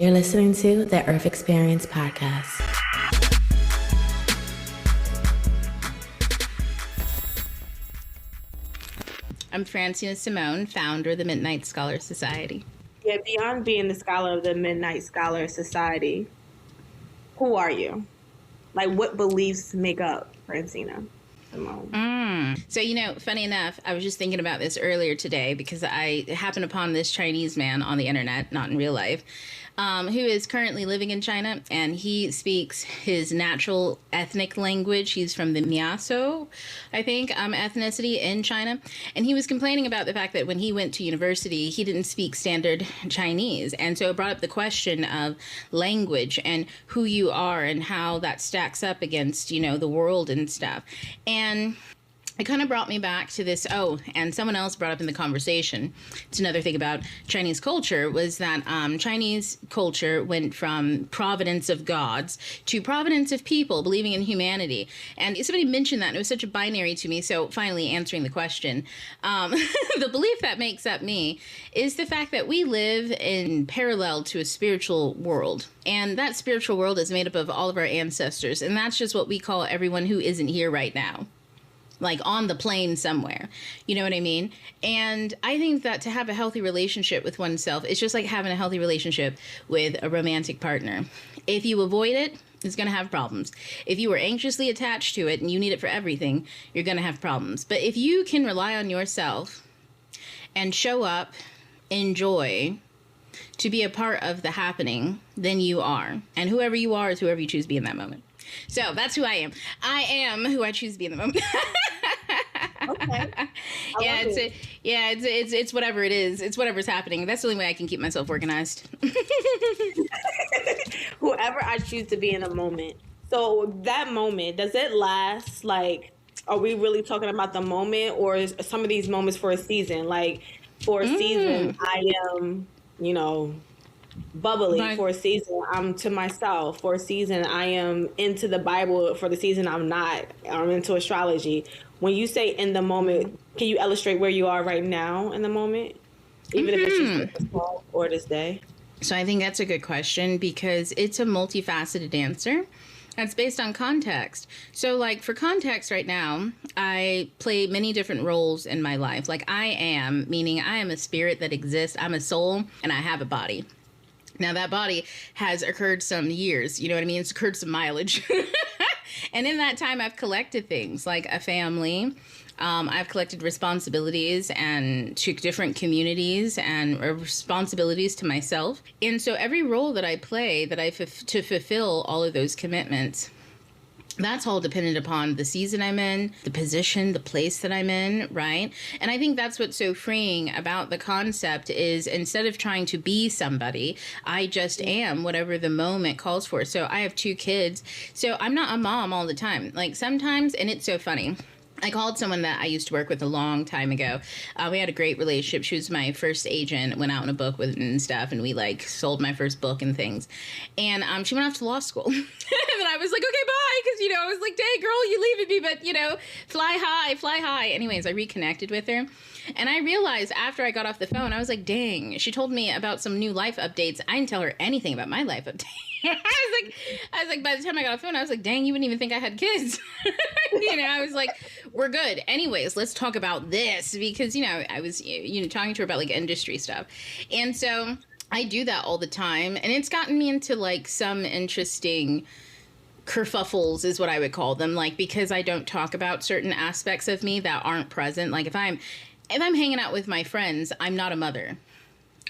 You're listening to the Earth Experience podcast. I'm Francina Simone, founder of the Midnight Scholar Society. Yeah, beyond being the scholar of the Midnight Scholar Society, who are you? Like, what beliefs make up Francina Simone? So, funny enough, I was just thinking about this earlier today because I happened upon this Chinese man on the internet, not in real life, who is currently living in China, and he speaks his natural ethnic language. He's from the Miaso, I think, ethnicity in China. And he was complaining about the fact that when he went to university, he didn't speak standard Chinese. And so it brought up the question of language and who you are and how that stacks up against, the world and stuff. And it kind of brought me back to this. Oh, and someone else brought up in the conversation, it's another thing about Chinese culture, was that Chinese culture went from providence of gods to providence of people, believing in humanity. And somebody mentioned that, and it was such a binary to me. So finally answering the question, the belief that makes up me is the fact that we live in parallel to a spiritual world. And that spiritual world is made up of all of our ancestors. And that's just what we call everyone who isn't here right now, like on the plane somewhere. You know what I mean? And I think that to have a healthy relationship with oneself, it's just like having a healthy relationship with a romantic partner. If you avoid it, it's going to have problems. If you are anxiously attached to it and you need it for everything, you're going to have problems. But if you can rely on yourself and show up, enjoy, to be a part of the happening, then you are. And whoever you are is whoever you choose to be in that moment. So that's who I am. I am who I choose to be in the moment. Okay. It's whatever it is. It's whatever's happening. That's the only way I can keep myself organized. Whoever I choose to be in a moment. So that moment, does it last? Like, are we really talking about the moment, or is some of these moments for a season? Like, for a season, I am, bubbly. Right. For a season, I'm to myself. For a season, I am into the Bible. For the season, I'm not. I'm into astrology. When you say in the moment, can you illustrate where you are right now in the moment? Even if it's just this fall or this day? So I think that's a good question because it's a multifaceted answer. That's based on context. So like for context right now, I play many different roles in my life. Like I am, meaning I am a spirit that exists. I'm a soul and I have a body. Now, that body has occurred some years, you know what I mean? It's occurred some mileage. And in that time, I've collected things like a family. I've collected responsibilities and to different communities and responsibilities to myself. And so every role that I play that to fulfill all of those commitments, that's all dependent upon the season I'm in, the position, the place that I'm in, right? And I think that's what's so freeing about the concept is instead of trying to be somebody, I just am whatever the moment calls for. So I have 2 kids, so I'm not a mom all the time. Like sometimes, and it's so funny, I called someone that I used to work with a long time ago. We had a great relationship. She was my first agent, went out on a book with and stuff, and we sold my first book and things. And she went off to law school. And I was like, okay, bye. Because, I was like, dang, girl, you leaving me, but, fly high, fly high. Anyways, I reconnected with her. And I realized after I got off the phone, I was like, dang, she told me about some new life updates. I didn't tell her anything about my life update. I was like, by the time I got off the phone, I was like, dang, you wouldn't even think I had kids. I was like, we're good. Anyways, let's talk about this because, I was, talking to her about industry stuff. And so I do that all the time. And it's gotten me into some interesting kerfuffles is what I would call them. Because I don't talk about certain aspects of me that aren't present. If I'm hanging out with my friends, I'm not a mother.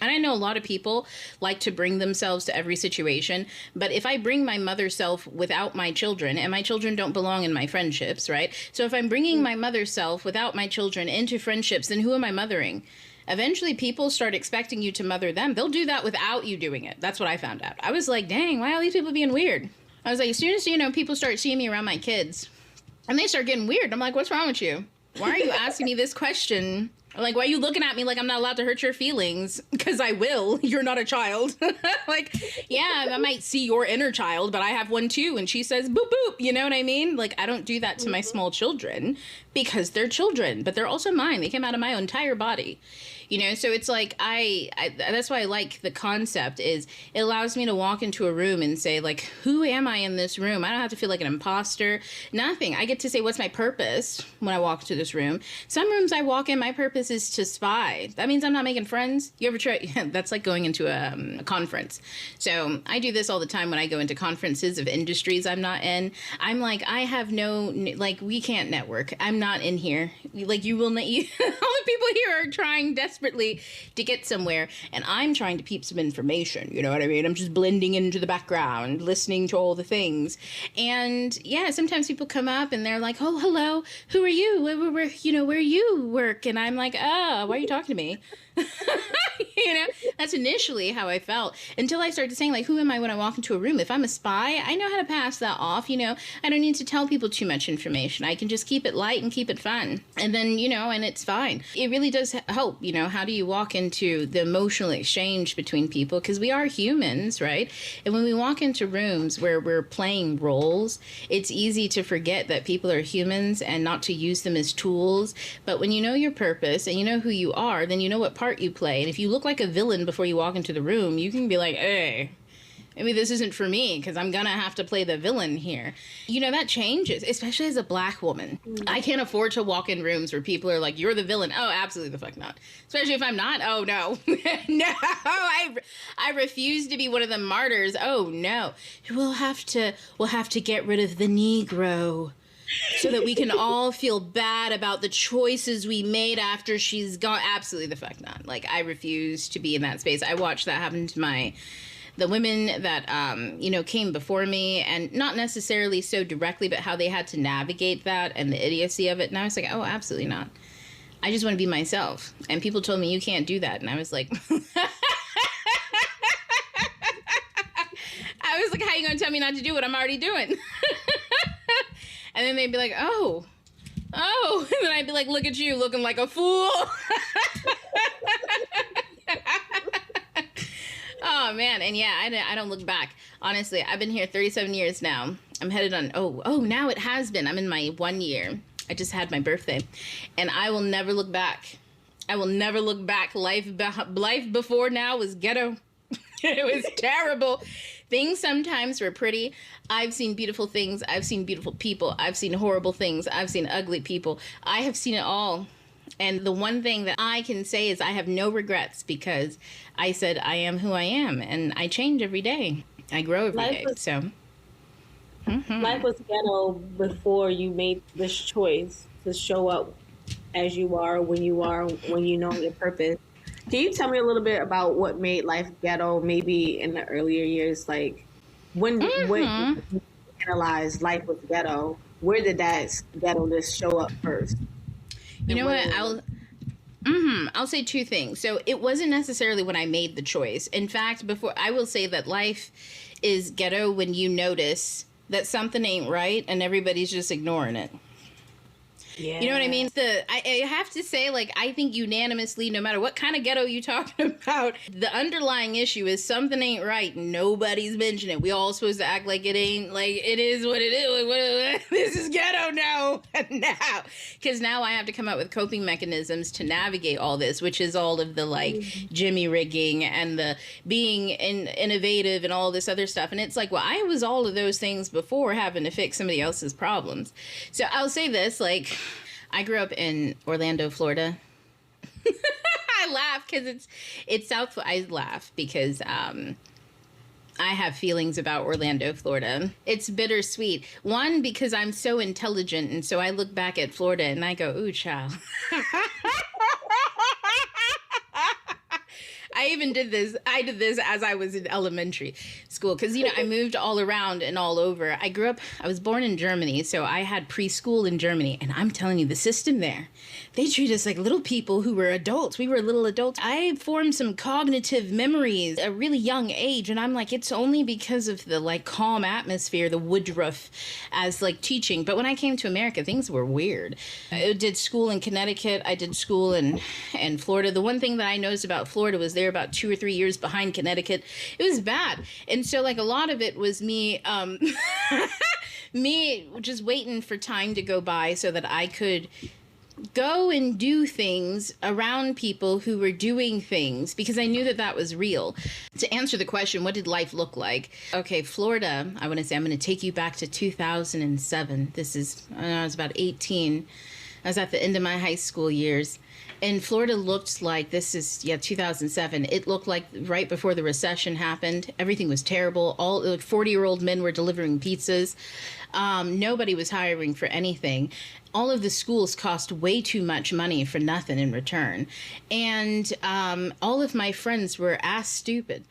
And I know a lot of people like to bring themselves to every situation, but if I bring my mother self without my children, and my children don't belong in my friendships, right? So if I'm bringing my mother self without my children into friendships, then who am I mothering? Eventually people start expecting you to mother them. They'll do that without you doing it. That's what I found out. I was like, dang, why are these people being weird? I was like, as soon as, people start seeing me around my kids and they start getting weird, I'm like, what's wrong with you? Why are you asking me this question? Why are you looking at me like I'm not allowed to hurt your feelings? Because I will. You're not a child. Yeah, I might see your inner child, but I have one too. And she says, boop, boop. You know what I mean? I don't do that to my small children because they're children, but they're also mine. They came out of my entire body. So it's like I that's why I like the concept is it allows me to walk into a room and say, like, who am I in this room? I don't have to feel like an imposter, nothing. I get to say, what's my purpose when I walk into this room? Some rooms I walk in, my purpose is to spy. That means I'm not making friends. You ever try? That's like going into a conference. So I do this all the time when I go into conferences of industries I'm not in. I'm like, I have no, like, we can't network. I'm not in here. Like, you will not, all the people here are trying desperately to get somewhere, and I'm trying to peep some information. You know what I mean? I'm just blending into the background, listening to all the things. And yeah, sometimes people come up and they're like, oh, hello, who are you? Where you work? And I'm like, oh, why are you talking to me? That's initially how I felt until I started saying, like, who am I when I walk into a room? If I'm a spy, I know how to pass that off. I don't need to tell people too much information. I can just keep it light and keep it fun. And then, and it's fine. It really does help. How do you walk into the emotional exchange between people? Because we are humans, right? And when we walk into rooms where we're playing roles, it's easy to forget that people are humans and not to use them as tools. But when you know your purpose and you know who you are, then you know what part you play. And if you look like a villain before you walk into the room, you can be like, hey, maybe this isn't for me because I'm gonna have to play the villain here. That changes, especially as a Black woman. I can't afford to walk in rooms where people are like, you're the villain. Oh, absolutely the fuck not. Especially if I'm not. Oh, no. No, I refuse to be one of the martyrs. Oh, no. We'll have to get rid of the Negro so that we can all feel bad about the choices we made after she's gone. Absolutely the fuck not. Like, I refuse to be in that space. I watched that happen to the women that, came before me, and not necessarily so directly, but how they had to navigate that and the idiocy of it. And I was like, oh, absolutely not. I just want to be myself. And people told me, you can't do that. And I was like, how you going to tell me not to do what I'm already doing? And then they'd be like, oh. And then I'd be like, look at you looking like a fool. Oh, man. And yeah, I don't look back. Honestly, I've been here 37 years now. I'm headed on, now it has been. I'm in my 1 year. I just had my birthday. And I will never look back. I will never look back. Life before now was ghetto. It was terrible. Things sometimes were pretty. I've seen beautiful things. I've seen beautiful people. I've seen horrible things. I've seen ugly people. I have seen it all. And the one thing that I can say is I have no regrets because I said I am who I am, and I change every day. I grow every day. Life was ghetto before you made this choice to show up as you are, when you know your purpose. Can you tell me a little bit about what made life ghetto, maybe in the earlier years? Like, when you analyze life was ghetto, where did that ghetto-ness show up first? You know what? I'll say two things. So it wasn't necessarily when I made the choice. In fact, I will say that life is ghetto when you notice that something ain't right and everybody's just ignoring it. Yeah. You know what I mean? I have to say, like, I think unanimously, no matter what kind of ghetto you're talking about, the underlying issue is something ain't right. Nobody's mentioning it. We all supposed to act like it ain't, like, it is what it is. Like, this is ghetto now. Because now I have to come up with coping mechanisms to navigate all this, which is all of the, like, jimmy rigging and the being innovative and all this other stuff. And it's like, well, I was all of those things before having to fix somebody else's problems. So I'll say this, like, I grew up in Orlando, Florida. I laugh because it's South. I laugh because I have feelings about Orlando, Florida. It's bittersweet. One, because I'm so intelligent, and so I look back at Florida and I go, ooh, child. I did this as I was in elementary school because, I moved all around and all over. I was born in Germany, so I had preschool in Germany. And I'm telling you, the system there, they treat us like little people who were adults. We were little adults. I formed some cognitive memories at a really young age. And I'm like, it's only because of the, like, calm atmosphere, the Woodruff as, like, teaching. But when I came to America, things were weird. I did school in Connecticut. I did school in Florida. The one thing that I noticed about Florida was they're about 2 or 3 years behind Connecticut. It was bad. And so, like, a lot of it was me me just waiting for time to go by so that I could go and do things around people who were doing things because I knew that that was real. To answer the question, what did life look like? Okay, Florida, I want to say I'm going to take you back to 2007. This is, I was about 18. I was at the end of my high school years. And Florida looked like, this is, 2007. It looked like right before the recession happened. Everything was terrible. All 40-year-old men were delivering pizzas. Nobody was hiring for anything. All of the schools cost way too much money for nothing in return. And all of my friends were ass stupid.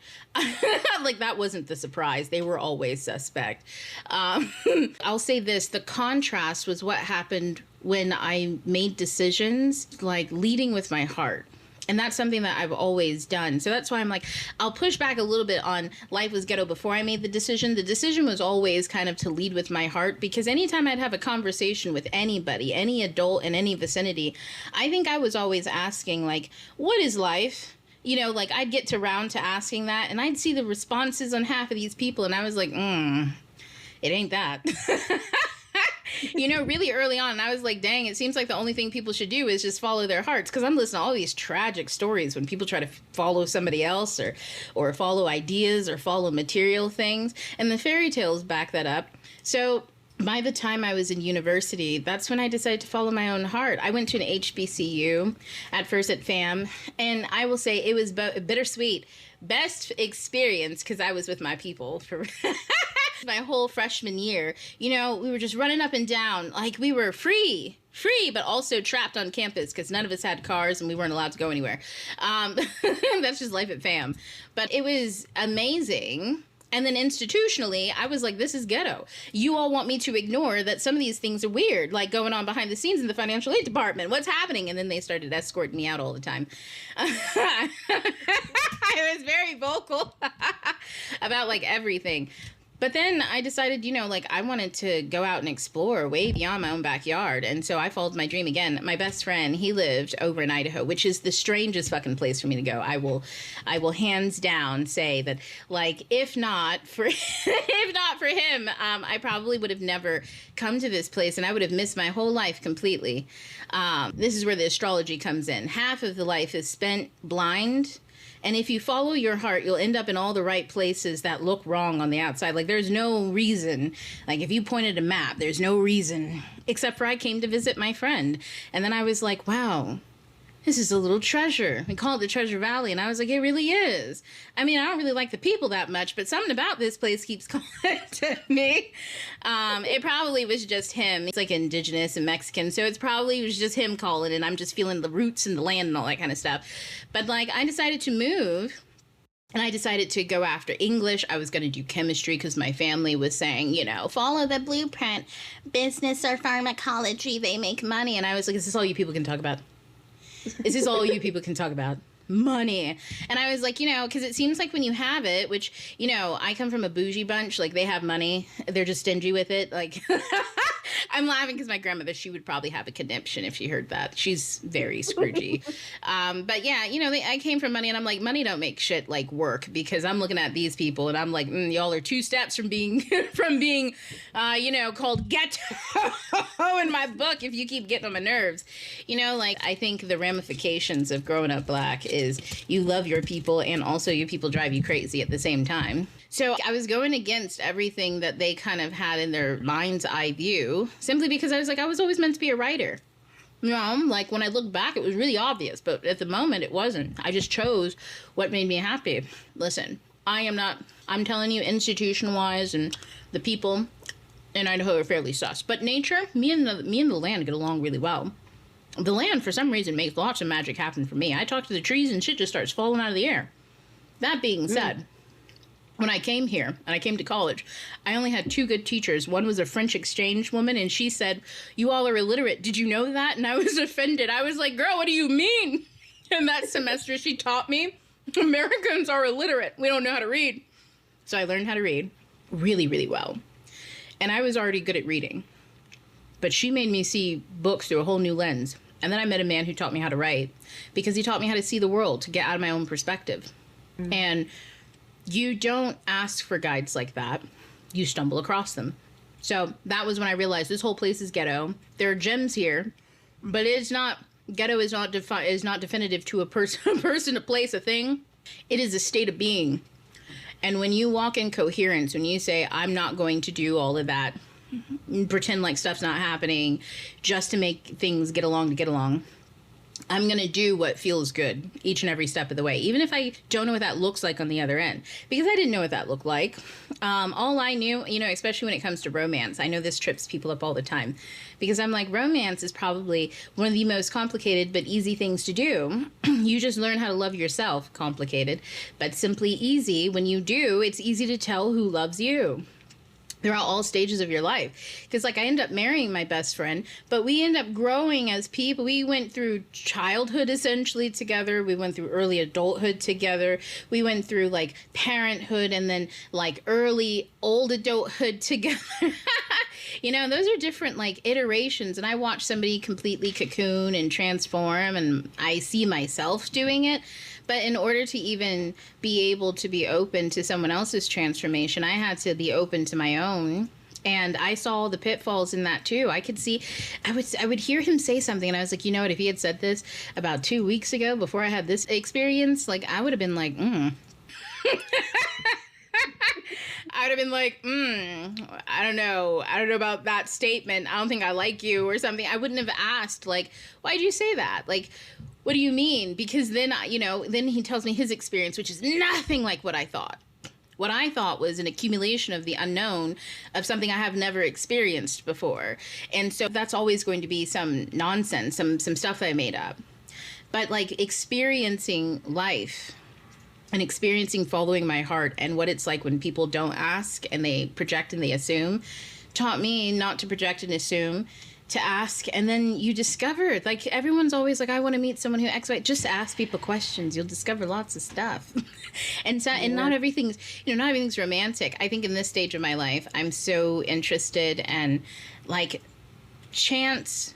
Like, that wasn't the surprise. They were always suspect. I'll say this. The contrast was what happened when I made decisions, like leading with my heart. And that's something that I've always done. So that's why I'm like, I'll push back a little bit on life was ghetto before I made the decision. The decision was always kind of to lead with my heart, because anytime I'd have a conversation with anybody, any adult in any vicinity, I think I was always asking, like, what is life? You know, like, I'd get around to asking that, and I'd see the responses on half of these people, and I was like, it ain't that. You know, really early on, I was like, dang, it seems like the only thing people should do is just follow their hearts. Because I'm listening to all these tragic stories when people try to follow somebody else or follow ideas or follow material things. And the fairy tales back that up. So by the time I was in university, that's when I decided to follow my own heart. I went to an HBCU, at first at FAM, and I will say it was bittersweet. Best experience because I was with my people for my whole freshman year. You know, we were just running up and down like we were free, but also trapped on campus because none of us had cars and we weren't allowed to go anywhere. That's just life at FAM. But it was amazing. And then institutionally, I was like, this is ghetto. You all want me to ignore that some of these things are weird, like going on behind the scenes in the financial aid department. What's happening? And then they started escorting me out all the time. I was very vocal about like everything. But then I decided, you know, like I wanted to go out and explore way beyond my own backyard. And so I followed my dream again. My best friend, he lived over in Idaho, which is the strangest fucking place for me to go. I will hands down say that, like, if not for him, I probably would have never come to this place and I would have missed my whole life completely. This is where the astrology comes in. Half of the life is spent blind. And if you follow your heart, you'll end up in all the right places that look wrong on the outside. Like, there's no reason. Like, if you pointed a map, there's no reason. Except for I came to visit my friend. And then I was like, wow, this is a little treasure. We call it the Treasure Valley. And I was like, it really is. I mean, I don't really like the people that much, but something about this place keeps calling to me. It probably was just him. It's like indigenous and Mexican. So it's probably was just him calling, and I'm just feeling the roots and the land and all that kind of stuff. But like, I decided to move. And I decided to go after English. I was going to do chemistry because my family was saying, you know, follow the blueprint. Business or pharmacology, they make money. And I was like, is this all you people can talk about? Is this all you people can talk about? Money. And I was like, you know, because it seems like when you have it, which, you know, I come from a bougie bunch, like they have money, they're just stingy with it. Like, I'm laughing because my grandmother, she would probably have a conniption if she heard that. She's very Scroogey. But yeah, you know, I came from money, and I'm like, money don't make shit like work, because I'm looking at these people and I'm like, y'all are 2 steps from being, you know, called ghetto in my book if you keep getting on my nerves. You know, like, I think the ramifications of growing up black is you love your people and also your people drive you crazy at the same time. So I was going against everything that they kind of had in their mind's eye view, simply because I was like, I was always meant to be a writer. You know, like when I look back, it was really obvious, but at the moment it wasn't. I just chose what made me happy. Listen, I'm telling you, institution-wise and the people in Idaho are fairly sus. But nature, me and the land get along really well. The land, for some reason, makes lots of magic happen for me. I talk to the trees and shit just starts falling out of the air. That being said, when I came here and I came to college, I only had 2 good teachers. One was a French exchange woman, and she said, "You all are illiterate. Did you know that?" And I was offended. I was like, "Girl, what do you mean?" And that semester she taught me, Americans are illiterate. We don't know how to read. So I learned how to read really, really well. And I was already good at reading. But she made me see books through a whole new lens. And then I met a man who taught me how to write, because he taught me how to see the world, to get out of my own perspective. Mm-hmm. And you don't ask for guides like that. You stumble across them. So that was when I realized this whole place is ghetto. There are gems here, but it's not, ghetto is not definitive to a person, a person, a place, a thing. It is a state of being. And when you walk in coherence, when you say, I'm not going to do all of that, pretend like stuff's not happening just to make things get along, I'm going to do what feels good each and every step of the way, even if I don't know what that looks like on the other end, because I didn't know what that looked like. All I knew, you know, especially when it comes to romance, I know this trips people up all the time, because I'm like, romance is probably one of the most complicated but easy things to do. You just learn how to love yourself. Complicated, but simply easy. When you do, it's easy to tell who loves you throughout all stages of your life. Because like I ended up marrying my best friend, but we ended up growing as people. We went through childhood essentially together. We went through early adulthood together. We went through like parenthood and then like early old adulthood together. You know, those are different like iterations. And I watch somebody completely cocoon and transform, and I see myself doing it. But in order to even be able to be open to someone else's transformation, I had to be open to my own. And I saw the pitfalls in that too. I could see, I would hear him say something, and I was like, you know what, if he had said this about 2 weeks ago before I had this experience, like I would have been like, I would have been like, I don't know about that statement. I don't think I like you or something. I wouldn't have asked, like, why'd you say that? Like, what do you mean? Because then, you know, then he tells me his experience, which is nothing like what I thought. What I thought was an accumulation of the unknown of something I have never experienced before. And so that's always going to be some nonsense, some stuff that I made up. But like experiencing life and experiencing following my heart and what it's like when people don't ask and they project and they assume taught me not to project and assume, to ask. And then you discover, like, everyone's always like, I want to meet someone who X, Y. Just ask people questions. You'll discover lots of stuff. And so, and not everything's, you know, not everything's romantic. I think in this stage of my life, I'm so interested and like chance,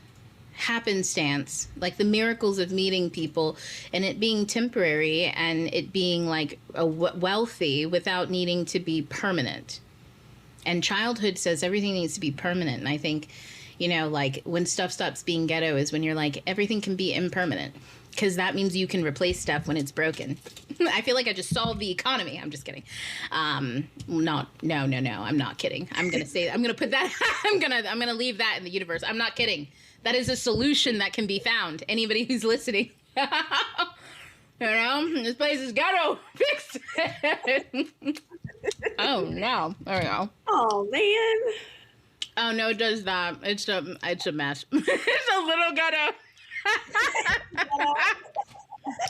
happenstance, like the miracles of meeting people and it being temporary and it being like wealthy without needing to be permanent. And childhood says everything needs to be permanent. And I think, you know, like when stuff stops being ghetto is when you're like, everything can be impermanent, because that means you can replace stuff when it's broken. I feel like I just solved the economy. I'm just kidding. No, I'm not kidding. I'm going to say, I'm going to put that, I'm going to leave that in the universe. I'm not kidding. That is a solution that can be found. Anybody who's listening, you know, this place is ghetto. Fix it. Oh no. There we go. Oh man. Oh no, it does that. It's a mess. It's a little ghetto.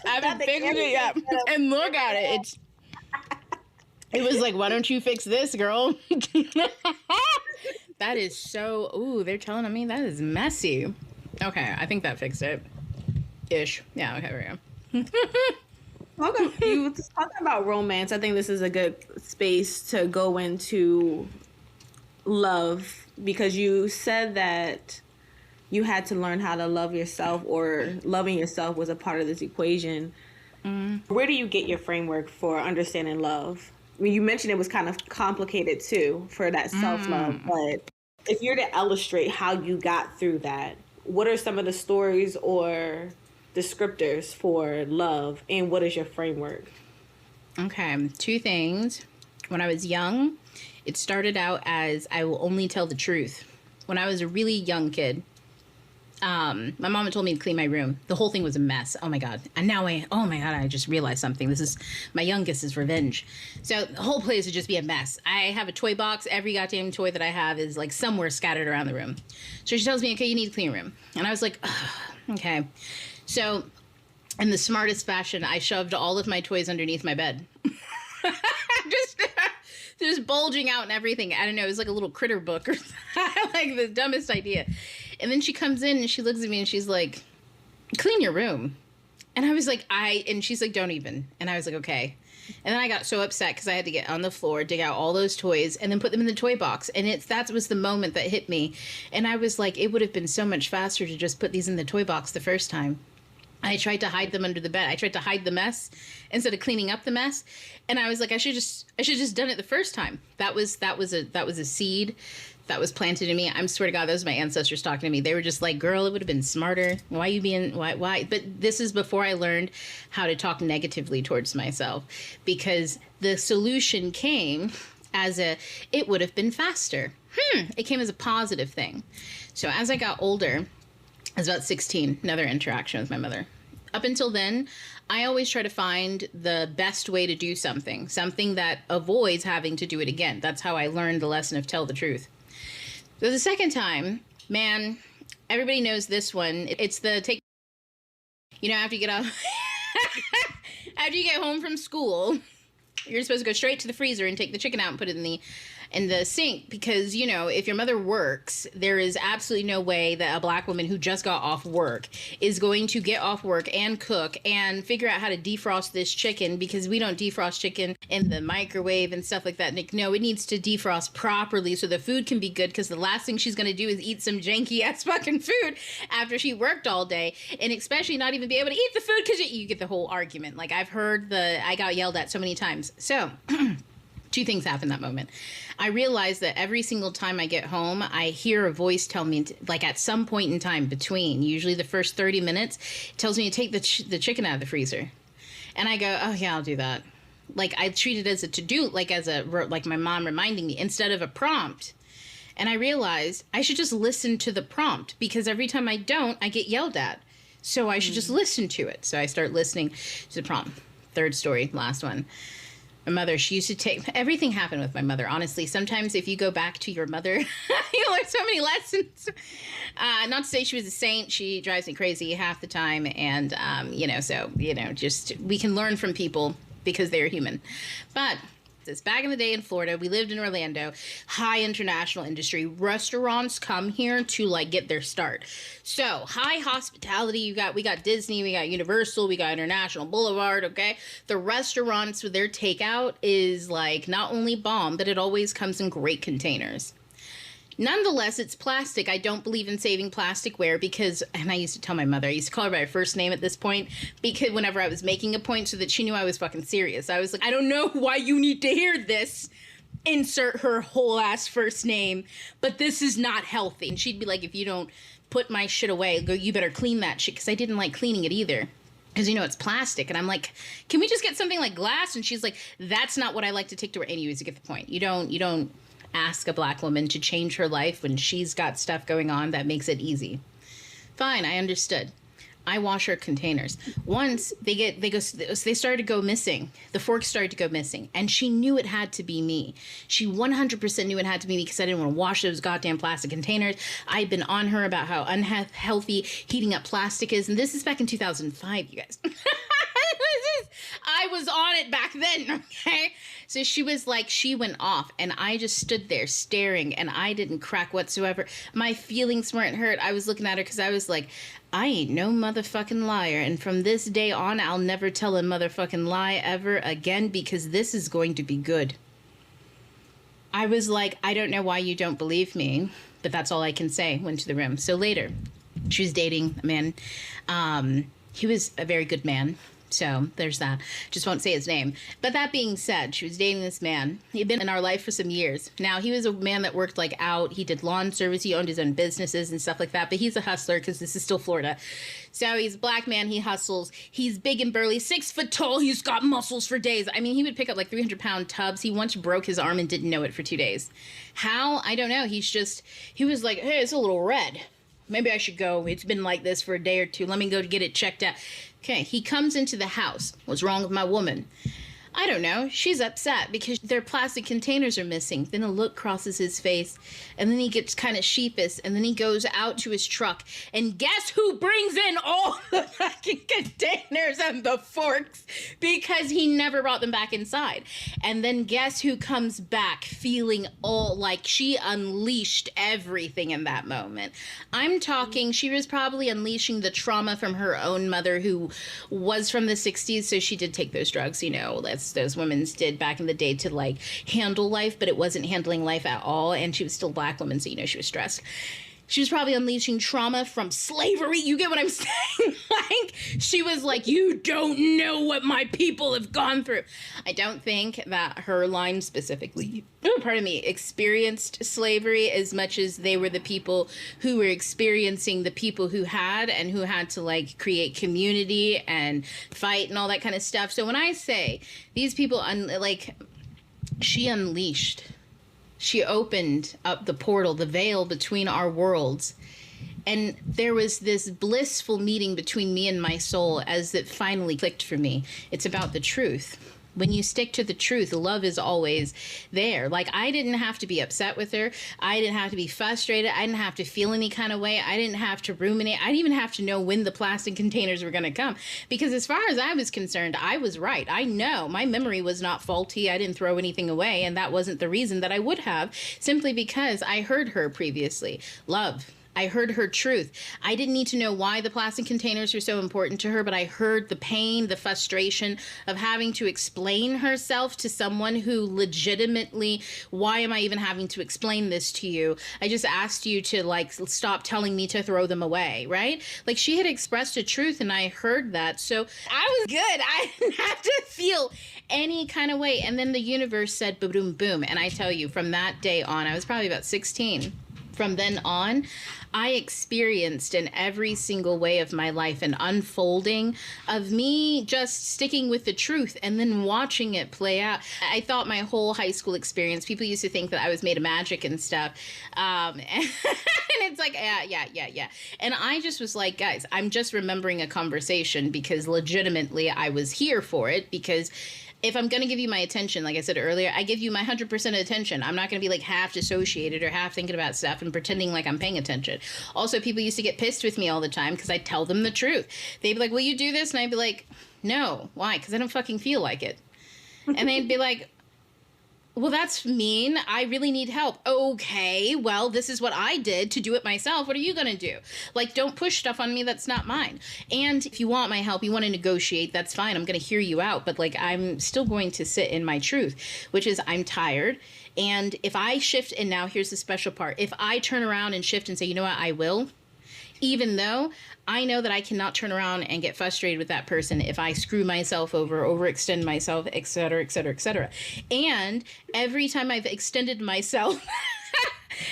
I haven't fixed it yet. And look at it. It was like, why don't you fix this, girl? That is so, ooh, they're telling me that is messy. Okay, I think that fixed it. Ish. Yeah, okay, there we go. Okay, you were talking about romance. I think this is a good space to go into love, because you said that you had to learn how to love yourself, or loving yourself was a part of this equation. Where do you get your framework for understanding love? I mean, you mentioned it was kind of complicated too for that self-love, but if you're to illustrate how you got through that, what are some of the stories or descriptors for love, and what is your framework? Okay, two things. When I was young, it started out as I will only tell the truth. When I was a really young kid, my mom had told me to clean my room. The whole thing was a mess. Oh my God. And now I just realized something. This is my youngest's revenge. So the whole place would just be a mess. I have a toy box. Every goddamn toy that I have is like somewhere scattered around the room. So she tells me, okay, you need to clean your room. And I was like, okay. So in the smartest fashion, I shoved all of my toys underneath my bed. just bulging out and everything. I don't know. It was like a little critter book or like the dumbest idea. And then she comes in and she looks at me and she's like, clean your room. And I was like, and she's like, don't even. And I was like, okay. And then I got so upset because I had to get on the floor, dig out all those toys, and then put them in the toy box. And that was the moment that hit me. And I was like, it would have been so much faster to just put these in the toy box the first time. I tried to hide them under the bed. I tried to hide the mess instead of cleaning up the mess. And I was like, I should just done it the first time. That was a seed that was planted in me. I swear to God, those are my ancestors talking to me. They were just like, girl, it would have been smarter. Why? But this is before I learned how to talk negatively towards myself, because the solution came as it would have been faster. It came as a positive thing. So as I got older, I was about 16, another interaction with my mother. Up until then, I always try to find the best way to do something that avoids having to do it again. That's how I learned the lesson of tell the truth. So the second time, man, everybody knows this one. It's the take, after you get off, after you get home from school, you're supposed to go straight to the freezer and take the chicken out and put it in the sink, because, if your mother works, there is absolutely no way that a Black woman who just got off work is going to get off work and cook and figure out how to defrost this chicken, because we don't defrost chicken in the microwave and stuff like that. Nick, no, it needs to defrost properly so the food can be good, because the last thing she's going to do is eat some janky ass fucking food after she worked all day, and especially not even be able to eat the food, because you get the whole argument. Like, I've heard I got yelled at so many times. So two things happen that moment. I realize that every single time I get home, I hear a voice tell me, like at some point in time between, usually the first 30 minutes, it tells me to take the chicken out of the freezer. And I go, oh yeah, I'll do that. Like, I treat it as a to-do, like my mom reminding me instead of a prompt. And I realized I should just listen to the prompt, because every time I don't, I get yelled at. So I should just listen to it. So I start listening to the prompt. Third story, last one. My mother, she used to take, everything happened with my mother, honestly. Sometimes if you go back to your mother, you learn so many lessons. Not to say she was a saint. She drives me crazy half the time. And, just we can learn from people because they're human. But this back in the day in Florida, we lived in Orlando, high international industry. Restaurants come here to get their start. So high hospitality, we got Disney, we got Universal, we got International Boulevard. Okay. The restaurants with their takeout is not only bomb, but it always comes in great containers. Nonetheless, it's plastic. I don't believe in saving plasticware because, and I used to tell my mother, I used to call her by her first name at this point, because whenever I was making a point, so that she knew I was fucking serious. I was like, I don't know why you need to hear this. Insert her whole ass first name, but this is not healthy. And she'd be like, if you don't put my shit away, you better clean that shit, because I didn't like cleaning it either. Because, it's plastic. And I'm like, can we just get something like glass? And she's like, that's not what I like to take to her. Anyways, you get the point. You don't ask a Black woman to change her life when she's got stuff going on that makes it easy. Fine, I understood. I wash her containers. Once they started to go missing. The forks started to go missing, and she knew it had to be me. She 100% knew it had to be me, because I didn't want to wash those goddamn plastic containers. I'd been on her about how unhealthy heating up plastic is, and this is back in 2005, you guys. I was on it back then, okay? So she was like, she went off, and I just stood there staring, and I didn't crack whatsoever. My feelings weren't hurt. I was looking at her because I was like, I ain't no motherfucking liar, and from this day on, I'll never tell a motherfucking lie ever again, because this is going to be good. I was like, I don't know why you don't believe me, but that's all I can say. Went to the room. So later, she was dating a man. He was a very good man. So there's that. Just won't say his name. But that being said, she was dating this man. He'd been in our life for some years. Now, he was a man that worked out. He did lawn service. He owned his own businesses and stuff like that. But he's a hustler, because this is still Florida. So he's a Black man. He hustles. He's big and burly, 6 foot tall. He's got muscles for days. I mean, he would pick up 300-pound tubs. He once broke his arm and didn't know it for 2 days. How? I don't know. He was like, hey, it's a little red. Maybe I should go. It's been like this for a day or two. Let me go get it checked out. Okay, he comes into the house. What's wrong with my woman? I don't know. She's upset because their plastic containers are missing. Then a look crosses his face, and then he gets kind of sheepish, and then he goes out to his truck, and guess who brings in all the fucking containers and the forks, because he never brought them back inside. And then guess who comes back feeling all like she unleashed everything in that moment. I'm talking, she was probably unleashing the trauma from her own mother, who was from the 60s, so she did take those drugs, that's those women did back in the day to handle life, but it wasn't handling life at all. And she was still a Black woman, so she was stressed. She was probably unleashing trauma from slavery. You get what I'm saying? Like, she was like, you don't know what my people have gone through. I don't think that her line specifically, experienced slavery as much as they were the people who were experiencing the people who had, and who had to like create community and fight and all that kind of stuff. So when I say these people, she unleashed, she opened up the portal, the veil between our worlds. And there was this blissful meeting between me and my soul as it finally clicked for me. It's about the truth. When you stick to the truth, love is always there. Like, I didn't have to be upset with her. I didn't have to be frustrated. I didn't have to feel any kind of way. I didn't have to ruminate. I didn't even have to know when the plastic containers were going to come. Because as far as I was concerned, I was right. I know my memory was not faulty. I didn't throw anything away. And that wasn't the reason that I would have, simply because I heard her previously. Love. I heard her truth. I didn't need to know why the plastic containers were so important to her, but I heard the pain, the frustration of having to explain herself to someone who legitimately, why am I even having to explain this to you? I just asked you to like stop telling me to throw them away, right? Like, she had expressed a truth and I heard that. So I was good. I didn't have to feel any kind of way. And then the universe said boom, boom. And I tell you, from that day on, I was probably about 16. From then on, I experienced in every single way of my life an unfolding of me just sticking with the truth and then watching it play out. I thought my whole high school experience, people used to think that I was made of magic and stuff. And it's like, yeah. And I just was like, guys, I'm just remembering a conversation because legitimately I was here for it, because if I'm going to give you my attention, like I said earlier, I give you my 100% attention. I'm not going to be like half dissociated or half thinking about stuff and pretending like I'm paying attention. Also, people used to get pissed with me all the time because I tell them the truth. They'd be like, will you do this? And I'd be like, no. Why? Because I don't fucking feel like it. And they'd be like, well, that's mean. I really need help. Okay, well, this is what I did to do it myself. What are you going to do? Like, don't push stuff on me that's not mine. And if you want my help, you want to negotiate, that's fine. I'm going to hear you out. But, like, I'm still going to sit in my truth, which is I'm tired. And if I shift, and now here's the special part. If I turn around and shift and say, you know what, I will, even though I know that I cannot turn around and get frustrated with that person if I screw myself over, overextend myself, et cetera, et cetera, et cetera. And every time I've extended myself,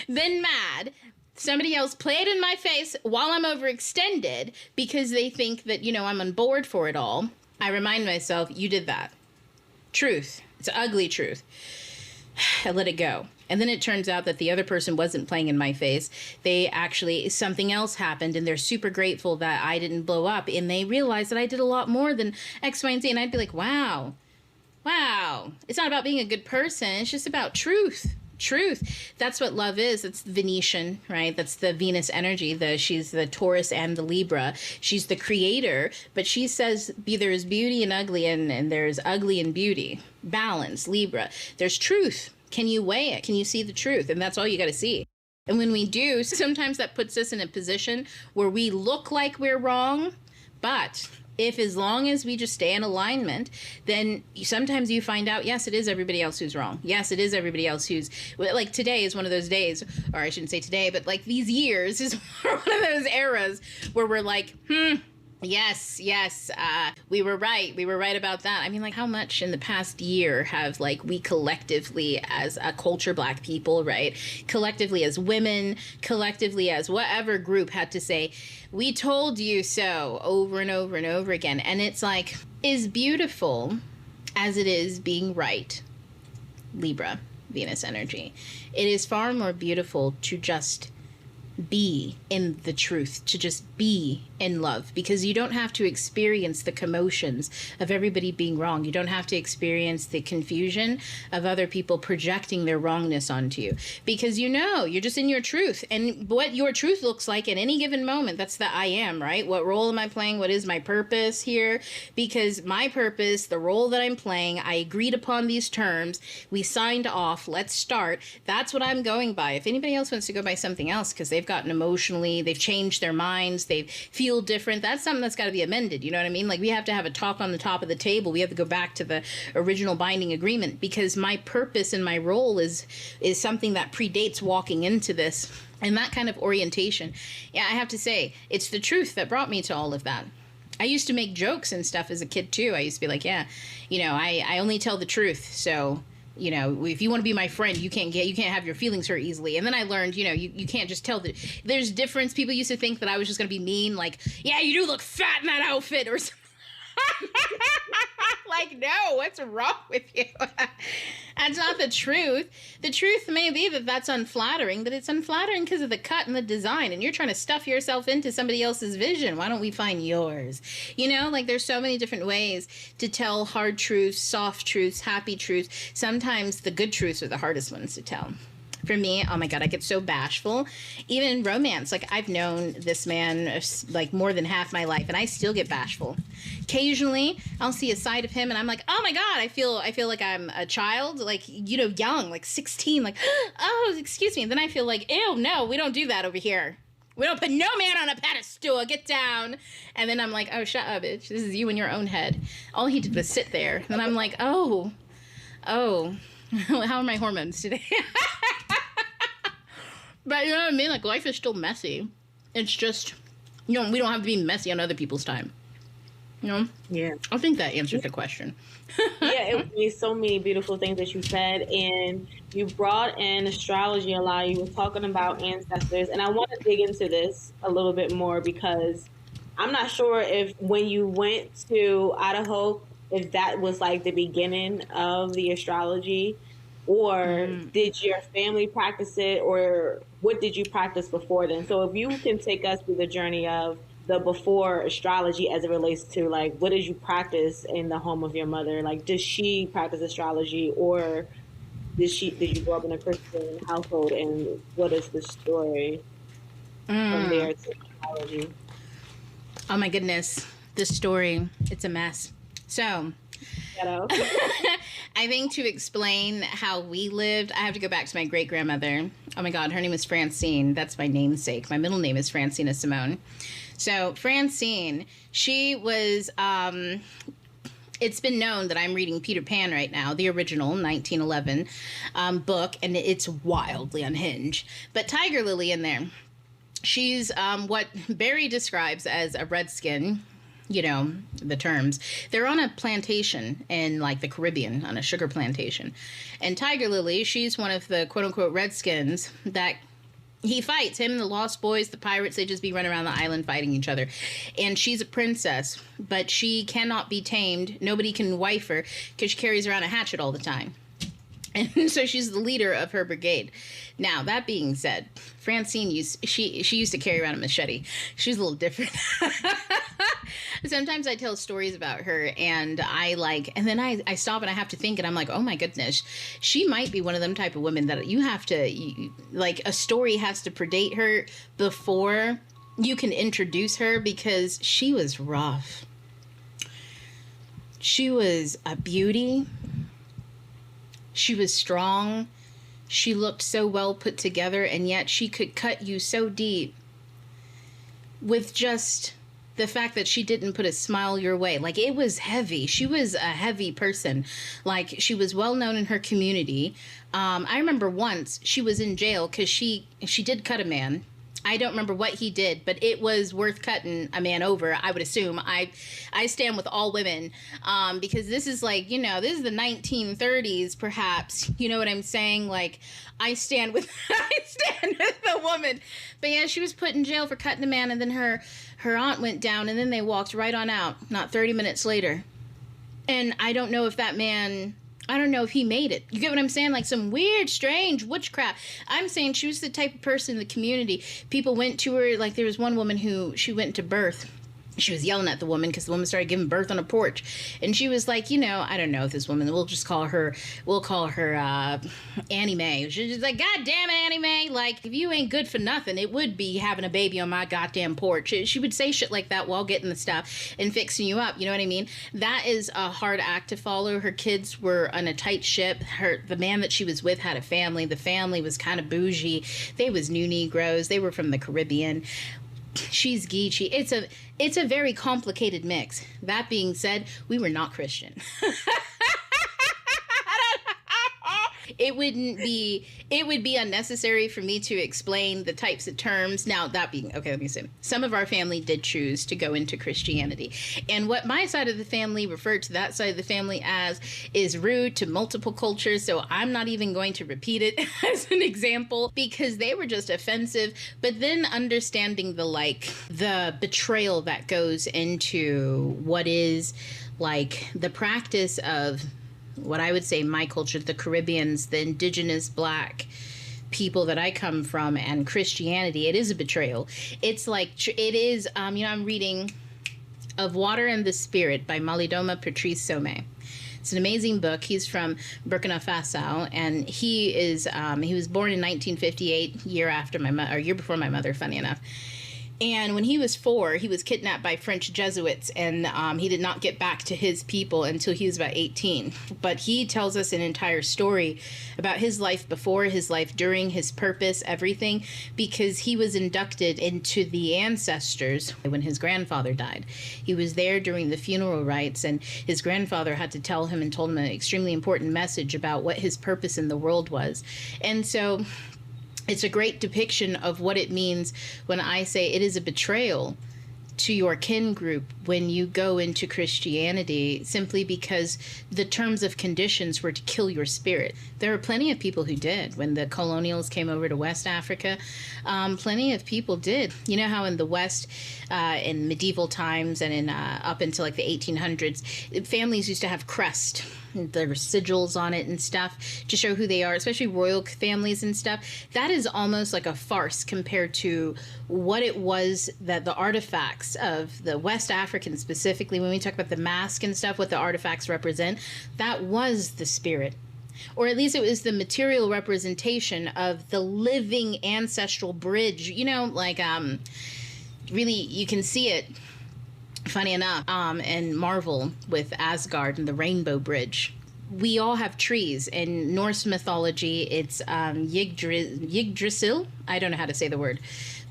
then mad, somebody else played in my face while I'm overextended because they think that, you know, I'm on board for it all. I remind myself, you did that. Truth. It's an ugly truth. I let it go. And then it turns out that the other person wasn't playing in my face. They actually, something else happened, and they're super grateful that I didn't blow up. And they realized that I did a lot more than X, Y, and Z. And I'd be like, wow. It's not about being a good person. It's just about truth. That's what love is. It's Venetian, right? That's the Venus energy. She's the Taurus and the Libra. She's the creator, but she says there's beauty and ugly, and there's ugly and beauty. Balance, Libra. There's truth. Can you weigh it? Can you see the truth? And that's all you got to see. And when we do, sometimes that puts us in a position where we look like we're wrong, but if as long as we just stay in alignment, then sometimes you find out, yes, it is everybody else who's wrong. Yes, it is everybody else who's, like, today is one of those days, or I shouldn't say today, but like these years is one of those eras where we're like, yes, we were right about that. I mean, like, how much in the past year have, like, we collectively as a culture, Black people, right, collectively as women, collectively as whatever group had to say, we told you so, over and over and over again. And it's like, as beautiful as it is being right, Libra, Venus energy, it is far more beautiful to just be in the truth, to just be in love, because you don't have to experience the commotions of everybody being wrong. You don't have to experience the confusion of other people projecting their wrongness onto you, because you know you're just in your truth. And what your truth looks like at any given moment, that's the I am, right? What role am I playing? What is my purpose here? Because my purpose, the role that I'm playing, I agreed upon these terms, we signed off, let's start. That's what I'm going by. If anybody else wants to go by something else because they've gotten emotionally, they've changed their minds, they feel different. That's something that's got to be amended. You know what I mean? Like, we have to have a talk on the top of the table. We have to go back to the original binding agreement, because my purpose and my role is something that predates walking into this. And that kind of orientation, yeah, I have to say, it's the truth that brought me to all of that. I used to make jokes and stuff as a kid too. I used to be like, yeah, I only tell the truth. So, if you want to be my friend, you can't have your feelings hurt easily. And then I learned, you can't just tell there's difference. People used to think that I was just going to be mean. Like, yeah, you do look fat in that outfit or something. Like, no, what's wrong with you? That's not the truth. The truth may be that that's unflattering, but it's unflattering because of the cut and the design, and you're trying to stuff yourself into somebody else's vision. Why don't we find yours? Like, there's so many different ways to tell hard truths, soft truths, happy truths. Sometimes the good truths are the hardest ones to tell. For me, oh my God, I get so bashful. Even in romance, like, I've known this man like more than half my life, and I still get bashful. Occasionally, I'll see a side of him, and I'm like, oh my God, I feel like I'm a child, like, young, like 16, like, oh, excuse me. And then I feel like, ew, no, we don't do that over here. We don't put no man on a pedestal. Get down. And then I'm like, oh, shut up, bitch. This is you in your own head. All he did was sit there. And then I'm like, oh, how are my hormones today? But you know what I mean? Like, life is still messy. It's just, we don't have to be messy on other people's time. Yeah. I think that answers the question. Yeah, it was so many beautiful things that you said, and you brought in astrology a lot. You were talking about ancestors, and I want to dig into this a little bit more, because I'm not sure if when you went to Idaho, if that was like the beginning of the astrology, or did your family practice it, or what did you practice before then? So if you can take us through the journey of the before astrology as it relates to, like, what did you practice in the home of your mother? Like, did she practice astrology, or did you grow up in a Christian household, and what is the story from there to astrology? Oh my goodness, this story, it's a mess. So I think to explain how we lived, I have to go back to my great-grandmother. Oh my God, her name is Francine. That's my namesake. My middle name is Francina Simone. So Francine, she was, it's been known that I'm reading Peter Pan right now, the original 1911 book, and it's wildly unhinged. But Tiger Lily in there, she's what Barry describes as a redskin. The terms. They're on a plantation in, like, the Caribbean, on a sugar plantation. And Tiger Lily, she's one of the quote-unquote redskins that he fights. Him and the Lost Boys, the pirates, they just be running around the island fighting each other. And she's a princess, but she cannot be tamed. Nobody can wife her because she carries around a hatchet all the time. And so she's the leader of her brigade. Now, that being said, Francine she used to carry around a machete. She's a little different. Sometimes I tell stories about her, and then I stop and I have to think, and I'm like, oh my goodness, she might be one of them type of women that you have to, like, a story has to predate her before you can introduce her, because she was rough. She was a beauty. She was strong. She looked so well put together, and yet she could cut you so deep with just the fact that she didn't put a smile your way. Like, it was heavy. She was a heavy person. Like, she was well known in her community. I remember once she was in jail because she did cut a man. I don't remember what he did, but it was worth cutting a man over, I would assume. I stand with all women, because this is like, this is the 1930s, perhaps. You know what I'm saying? Like, I stand with the woman. But yeah, she was put in jail for cutting a man, and then her aunt went down, and then they walked right on out, not 30 minutes later. And I don't know if that man, I don't know if he made it. You get what I'm saying? Like, some weird, strange witchcraft. I'm saying she was the type of person in the community. People went to her. Like, there was one woman who she went to birth, she was yelling at the woman because the woman started giving birth on a porch, and she was like, I don't know if this woman, we'll call her Annie Mae. She's just like, God damn it, Annie Mae, like, if you ain't good for nothing, it would be having a baby on my goddamn porch. She would say shit like that while getting the stuff and fixing you up. You know what I mean? That is a hard act to follow. Her kids were on a tight ship. The man that she was with had a family. The family was kind of bougie. They was new Negroes. They were from the Caribbean. She's Geechee. It's a very complicated mix. That being said, we were not Christian. It would be unnecessary for me to explain the types of terms. Now, that being, okay, let me say, some of our family did choose to go into Christianity. And what my side of the family referred to that side of the family as is rude to multiple cultures. So I'm not even going to repeat it as an example because they were just offensive. But then understanding the betrayal that goes into what is like the practice of what I would say my culture, the Caribbeans, the indigenous Black people that I come from, and Christianity, it is a betrayal. It's like, it is, I'm reading Of Water and the Spirit by Malidoma Patrice Somé. It's an amazing book. He's from Burkina Faso, and he was born in 1958, year before my mother, funny enough. And when he was 4, he was kidnapped by French Jesuits, and he did not get back to his people until he was about 18. But he tells us an entire story about his life before, his life during, his purpose, everything, because he was inducted into the ancestors when his grandfather died. He was there during the funeral rites, and his grandfather had to tell him and told him an extremely important message about what his purpose in the world was. And so it's a great depiction of what it means when I say it is a betrayal to your kin group when you go into Christianity, simply because the terms of conditions were to kill your spirit. There are plenty of people who did. When the colonials came over to West Africa, plenty of people did. You know how in the West, in medieval times and in up until like the 1800s, families used to have crest. There were sigils on it and stuff to show who they are, especially royal families and stuff. That is almost like a farce compared to what it was that the artifacts of the West Africans, specifically when we talk about the mask and stuff, what the artifacts represent, that was the spirit. Or at least it was the material representation of the living ancestral bridge. Really, you can see it, funny enough, in Marvel with Asgard and the Rainbow Bridge. We all have trees. In Norse mythology, it's Yggdrasil. I don't know how to say the word,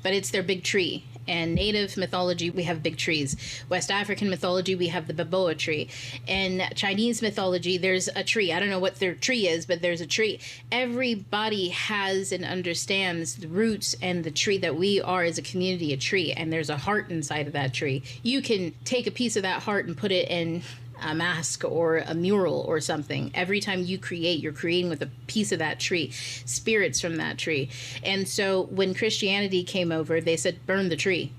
but it's their big tree. In Native mythology, we have big trees. West African mythology, we have the baboa tree. In Chinese mythology, there's a tree. I don't know what their tree is, but there's a tree. Everybody has and understands the roots and the tree that we are as a community, a tree, and there's a heart inside of that tree. You can take a piece of that heart and put it in a mask or a mural or something. Every time you create, you're creating with a piece of that tree, spirits from that tree. And so when Christianity came over, they said, burn the tree.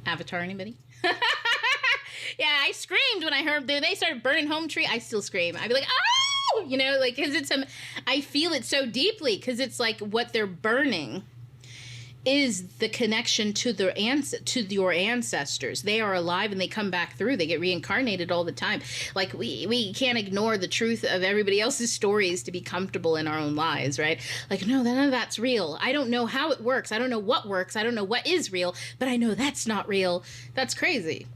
Avatar, anybody? Yeah, I screamed when I heard they started burning home tree. I still scream. I'd be like, oh, because I feel it so deeply, because it's like what they're burning is the connection to your ancestors. They are alive and they come back through. They get reincarnated all the time. Like we can't ignore the truth of everybody else's stories to be comfortable in our own lives, right? Like, no, none of that's real. I don't know how it works. I don't know what works. I don't know what is real, but I know that's not real. That's crazy.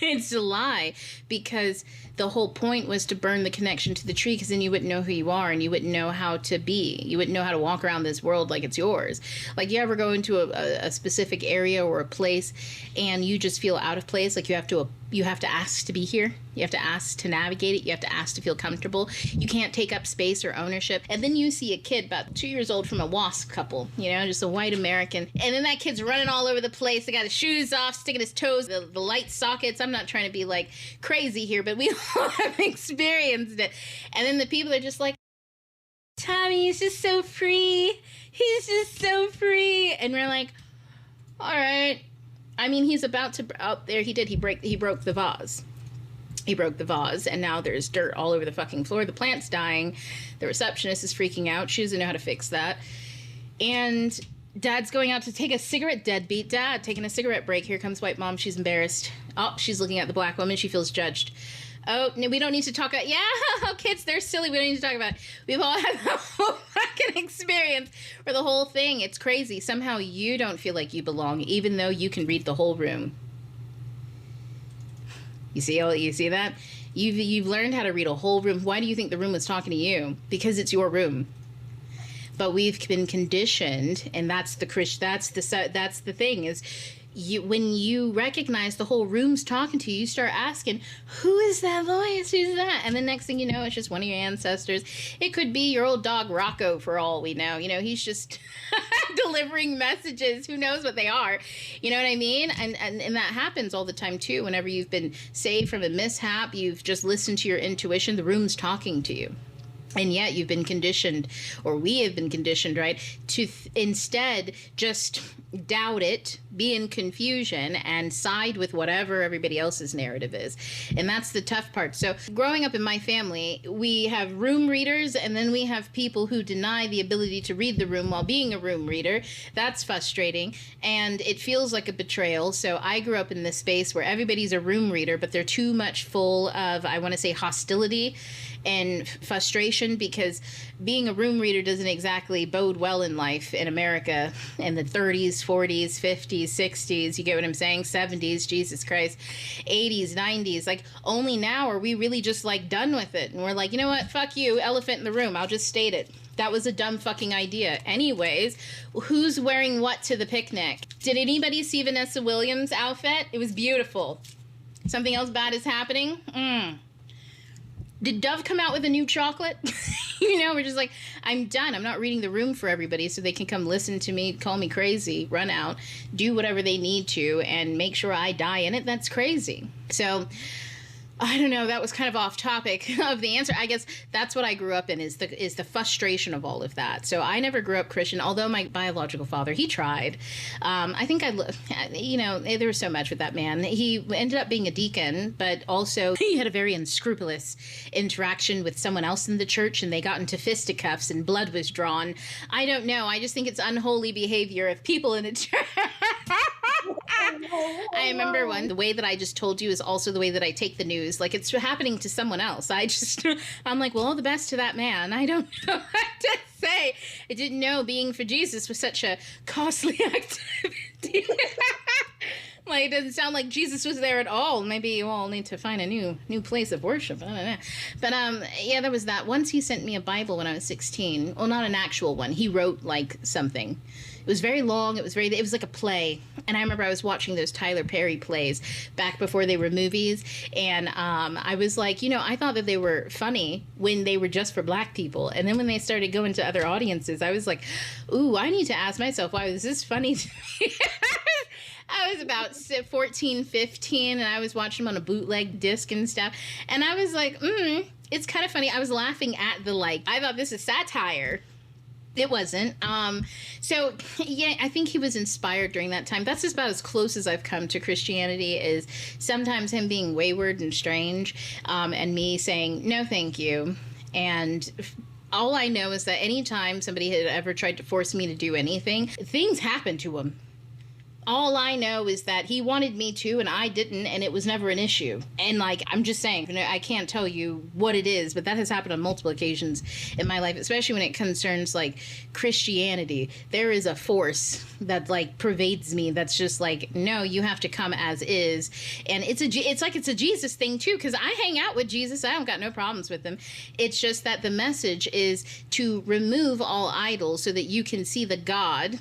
It's a lie, because the whole point was to burn the connection to the tree, because then you wouldn't know who you are and you wouldn't know how to be. You wouldn't know how to walk around this world like it's yours. Like, you ever go into a specific area or a place and you just feel out of place, like you have to ask to be here. You have to ask to navigate it. You have to ask to feel comfortable. You can't take up space or ownership. And then you see a kid about 2 years old from a WASP couple, just a white American. And then that kid's running all over the place. They got his shoes off, sticking his toes, the light sockets. I'm not trying to be like crazy here, but we all have experienced it. And then the people are just like, Tommy is just so free. He's just so free. And we're like, all right. I mean, he's about to out there. He broke the vase. He broke the vase, and now there's dirt all over the fucking floor. The plant's dying. The receptionist is freaking out. She doesn't know how to fix that. And Dad's going out to take a cigarette. Deadbeat Dad taking a cigarette break. Here comes white mom. She's embarrassed. Oh, she's looking at the black woman. She feels judged. Oh, no, we don't need to talk about, kids, they're silly. We don't need to talk about it. We've all had the whole fucking experience or the whole thing. It's crazy. Somehow you don't feel like you belong, even though you can read the whole room. You see that? You've learned how to read a whole room. Why do you think the room was talking to you? Because it's your room. But we've been conditioned, and that's the thing is, when you recognize the whole room's talking to you, you start asking, who is that voice? Who's that? And the next thing you know, it's just one of your ancestors. It could be your old dog Rocco, for all we know. You know, he's just delivering messages. Who knows what they are? You know what I mean? And that happens all the time too. Whenever you've been saved from a mishap, you've just listened to your intuition, the room's talking to you. And yet you've been conditioned, or we have been conditioned, right, to instead just doubt it, be in confusion, and side with whatever everybody else's narrative is. And that's the tough part. So growing up in my family, we have room readers, and then we have people who deny the ability to read the room while being a room reader. That's frustrating, and it feels like a betrayal. So I grew up in this space where everybody's a room reader, but they're too much full of, I want to say, hostility and frustration, because being a room reader doesn't exactly bode well in life in America in the 30s, 40s, 50s, 60s, you get what I'm saying? 70s, Jesus Christ, 80s, 90s. Like, only now are we really just like done with it. And we're like, you know what? Fuck you, elephant in the room. I'll just state it. That was a dumb fucking idea. Anyways, who's wearing what to the picnic? Did anybody see Vanessa Williams' outfit? It was beautiful. Something else bad is happening? Did Dove come out with a new chocolate? You know, we're just like, I'm done. I'm not reading the room for everybody so they can come listen to me, call me crazy, run out, do whatever they need to, and make sure I die in it. That's crazy. So I don't know. That was kind of off topic of the answer. I guess that's what I grew up in, is the frustration of all of that. So I never grew up Christian, although my biological father, he tried. I think there was so much with that man. He ended up being a deacon, but also he had a very unscrupulous interaction with someone else in the church, and they got into fisticuffs and blood was drawn. I don't know. I just think it's unholy behavior of people in a church. I remember the way that I just told you is also the way that I take the news. Like, it's happening to someone else. I'm like, well, all the best to that man. I don't know what to say. I didn't know being for Jesus was such a costly activity. Like, it doesn't sound like Jesus was there at all. Maybe you all need to find a new place of worship. I don't know. But, yeah, there was that. Once he sent me a Bible when I was 16. Well, not an actual one. He wrote, like, something. It was very long. It was like a play. And I remember I was watching those Tyler Perry plays back before they were movies. And I was like, I thought that they were funny when they were just for black people. And then when they started going to other audiences, I was like, ooh, I need to ask myself, why was this funny to me? I was about 14, 15, and I was watching them on a bootleg disc and stuff. And I was like, it's kind of funny. I was laughing at I thought this is satire. It wasn't. So, yeah, I think he was inspired during that time. That's just about as close as I've come to Christianity, is sometimes him being wayward and strange, and me saying, no, thank you. And all I know is that anytime somebody had ever tried to force me to do anything, things happened to him. All I know is that he wanted me to, and I didn't, and it was never an issue. And, I'm just saying, I can't tell you what it is, but that has happened on multiple occasions in my life, especially when it concerns, Christianity. There is a force that, pervades me that's just no, you have to come as is. And it's a Jesus thing, too, because I hang out with Jesus. I don't got no problems with him. It's just that the message is to remove all idols so that you can see the God,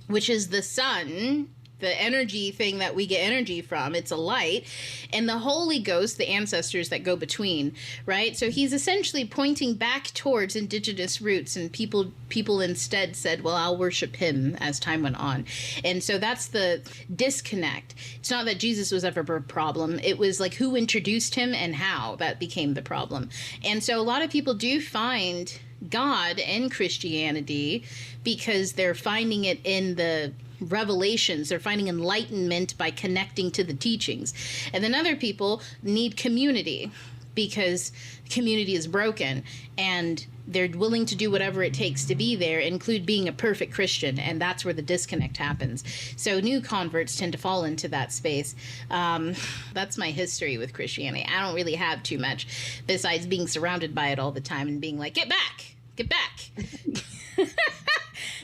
which is the sun, the energy thing that we get energy from. It's a light. And the Holy Ghost, the ancestors that go between, right? So he's essentially pointing back towards indigenous roots, and people instead said, well, I'll worship him as time went on. And so that's the disconnect. It's not that Jesus was ever a problem. It was who introduced him and how that became the problem. And so a lot of people do find God in Christianity because they're finding it in the revelations. They're finding enlightenment by connecting to the teachings. And then other people need community. because community is broken, and they're willing to do whatever it takes to be there, include being a perfect Christian, and that's where the disconnect happens. So new converts tend to fall into that space. That's my history with Christianity. I don't really have too much besides being surrounded by it all the time and being like, get back, get back.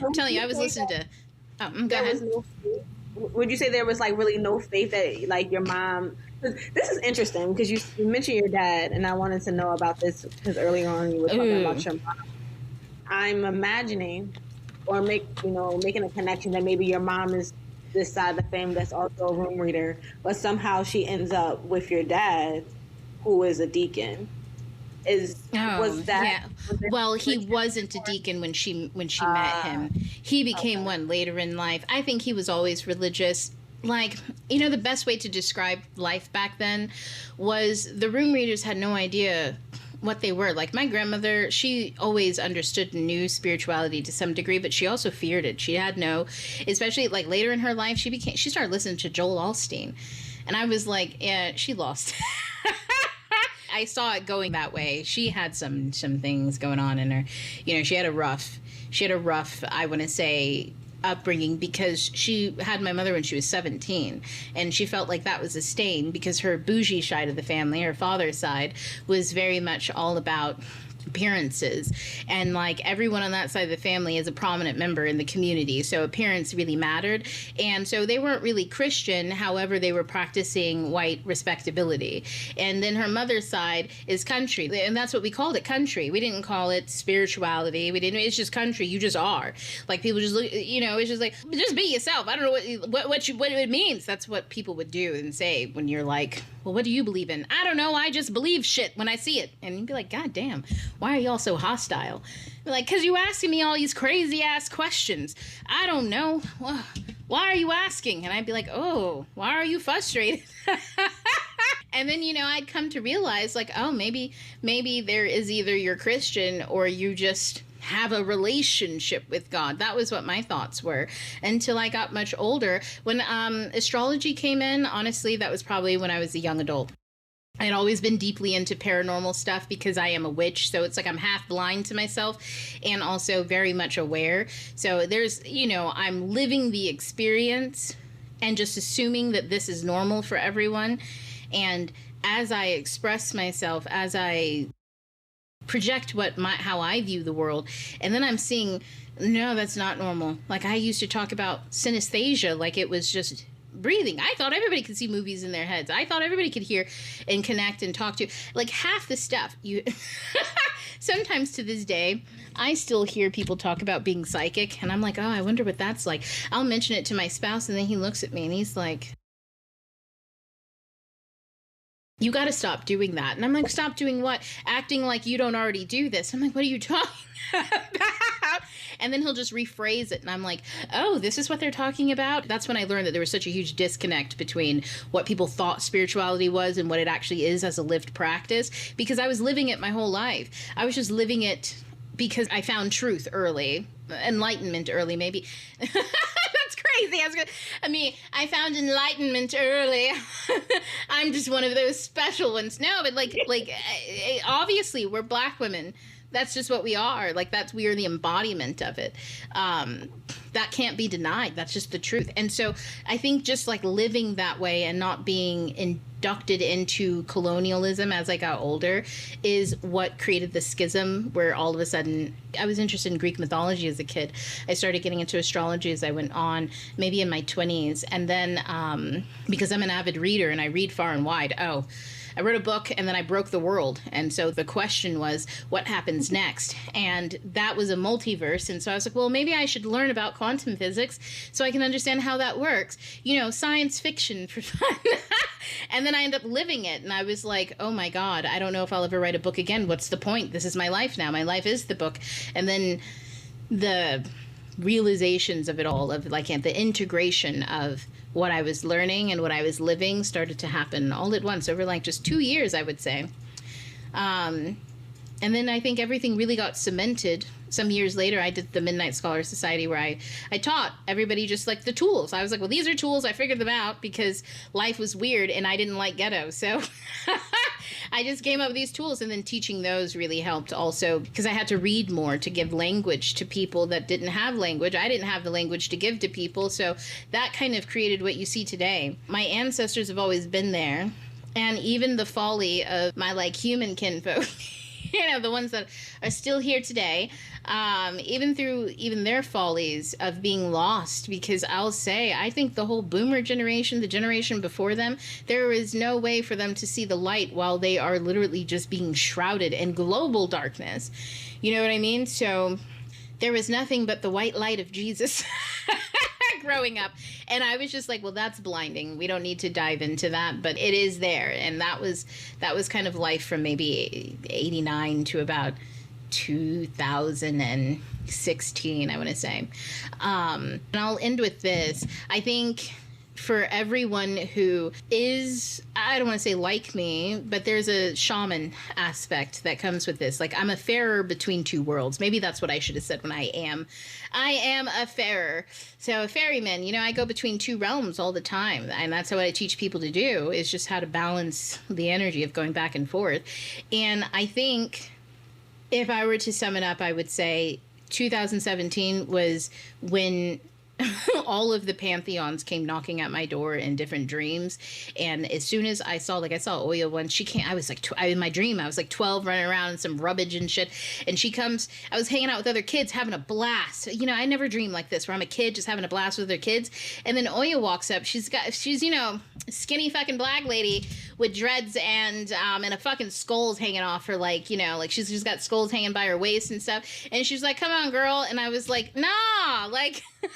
I'm telling you, I was listening to... go ahead. Would you say there was like really no faith that like your mom... This is interesting because you mentioned your dad, and I wanted to know about this because earlier on you were talking about your mom. I'm imagining or making a connection that maybe your mom is this side of the family that's also a room reader, but somehow she ends up with your dad, who is a deacon. Was that? Yeah. Well, he wasn't a deacon when she met him. He became one later in life. I think he was always religious. Like, the best way to describe life back then was the room readers had no idea what they were. Like, my grandmother, she always understood and knew spirituality to some degree, but she also feared it. She had especially like later in her life, she started listening to Joel Osteen. And I was like, yeah, she lost. I saw it going that way. She had some things going on in her. She had a rough, I want to say, upbringing, because she had my mother when she was 17, and she felt like that was a stain because her bougie side of the family, her father's side, was very much all about appearances, and like everyone on that side of the family is a prominent member in the community, so appearance really mattered. And so they weren't really Christian, however they were practicing white respectability. And then her mother's side is country, and that's what we called it, country. We didn't call it spirituality. It's just country. You just are. Like, people just look, it's just like, just be yourself. I don't know what it means. That's what people would do and say when you're like, well, what do you believe in? I don't know. I just believe shit when I see it. And you'd be like, God damn, why are y'all so hostile? Be like, because you asking me all these crazy ass questions. I don't know. Well, why are you asking? And I'd be like, oh, why are you frustrated? And then, I'd come to realize, like, oh, maybe there is either you're Christian or you just have a relationship with God. That was what my thoughts were until I got much older. When astrology came in, honestly, that was probably when I was a young adult. I'd always been deeply into paranormal stuff because I am a witch. So it's like I'm half blind to myself and also very much aware. So there's, I'm living the experience and just assuming that this is normal for everyone. And as I express myself, as I project how I view the world, and then I'm seeing, no, that's not normal. Like, I used to talk about synesthesia like it was just breathing. I thought everybody could see movies in their heads. I thought everybody could hear and connect and talk to. Like, half the stuff you sometimes to this day I still hear people talk about being psychic, and I'm like, oh, I wonder what that's like. I'll mention it to my spouse, and then he looks at me and he's like, you got to stop doing that. And I'm like, stop doing what? Acting like you don't already do this. I'm like, what are you talking about? And then he'll just rephrase it. And I'm like, oh, this is what they're talking about? That's when I learned that there was such a huge disconnect between what people thought spirituality was and what it actually is as a lived practice, because I was living it my whole life. I was just living it because I found truth early, enlightenment early, maybe. That's crazy. I found enlightenment early. I'm just one of those special ones. No, but like obviously we're Black women. That's just what we are. Like, we are the embodiment of it. That can't be denied. That's just the truth. And so I think just like living that way and not being inducted into colonialism as I got older is what created the schism, where all of a sudden I was interested in Greek mythology as a kid. I started getting into astrology as I went on, maybe in my 20s. And then because I'm an avid reader and I read far and wide, I wrote a book and then I broke the world. And so the question was, what happens next? And that was a multiverse. And so I was like, well, maybe I should learn about quantum physics so I can understand how that works. Science fiction for fun. And then I ended up living it. And I was like, oh my God, I don't know if I'll ever write a book again. What's the point? This is my life now. My life is the book. And then the realizations of it all, of like the integration of what I was learning and what I was living started to happen all at once over like just 2 years, I would say. And then I think everything really got cemented. Some years later, I did the Midnight Scholar Society, where I taught everybody just like the tools. I was like, well, these are tools. I figured them out because life was weird and I didn't like ghetto. So I just came up with these tools, and then teaching those really helped also, because I had to read more to give language to people that didn't have language. I didn't have the language to give to people, so that kind of created what you see today. My ancestors have always been there, and even the folly of my like human kinfolk, you know, the ones that are still here today, even through even their follies of being lost. Because I'll say, I think the whole boomer generation, the generation before them, there is no way for them to see the light while they are literally just being shrouded in global darkness. You know what I mean? So there was nothing but the white light of Jesus growing up. And I was just like, well, that's blinding. We don't need to dive into that, but it is there. And that was kind of life from maybe 89 to about 2016, I want to say. And I'll end with this. I think for everyone who is, I don't want to say like me, but there's a shaman aspect that comes with this. Like, I'm a farer between two worlds. Maybe that's what I should have said when I am a farer. So a ferryman, you know, I go between two realms all the time. And that's what I teach people to do, is just how to balance the energy of going back and forth. And I think if I were to sum it up, I would say 2017 was when all of the pantheons came knocking at my door in different dreams. And as soon as I saw Oya once, she came, I was like, in my dream, I was like 12 running around in some rubbish and shit. And she comes, I was hanging out with other kids having a blast. You know, I never dream like this, where I'm a kid just having a blast with other kids. And then Oya walks up. She's, you know, skinny fucking black lady with dreads and a fucking skulls hanging off her, like, you know, like she's just got skulls hanging by her waist and stuff. And she's like, come on, girl. And I was like, nah, like, I'm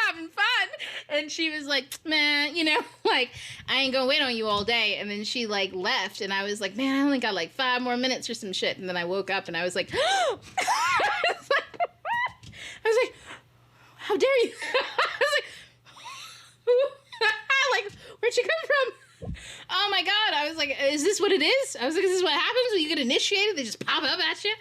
having fun. And she was like, man, you know, like, I ain't gonna wait on you all day. And then she like left, and I was like, man, I only got like 5 more minutes or some shit. And then I woke up and I was like, I was like, how dare you? I was like, like, where'd you come from? Oh my God. I was like, is this what it is? I was like, is this what happens when you get initiated? They just pop up at you?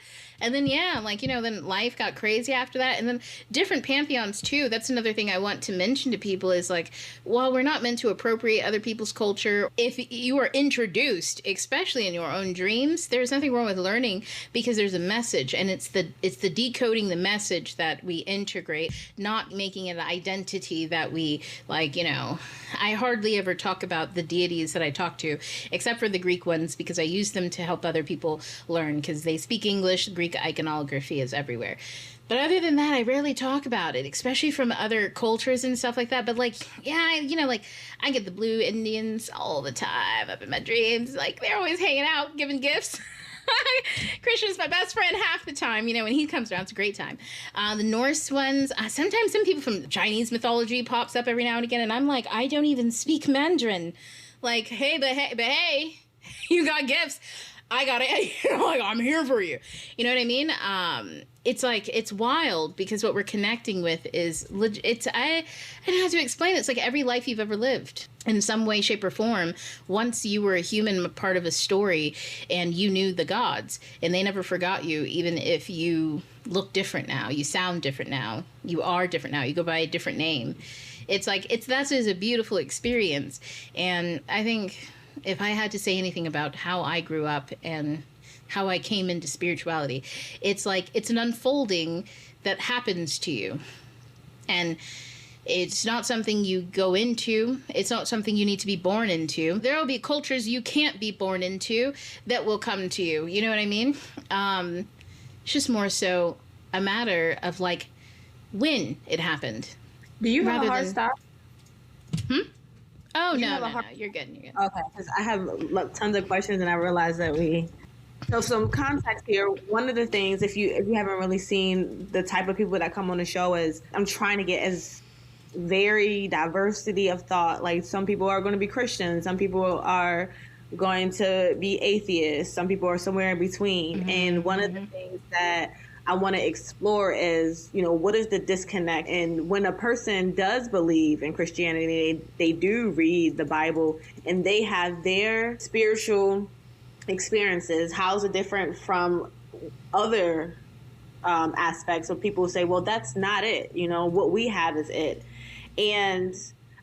And then, yeah, like, you know, then life got crazy after that. And then different pantheons, too. That's another thing I want to mention to people is, like, while we're not meant to appropriate other people's culture, if you are introduced, especially in your own dreams, there's nothing wrong with learning, because there's a message. And it's the decoding the message that we integrate, not making it an identity that we, like, you know, I hardly ever talk about the deities that I talk to, except for the Greek ones, because I use them to help other people learn, because they speak English. Greek iconography is everywhere. But other than that, I rarely talk about it, especially from other cultures and stuff like that. But, like, yeah, you know, like, I get the blue Indians all the time up in my dreams. Like, they're always hanging out, giving gifts. Christian's my best friend half the time. You know, when he comes around, it's a great time. The Norse ones, sometimes some people from Chinese mythology pops up every now and again. And I'm like, I don't even speak Mandarin. Like, hey, you got gifts. I got it. You know, like, I'm here for you. You know what I mean? It's like, it's wild, because what we're connecting with is, I don't know how to explain it. It's like every life you've ever lived in some way, shape, or form. Once you were a human, part of a story, and you knew the gods, and they never forgot you, even if you look different now, you sound different now, you are different now, you go by a different name. It's like, that is a beautiful experience. And I think if I had to say anything about how I grew up and how I came into spirituality, it's like, it's an unfolding that happens to you. And it's not something you go into. It's not something you need to be born into. There will be cultures you can't be born into that will come to you. You know what I mean? It's just more so a matter of, like, when it happened. Do you have a hard stop? Oh, no, you're good. You're good. Okay, because I have tons of questions, and I realized that So some context here. One of the things, if you haven't really seen the type of people that come on the show, is I'm trying to get as very diversity of thought. Like, some people are going to be Christians, some people are going to be atheists, some people are somewhere in between. And one of the things that I want to explore is, you know, what is the disconnect? And when a person does believe in Christianity, they do read the Bible, and they have their spiritual experiences. How is it different from other aspects? So people say, well, that's not it. You know, what we have is it. And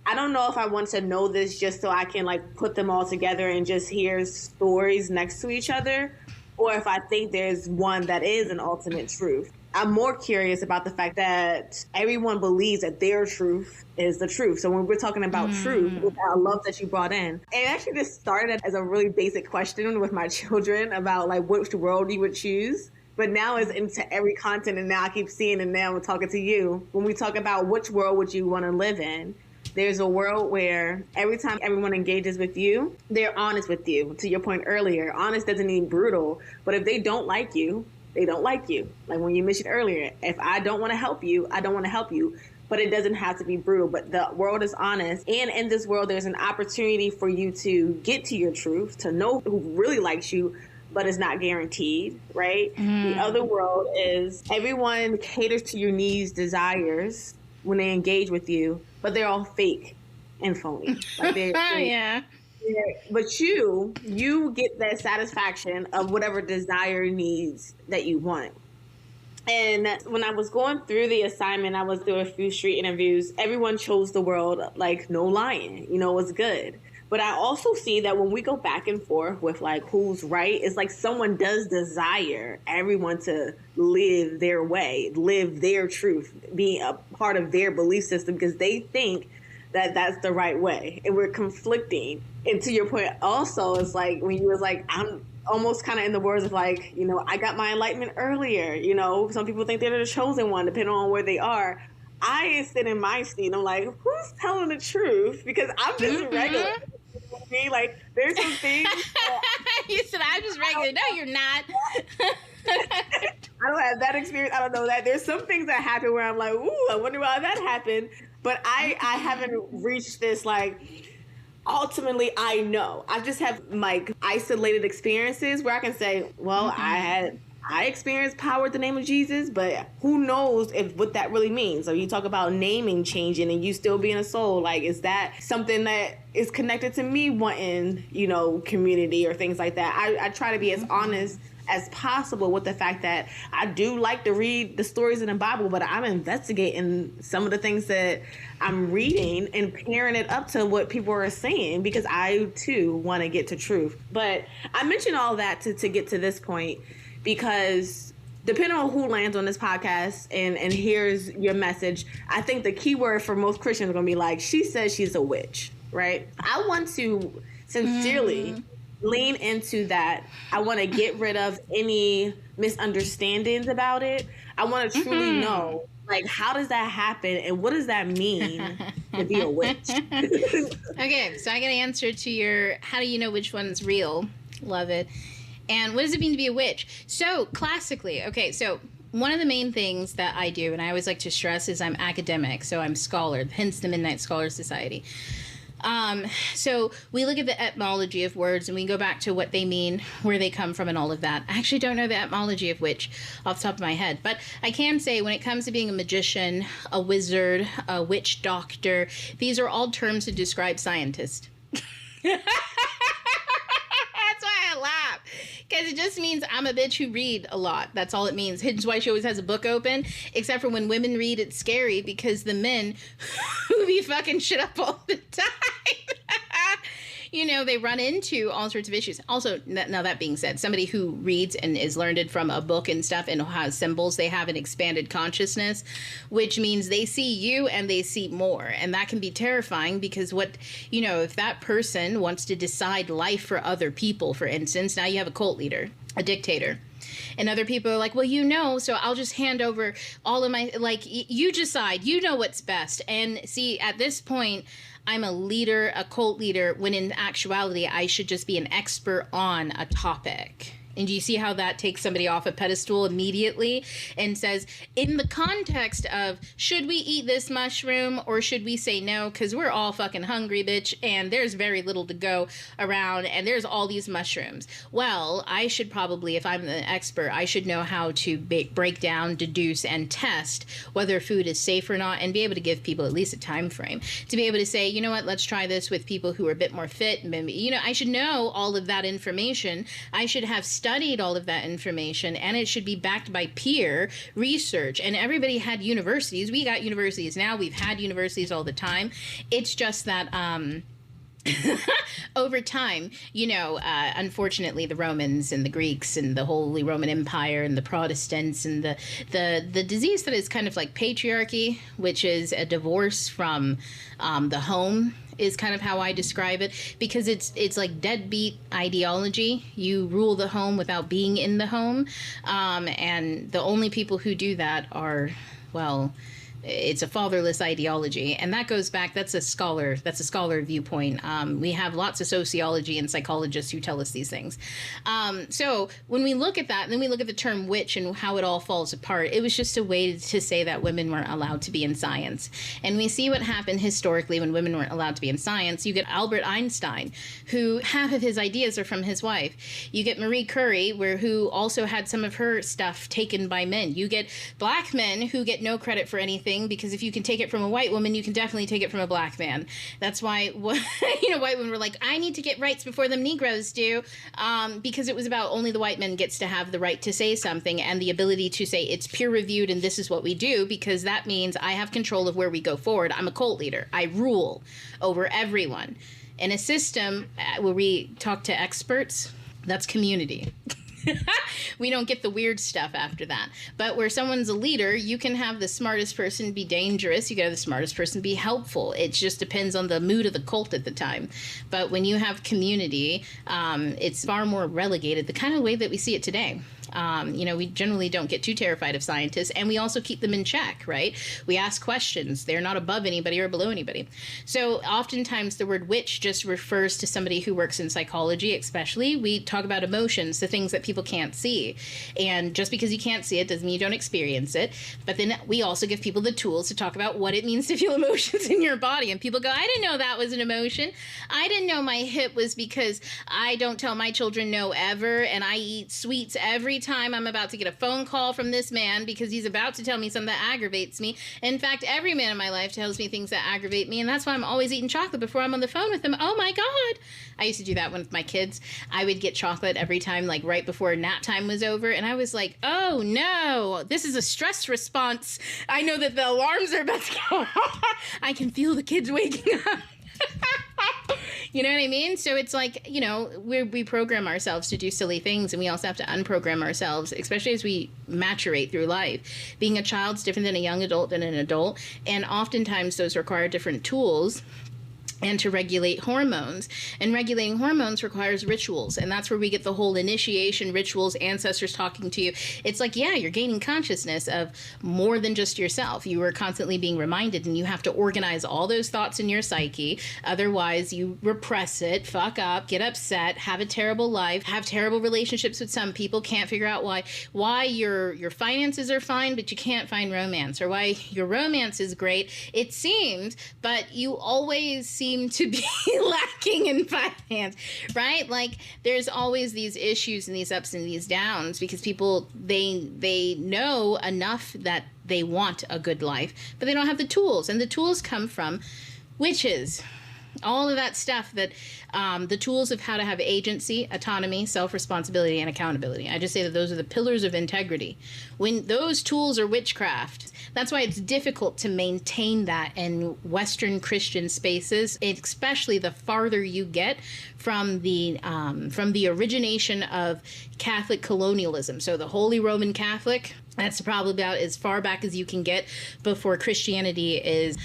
I don't know if I want to know this just so I can like put them all together and just hear stories next to each other, or if I think there's one that is an ultimate truth. I'm more curious about the fact that everyone believes that their truth is the truth. So when we're talking about truth, which I love that you brought in, it actually just started as a really basic question with my children about like which world you would choose. But now it's into every content, and now I keep seeing, and now I'm talking to you. When we talk about which world would you want to live in, there's a world where every time everyone engages with you, they're honest with you. To your point earlier, honest doesn't mean brutal, but if they don't like you, they don't like you. Like when you mentioned earlier, if I don't want to help you, I don't want to help you. But it doesn't have to be brutal. But the world is honest. And in this world, there's an opportunity for you to get to your truth, to know who really likes you, but it's not guaranteed, right? The other world is everyone caters to your needs, desires when they engage with you, but they're all fake and phony. Like Yeah. But you get that satisfaction of whatever desire needs that you want. And when I was going through the assignment, I was doing a few street interviews. Everyone chose the world like no lying, it was good. But I also see that when we go back and forth with like who's right, it's like someone does desire everyone to live their way, live their truth, be a part of their belief system because they think that that's the right way. And we're conflicting. And to your point also, it's like when you was like, I'm almost kind of in the words of like, I got my enlightenment earlier. Some people think they're the chosen one, depending on where they are. I sit in my seat. I'm like, who's telling the truth? Because I'm just regular. Like, there's some things. You said I'm just regular. No, you're not. I don't have that experience. I don't know that. There's some things that happen where I'm like, ooh, I wonder why that happened. But I haven't reached this, like, ultimately, I know. I just have, like, isolated experiences where I can say, well, I experienced power in the name of Jesus, but who knows what that really means. So you talk about naming changing and you still being a soul. Like, is that something that is connected to me wanting, community or things like that? I try to be as honest as possible with the fact that I do like to read the stories in the Bible, but I'm investigating some of the things that I'm reading and pairing it up to what people are saying because I, too, want to get to truth. But I mentioned all that to get to this point because depending on who lands on this podcast and hears your message, I think the key word for most Christians are going to be like, she says she's a witch, right? I want to sincerely lean into that. I want to get rid of any misunderstandings about it. I want to truly know, like, how does that happen and what does that mean to be a witch? Okay, so I got to answer to your, how do you know which one's real? Love it. And what does it mean to be a witch? So classically, okay, so one of the main things that I do, and I always like to stress, is I'm academic, so I'm scholar, hence the Midnight Scholar Society. So we look at the etymology of words and we go back to what they mean, where they come from and all of that. I actually don't know the etymology of witch off the top of my head, but I can say when it comes to being a magician, a wizard, a witch doctor, these are all terms to describe scientists. That's why I laugh. Because it just means I'm a bitch who read a lot. That's all it means. Hence why she always has a book open. Except for when women read, it's scary because the men who be fucking shit up all the time. They run into all sorts of issues. Also, now that being said, somebody who reads and is learned from a book and stuff and has symbols, they have an expanded consciousness, which means they see you and they see more. And that can be terrifying because if that person wants to decide life for other people, for instance, now you have a cult leader, a dictator. And other people are like, well, so I'll just hand over all of my, you decide, what's best. And see, at this point, I'm a leader, a cult leader, when in actuality, I should just be an expert on a topic. And do you see how that takes somebody off a pedestal immediately and says, in the context of, should we eat this mushroom or should we say no? Because we're all fucking hungry, bitch, and there's very little to go around, and there's all these mushrooms. Well, I should probably, if I'm an expert, I should know how to break down, deduce, and test whether food is safe or not, and be able to give people at least a time frame to be able to say, you know what, let's try this with people who are a bit more fit. Maybe, I should know all of that information. I should have studied studied all of that information, and it should be backed by peer research. And everybody had universities. We got universities now. We've had universities all the time. It's just that over time, unfortunately, the Romans and the Greeks and the Holy Roman Empire and the Protestants and the disease that is kind of like patriarchy, which is a divorce from the home, is kind of how I describe it, because it's like deadbeat ideology. You rule the home without being in the home, and the only people who do that are, well, it's a fatherless ideology, and that goes back. That's a scholar viewpoint. We have lots of sociology and psychologists who tell us these things. So when we look at that, and then we look at the term witch and how it all falls apart, it was just a way to say that women weren't allowed to be in science. And we see what happened historically when women weren't allowed to be in science. You get Albert Einstein, who half of his ideas are from his wife. You get Marie Curie, who also had some of her stuff taken by men. You get black men who get no credit for anything, because if you can take it from a white woman, you can definitely take it from a black man. That's why, white women were like, I need to get rights before them Negroes do, because it was about only the white man gets to have the right to say something and the ability to say it's peer reviewed and this is what we do, because that means I have control of where we go forward. I'm a cult leader. I rule over everyone. In a system where we talk to experts, that's community. We don't get the weird stuff after that. But where someone's a leader, you can have the smartest person be dangerous. You can have the smartest person be helpful. It just depends on the mood of the cult at the time. But when you have community, it's far more relegated, the kind of way that we see it today. We generally don't get too terrified of scientists, and we also keep them in check, right? We ask questions. They're not above anybody or below anybody. So oftentimes the word witch just refers to somebody who works in psychology, especially. We talk about emotions, the things that people can't see. And just because you can't see it doesn't mean you don't experience it. But then we also give people the tools to talk about what it means to feel emotions in your body. And people go, I didn't know that was an emotion. I didn't know my hip was because I don't tell my children no ever, and I eat sweets every time I'm about to get a phone call from this man because he's about to tell me something that aggravates me. In fact, every man in my life tells me things that aggravate me, and that's why I'm always eating chocolate before I'm on the phone with him. Oh my God. I used to do that with my kids. I would get chocolate every time, like right before nap time was over, and I was like, oh no, this is a stress response. I know that the alarms are about to go off. I can feel the kids waking up. You know what I mean? So it's like, we program ourselves to do silly things, and we also have to unprogram ourselves, especially as we maturate through life. Being a child's different than a young adult than an adult, and oftentimes those require different tools. And to regulate hormones. And regulating hormones requires rituals. And that's where we get the whole initiation rituals, ancestors talking to you. It's like, yeah, you're gaining consciousness of more than just yourself. You are constantly being reminded, and you have to organize all those thoughts in your psyche. Otherwise, you repress it, fuck up, get upset, have a terrible life, have terrible relationships with some people, can't figure out why your finances are fine, but you can't find romance, or why your romance is great, it seems, but you always seem to be lacking in finance, right? Like there's always these issues and these ups and these downs because people, they know enough that they want a good life, but they don't have the tools, and the tools come from witches. All of that stuff, that the tools of how to have agency, autonomy, self-responsibility, and accountability. I just say that those are the pillars of integrity. When those tools are witchcraft, that's why it's difficult to maintain that in Western Christian spaces, especially the farther you get from the origination of Catholic colonialism. So the Holy Roman Catholic, that's probably about as far back as you can get before Christianity is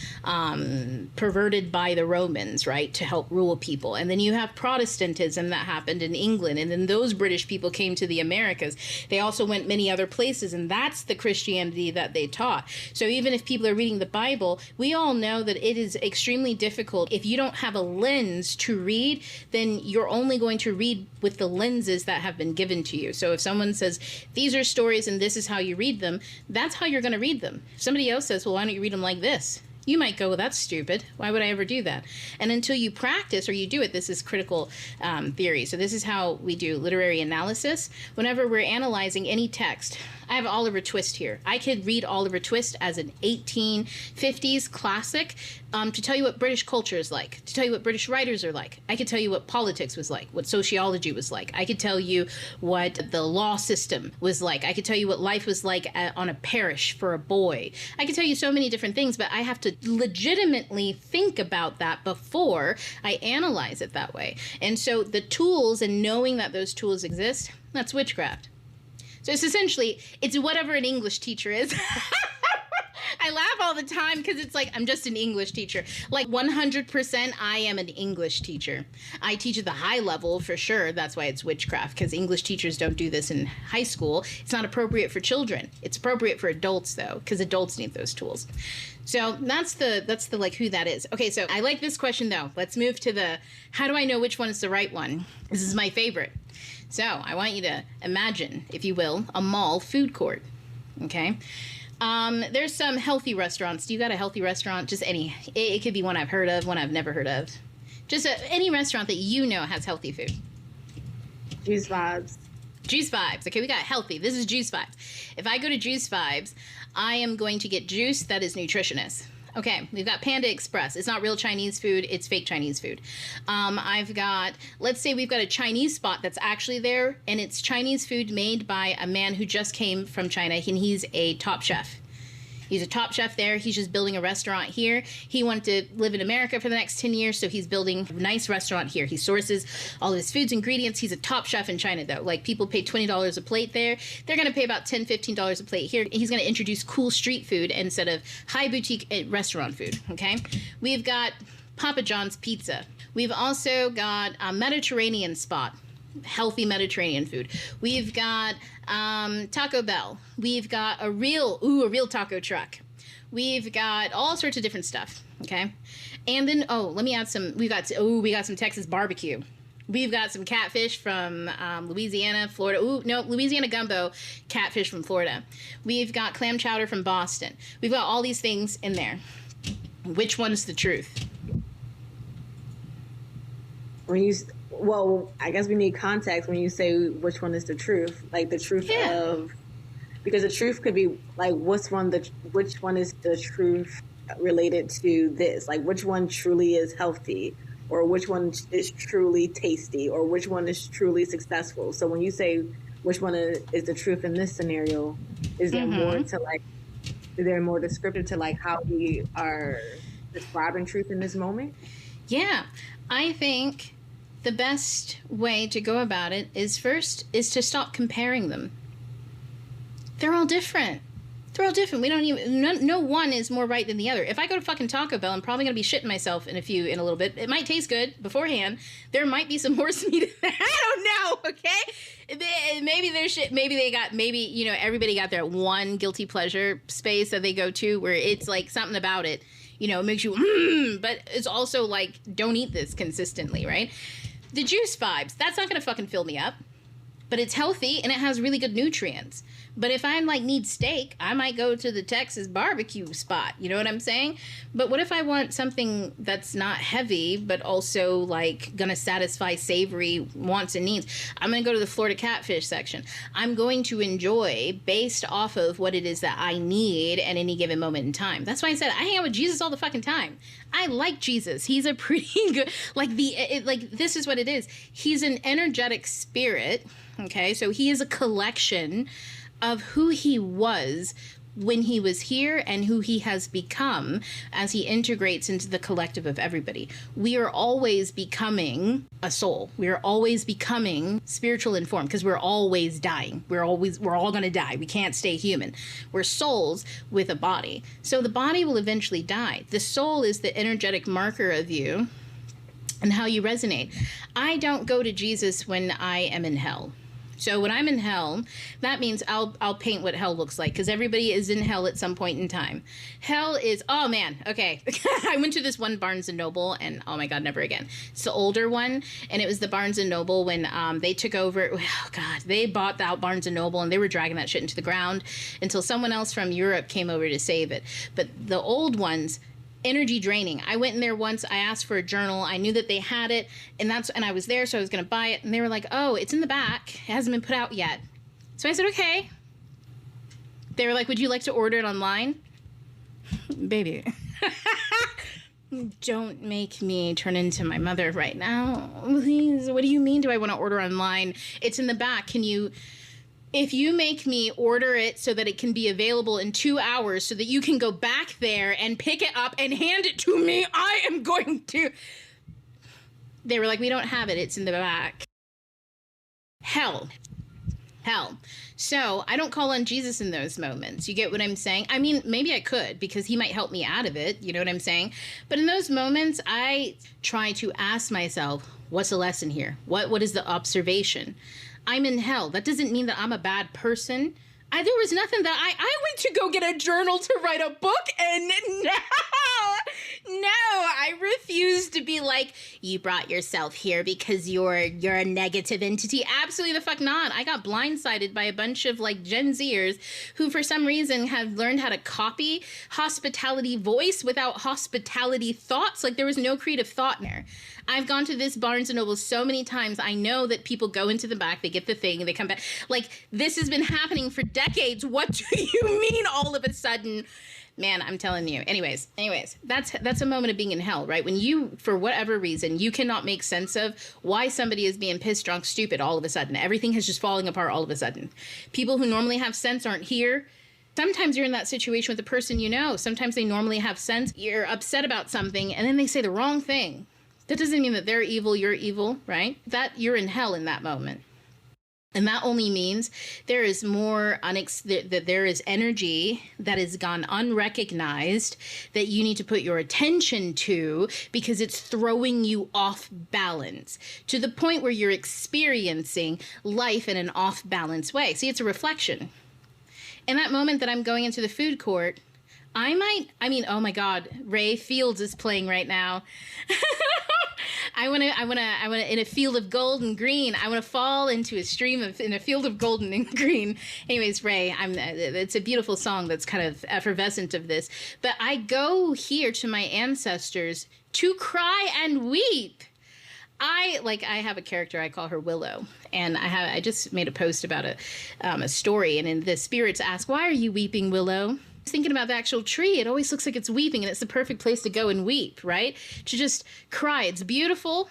perverted by the Romans, right, to help rule people. And then you have Protestantism that happened in England, and then those British people came to the Americas. They also went many other places, and that's the Christianity that they taught. So even if people are reading the Bible, we all know that it is extremely difficult. If you don't have a lens to read, then you're only going to read with the lenses that have been given to you. So if someone says, these are stories and this is how you read them, that's how you're going to read them. If somebody else says, well, why don't you read them like this? You might go, well, that's stupid. Why would I ever do that? And until you practice or you do it, this is critical theory. So this is how we do literary analysis. Whenever we're analyzing any text, I have Oliver Twist here. I could read Oliver Twist as an 1850s classic to tell you what British culture is like, to tell you what British writers are like. I could tell you what politics was like, what sociology was like. I could tell you what the law system was like. I could tell you what life was like on a parish for a boy. I could tell you so many different things, but I have to legitimately think about that before I analyze it that way. And so the tools and knowing that those tools exist, that's witchcraft. So it's essentially, it's whatever an English teacher is. I laugh all the time because it's like, I'm just an English teacher. Like 100% I am an English teacher. I teach at the high level for sure. That's why it's witchcraft, because English teachers don't do this in high school. It's not appropriate for children. It's appropriate for adults though, because adults need those tools. So that's the like who that is. Okay, so I like this question though. Let's move to the, how do I know which one is the right one? This is my favorite. So I want you to imagine, if you will, a mall food court. Okay. There's some healthy restaurants. Do you got a healthy restaurant? Just any. It could be one I've heard of, one I've never heard of. Just any restaurant that you know has healthy food. Juice Vibes. Juice Vibes. Okay, we got healthy. This is Juice Vibes. If I go to Juice Vibes, I am going to get juice that is nutritious. Okay, we've got Panda Express. It's not real Chinese food. It's fake Chinese food. I've got, let's say we've got a Chinese spot that's actually there, and it's Chinese food made by a man who just came from China, and he's a top chef. He's a top chef there. He's just building a restaurant here. He wanted to live in America for the next 10 years, so he's building a nice restaurant here. He sources all of his foods, ingredients. He's a top chef in China, though. Like, people pay $20 a plate there. They're going to pay about $10, $15 a plate here. He's going to introduce cool street food instead of high boutique restaurant food, okay? We've got Papa John's Pizza. We've also got a Mediterranean spot. Healthy Mediterranean food. We've got Taco Bell. We've got a real taco truck. We've got all sorts of different stuff. Okay, and then let me add some. We got some Texas barbecue. We've got some catfish from Louisiana, Florida. Louisiana gumbo, catfish from Florida. We've got clam chowder from Boston. We've got all these things in there. Which one's the truth? Well, I guess we need context when you say which one is the truth. Like the truth of, because the truth could be like which one is the truth related to this? Like which one truly is healthy, or which one is truly tasty, or which one is truly successful. So when you say which one is the truth in this scenario, is there more to like? Is there more descriptive to like how we are describing truth in this moment? Yeah, I think the best way to go about it is to stop comparing them. They're all different. They're all different. We don't even, no one is more right than the other. If I go to fucking Taco Bell, I'm probably going to be shitting myself in a little bit. It might taste good beforehand. There might be some horse meat in there. I don't know, okay? Maybe there's shit. Maybe everybody got their one guilty pleasure space that they go to where it's like something about it, it makes you, but it's also like, don't eat this consistently, right? The Juice Vibes, that's not going to fucking fill me up. But it's healthy and it has really good nutrients. But if I need steak, I might go to the Texas barbecue spot. You know what I'm saying? But what if I want something that's not heavy, but also like gonna satisfy savory wants and needs? I'm gonna go to the Florida catfish section. I'm going to enjoy based off of what it is that I need at any given moment in time. That's why I said I hang out with Jesus all the fucking time. I like Jesus. He's a pretty good, this is what it is. He's an energetic spirit. Okay, so he is a collection of who he was when he was here and who he has become as he integrates into the collective of everybody. We are always becoming a soul. We are always becoming spiritual in form because we're always dying. We're all going to die. We can't stay human. We're souls with a body. So the body will eventually die. The soul is the energetic marker of you and how you resonate. I don't go to Jesus when I am in hell. So when I'm in hell, that means I'll paint what hell looks like because everybody is in hell at some point in time. Hell is, oh man, okay. I went to this one Barnes & Noble and oh my God, never again. It's the older one and it was the Barnes & Noble when they took over, oh God, they bought out Barnes & Noble and they were dragging that shit into the ground until someone else from Europe came over to save it. But the old ones, energy draining. I went in there once, I asked for a journal, I knew that they had it, and I was there, so I was going to buy it, and they were like, oh, it's in the back, it hasn't been put out yet. So I said, okay. They were like, would you like to order it online? Baby. Don't make me turn into my mother right now. Please. What do you mean, do I want to order online? It's in the back. If you make me order it so that it can be available in 2 hours so that you can go back there and pick it up and hand it to me, I am going to. They were like, we don't have it. It's in the back. Hell. So I don't call on Jesus in those moments. You get what I'm saying? I mean, maybe I could, because he might help me out of it. You know what I'm saying? But in those moments, I try to ask myself, what's the lesson here? What is the observation? I'm in hell. That doesn't mean that I'm a bad person. There was nothing that I went to go get a journal to write a book, and no, I refuse to be like, you brought yourself here because you're a negative entity. Absolutely the fuck not. I got blindsided by a bunch of like Gen Zers who for some reason have learned how to copy hospitality voice without hospitality thoughts. Like there was no creative thought in there. I've gone to this Barnes & Noble so many times. I know that people go into the back, they get the thing, they come back. Like, this has been happening for decades. What do you mean all of a sudden? Man, I'm telling you. Anyways, that's a moment of being in hell, right? When you, for whatever reason, you cannot make sense of why somebody is being pissed, drunk, stupid all of a sudden. Everything is just falling apart all of a sudden. People who normally have sense aren't here. Sometimes you're in that situation with a person you know. Sometimes they normally have sense. You're upset about something, and then they say the wrong thing. That doesn't mean that they're evil, you're evil, right? That you're in hell in that moment. And that only means there is more, that there is energy that has gone unrecognized that you need to put your attention to because it's throwing you off balance to the point where you're experiencing life in an off balance way. See, it's a reflection. In that moment that I'm going into the food court, oh my God, Ray Fields is playing right now. I want to, in a field of gold and green, I want to fall into a stream in a field of golden and green. Anyways, Ray, it's a beautiful song that's kind of effervescent of this. But I go here to my ancestors to cry and weep. I have a character, I call her Willow, and I just made a post about a story, and in the spirits ask, why are you weeping, Willow? Thinking about the actual tree, it always looks like it's weeping, and it's the perfect place to go and weep, right? To just cry. It's beautiful.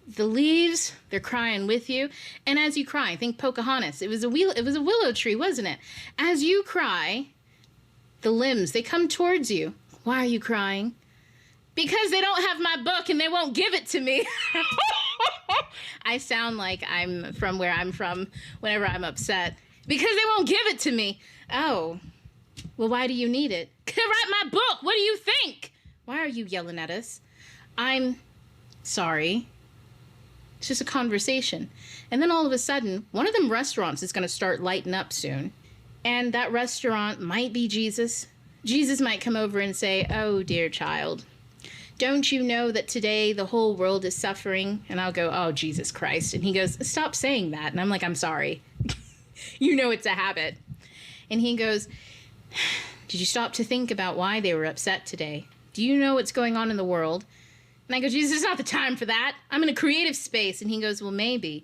The leaves, they're crying with you. And as you cry, think Pocahontas. It was a willow tree, wasn't it? As you cry, the limbs, they come towards you. Why are you crying? Because they don't have my book and they won't give it to me. I sound like I'm from where I'm from whenever I'm upset. Because they won't give it to me. Oh. Well, why do you need it? To write my book. What do you think? Why are you yelling at us? I'm sorry. It's just a conversation. And then all of a sudden, one of them restaurants is going to start lighting up soon. And that restaurant might be Jesus. Jesus might come over and say, oh, dear child, don't you know that today the whole world is suffering? And I'll go, oh, Jesus Christ. And he goes, stop saying that. And I'm like, I'm sorry. You know it's a habit. And he goes, did you stop to think about why they were upset today? Do you know what's going on in the world? And I go, Jesus, it's not the time for that. I'm in a creative space. And he goes, well, maybe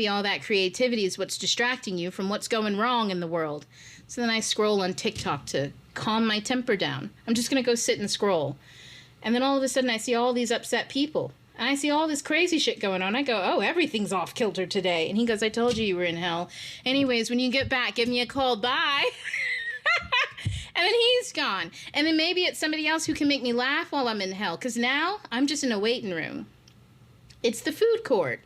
all that creativity is what's distracting you from what's going wrong in the world. So then I scroll on TikTok to calm my temper down. I'm just going to go sit and scroll. And then all of a sudden I see all these upset people. And I see all this crazy shit going on. I go, oh, everything's off kilter today. And he goes, I told you were in hell. Anyways, when you get back, give me a call. Bye. And then he's gone. And then maybe it's somebody else who can make me laugh while I'm in hell. Because now I'm just in a waiting room. It's the food court.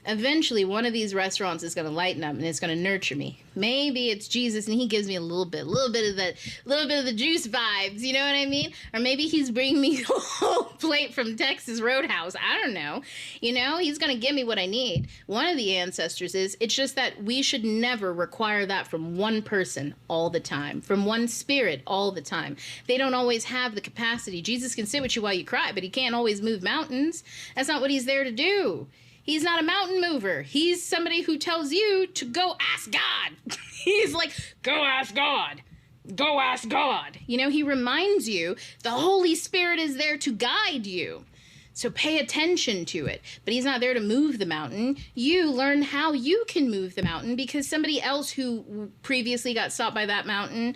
Eventually, one of these restaurants is going to lighten up and it's going to nurture me. Maybe it's Jesus and he gives me a little bit of the juice vibes. You know what I mean? Or maybe he's bringing me a whole plate from Texas Roadhouse. I don't know. You know, he's going to give me what I need. One of the ancestors is, it's just that we should never require that from one person all the time, from one spirit all the time. They don't always have the capacity. Jesus can sit with you while you cry, but he can't always move mountains. That's not what he's there to do. He's not a mountain mover. He's somebody who tells you to go ask God. He's like, go ask God. Go ask God. You know, he reminds you the Holy Spirit is there to guide you. So pay attention to it. But he's not there to move the mountain. You learn how you can move the mountain, because somebody else who previously got stopped by that mountain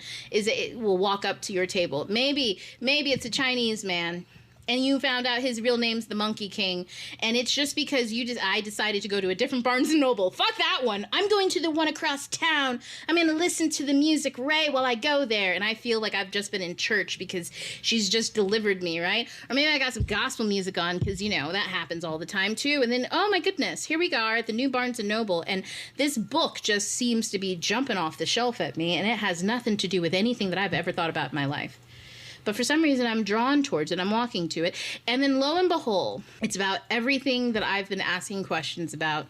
will walk up to your table. Maybe it's a Chinese man, and you found out his real name's the Monkey King, and it's just because I decided to go to a different Barnes & Noble. Fuck that one. I'm going to the one across town. I'm going to listen to the music Ray while I go there, and I feel like I've just been in church because she's just delivered me, right? Or maybe I got some gospel music on because, you know, that happens all the time too. And then, oh my goodness, here we are at the new Barnes & Noble, and this book just seems to be jumping off the shelf at me, and it has nothing to do with anything that I've ever thought about in my life. But for some reason, I'm drawn towards it. I'm walking to it. And then lo and behold, it's about everything that I've been asking questions about.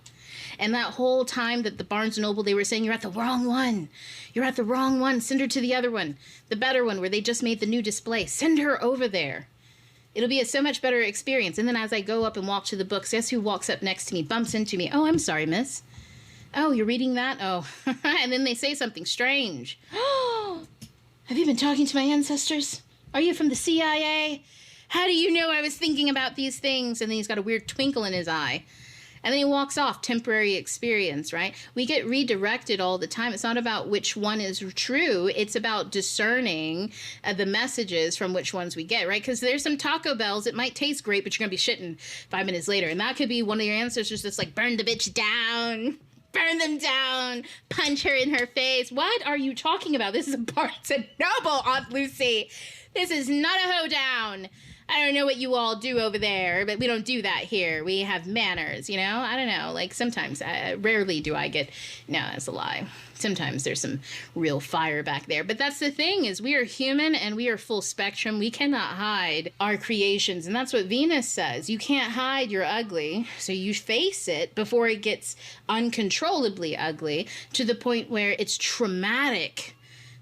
And that whole time that the Barnes & Noble, they were saying, you're at the wrong one. You're at the wrong one. Send her to the other one, the better one, where they just made the new display. Send her over there. It'll be a so much better experience. And then as I go up and walk to the books, guess who walks up next to me, bumps into me? Oh, I'm sorry, miss. Oh, you're reading that? Oh. And then they say something strange. Oh, have you been talking to my ancestors? Are you from the CIA? How do you know I was thinking about these things? And then he's got a weird twinkle in his eye. And then he walks off. Temporary experience, right? We get redirected all the time. It's not about which one is true. It's about discerning the messages from which ones we get, right? Because there's some Taco Bells. It might taste great, but you're going to be shitting 5 minutes later. And that could be one of your ancestors that's like, burn the bitch down. Burn them down. Punch her in her face. What are you talking about? This is a Barnes & Noble, Aunt Lucy. This is not a hoedown. I don't know what you all do over there, but we don't do that here. We have manners, you know? I don't know. Like sometimes, rarely do I get, no, that's a lie. Sometimes there's some real fire back there. But that's the thing, is we are human and we are full spectrum. We cannot hide our creations. And that's what Venus says. You can't hide your ugly. So you face it before it gets uncontrollably ugly to the point where it's traumatic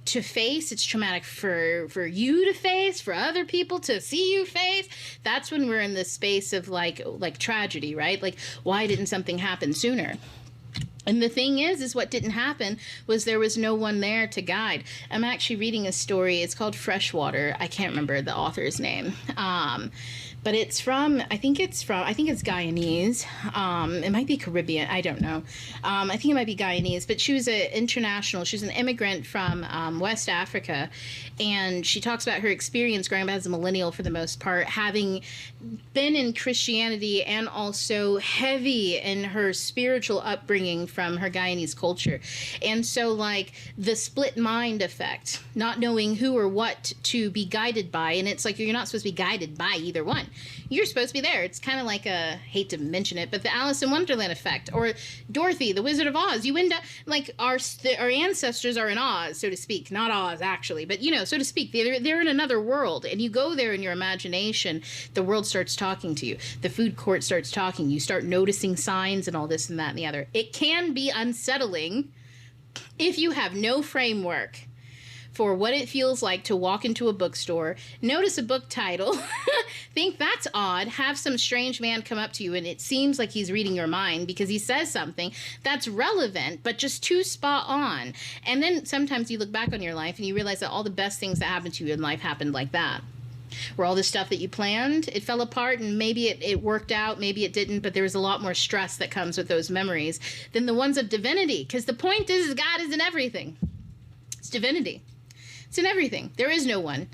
to face. It's traumatic for you to face, for other people to see you face. That's when we're in this space of like tragedy, right? Like, why didn't something happen sooner? And the thing is what didn't happen was there was no one there to guide. I'm actually reading a story. It's called Freshwater. I can't remember the author's name. But it's from, I think it's Guyanese. It might be Caribbean. I don't know. I think it might be Guyanese, but she was she's an immigrant from West Africa. And she talks about her experience growing up as a millennial for the most part, having been in Christianity and also heavy in her spiritual upbringing from her Guyanese culture. And so like the split mind effect, not knowing who or what to be guided by. And it's like, you're not supposed to be guided by either one. You're supposed to be there. It's kind of like hate to mention it, but the Alice in Wonderland effect, or Dorothy, the Wizard of Oz. You end up like our ancestors are in Oz, so to speak. Not Oz, actually, but you know, so to speak. They're in another world, and you go there in your imagination. The world starts talking to you. The food court starts talking. You start noticing signs and all this and that and the other. It can be unsettling if you have no framework for what it feels like to walk into a bookstore, notice a book title, think that's odd, have some strange man come up to you, and it seems like he's reading your mind because he says something that's relevant, but just too spot on. And then sometimes you look back on your life and you realize that all the best things that happened to you in life happened like that. Where all the stuff that you planned, it fell apart, and maybe it worked out, maybe it didn't, but there was a lot more stress that comes with those memories than the ones of divinity. Because the point is God is in everything. It's divinity. It's in everything. There is no one.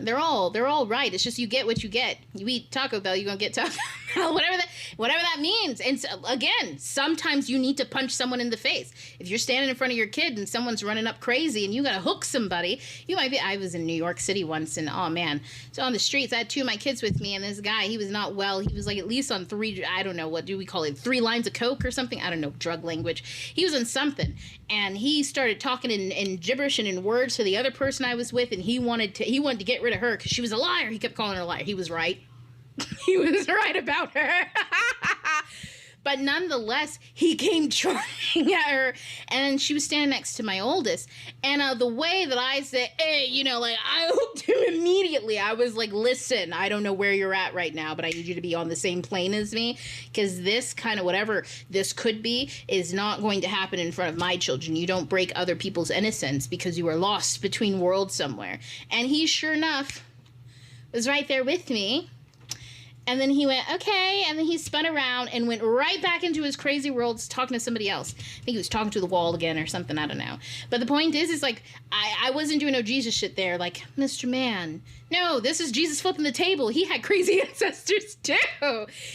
They're all right. It's just you get what you get. You eat Taco Bell, you're going to get Taco Bell, whatever that means. And so, again, sometimes you need to punch someone in the face. If you're standing in front of your kid and someone's running up crazy and you got to hook somebody, I was in New York City once, and oh man, so on the streets, I had 2 of my kids with me, and this guy, he was not well. He was like at least on 3, I don't know, what do we call it, 3 lines of coke or something? I don't know, drug language. He was on something, and he started talking in gibberish and in words to the other person I was with, and he wanted to get rid of her because she was a liar. He kept calling her a liar. He was right. He was right about her. But nonetheless, he came charging at her, and she was standing next to my oldest. And the way that I said, hey, you know, like, I hooked him immediately. I was like, listen, I don't know where you're at right now, but I need you to be on the same plane as me, because this kind of whatever this could be is not going to happen in front of my children. You don't break other people's innocence because you are lost between worlds somewhere. And he, sure enough, was right there with me. And then he went, okay. And then he spun around and went right back into his crazy world talking to somebody else. I think he was talking to the wall again or something. I don't know. But the point is like, I wasn't doing no Jesus shit there. Like, Mr. Man, no, this is Jesus flipping the table. He had crazy ancestors too.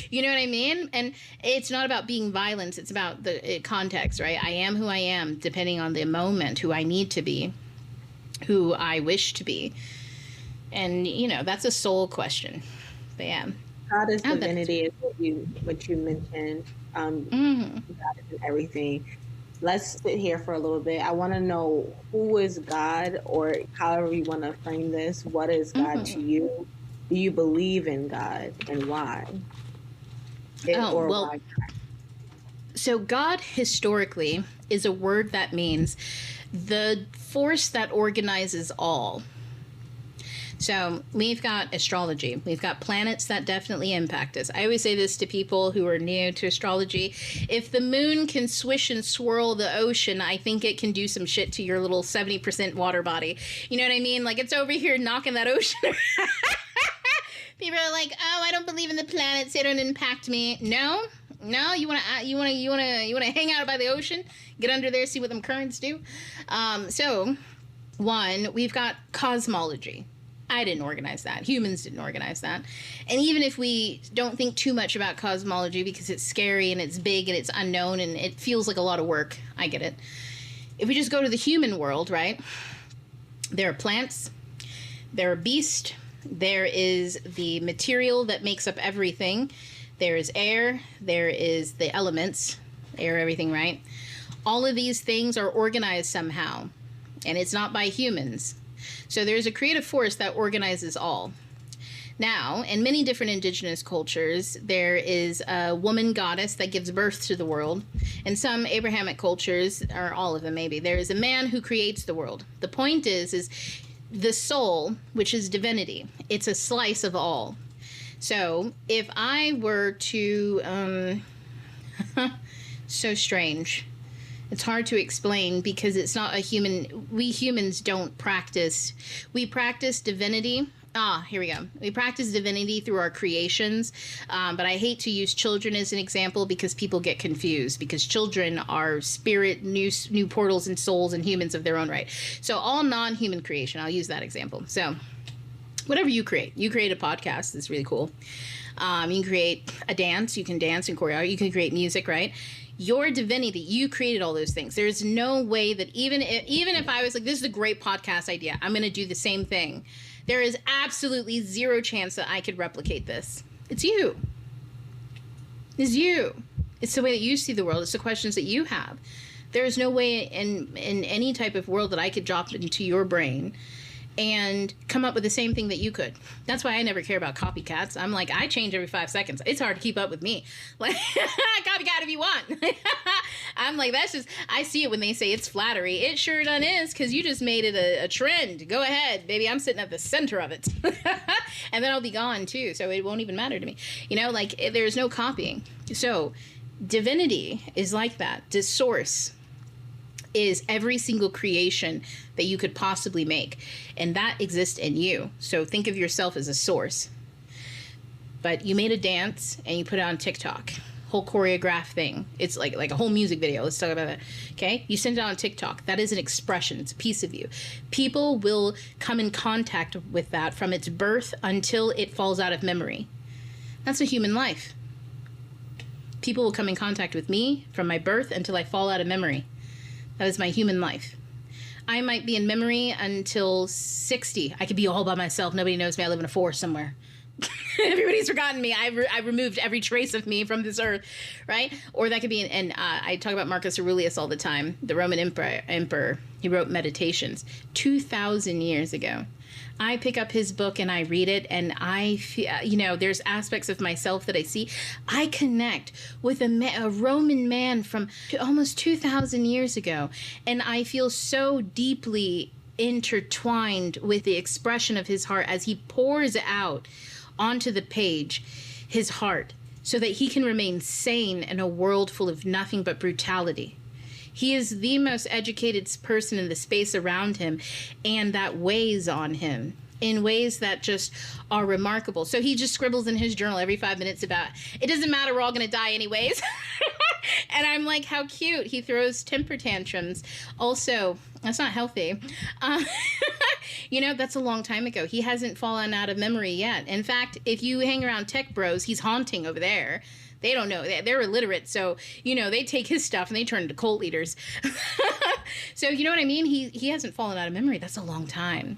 You know what I mean? And it's not about being violent. It's about the context, right? I am who I am, depending on the moment, who I need to be, who I wish to be. And, you know, that's a soul question. But yeah. God is divinity, is what you mentioned. God is in everything. Let's sit here for a little bit. I want to know, who is God, or however you want to frame this. What is God to you? Do you believe in God, and why? Why? So God historically is a word that means the force that organizes all. So we've got astrology. We've got planets that definitely impact us. I always say this to people who are new to astrology. If the moon can swish and swirl the ocean, I think it can do some shit to your little 70% water body. You know what I mean? Like, it's over here knocking that ocean around. People are like, oh, I don't believe in the planets. They don't impact me. No, you want to hang out by the ocean, get under there, see what them currents do. So one, we've got cosmology. I didn't organize that. Humans didn't organize that. And even if we don't think too much about cosmology because it's scary and it's big and it's unknown and it feels like a lot of work, I get it. If we just go to the human world, right? There are plants, there are beasts, there is the material that makes up everything, there is air, there is the elements, air, everything, right? All of these things are organized somehow, and it's not by humans. So there's a creative force that organizes all. Now, in many different indigenous cultures, there is a woman goddess that gives birth to the world. In some Abrahamic cultures, or all of them maybe, there is a man who creates the world. The point is the soul, which is divinity. It's a slice of all. So if I were to, so strange. It's hard to explain because it's not a human. We humans don't practice. We practice divinity. Here we go. We practice divinity through our creations. But I hate to use children as an example because people get confused, because children are spirit, new portals and souls and humans of their own right. So all non-human creation, I'll use that example. So whatever you create a podcast. It's really cool. You can create a dance. You can dance and choreograph. You can create music, right? Your divinity, you created all those things. There's no way that even if I was like, this is a great podcast idea, I'm going to do the same thing. There is absolutely zero chance that I could replicate this. It's you. It's you. It's the way that you see the world. It's the questions that you have. There is no way in any type of world that I could drop into your brain and come up with the same thing that you could. That's why I never care about copycats. I'm like, I change every 5 seconds. It's hard to keep up with me. Like, copycat if you want. I'm like, that's just, I see it when they say it's flattery. It sure done is, because you just made it a trend. Go ahead, baby. I'm sitting at the center of it. And then I'll be gone too, so it won't even matter to me. You know, like, there's no copying. So divinity is like that. The source is every single creation that you could possibly make, and that exists in you. So think of yourself as a source. But you made a dance and you put it on TikTok, whole choreographed thing. It's like a whole music video. Let's talk about that. Okay, you send it on TikTok. That is an expression. It's a piece of you. People will come in contact with that from its birth until it falls out of memory. That's a human life. People will come in contact with me from my birth until I fall out of memory. That is my human life. I might be in memory until 60. I could be all by myself. Nobody knows me. I live in a forest somewhere. Everybody's forgotten me. I removed every trace of me from this earth, right? Or that could be, and I talk about Marcus Aurelius all the time, the Roman emperor. He wrote Meditations 2,000 years ago. I pick up his book and I read it, and I feel, there's aspects of myself that I see. I connect with a Roman man from almost 2,000 years ago, and I feel so deeply intertwined with the expression of his heart as he pours out onto the page his heart so that he can remain sane in a world full of nothing but brutality. He is the most educated person in the space around him, and that weighs on him in ways that just are remarkable. So he just scribbles in his journal every 5 minutes about, it doesn't matter, we're all going to die anyways. And I'm like, how cute. He throws temper tantrums. Also, that's not healthy. That's a long time ago. He hasn't fallen out of memory yet. In fact, if you hang around tech bros, he's haunting over there. They don't know. They're illiterate. So, they take his stuff and they turn into cult leaders. So, you know what I mean? He hasn't fallen out of memory. That's a long time.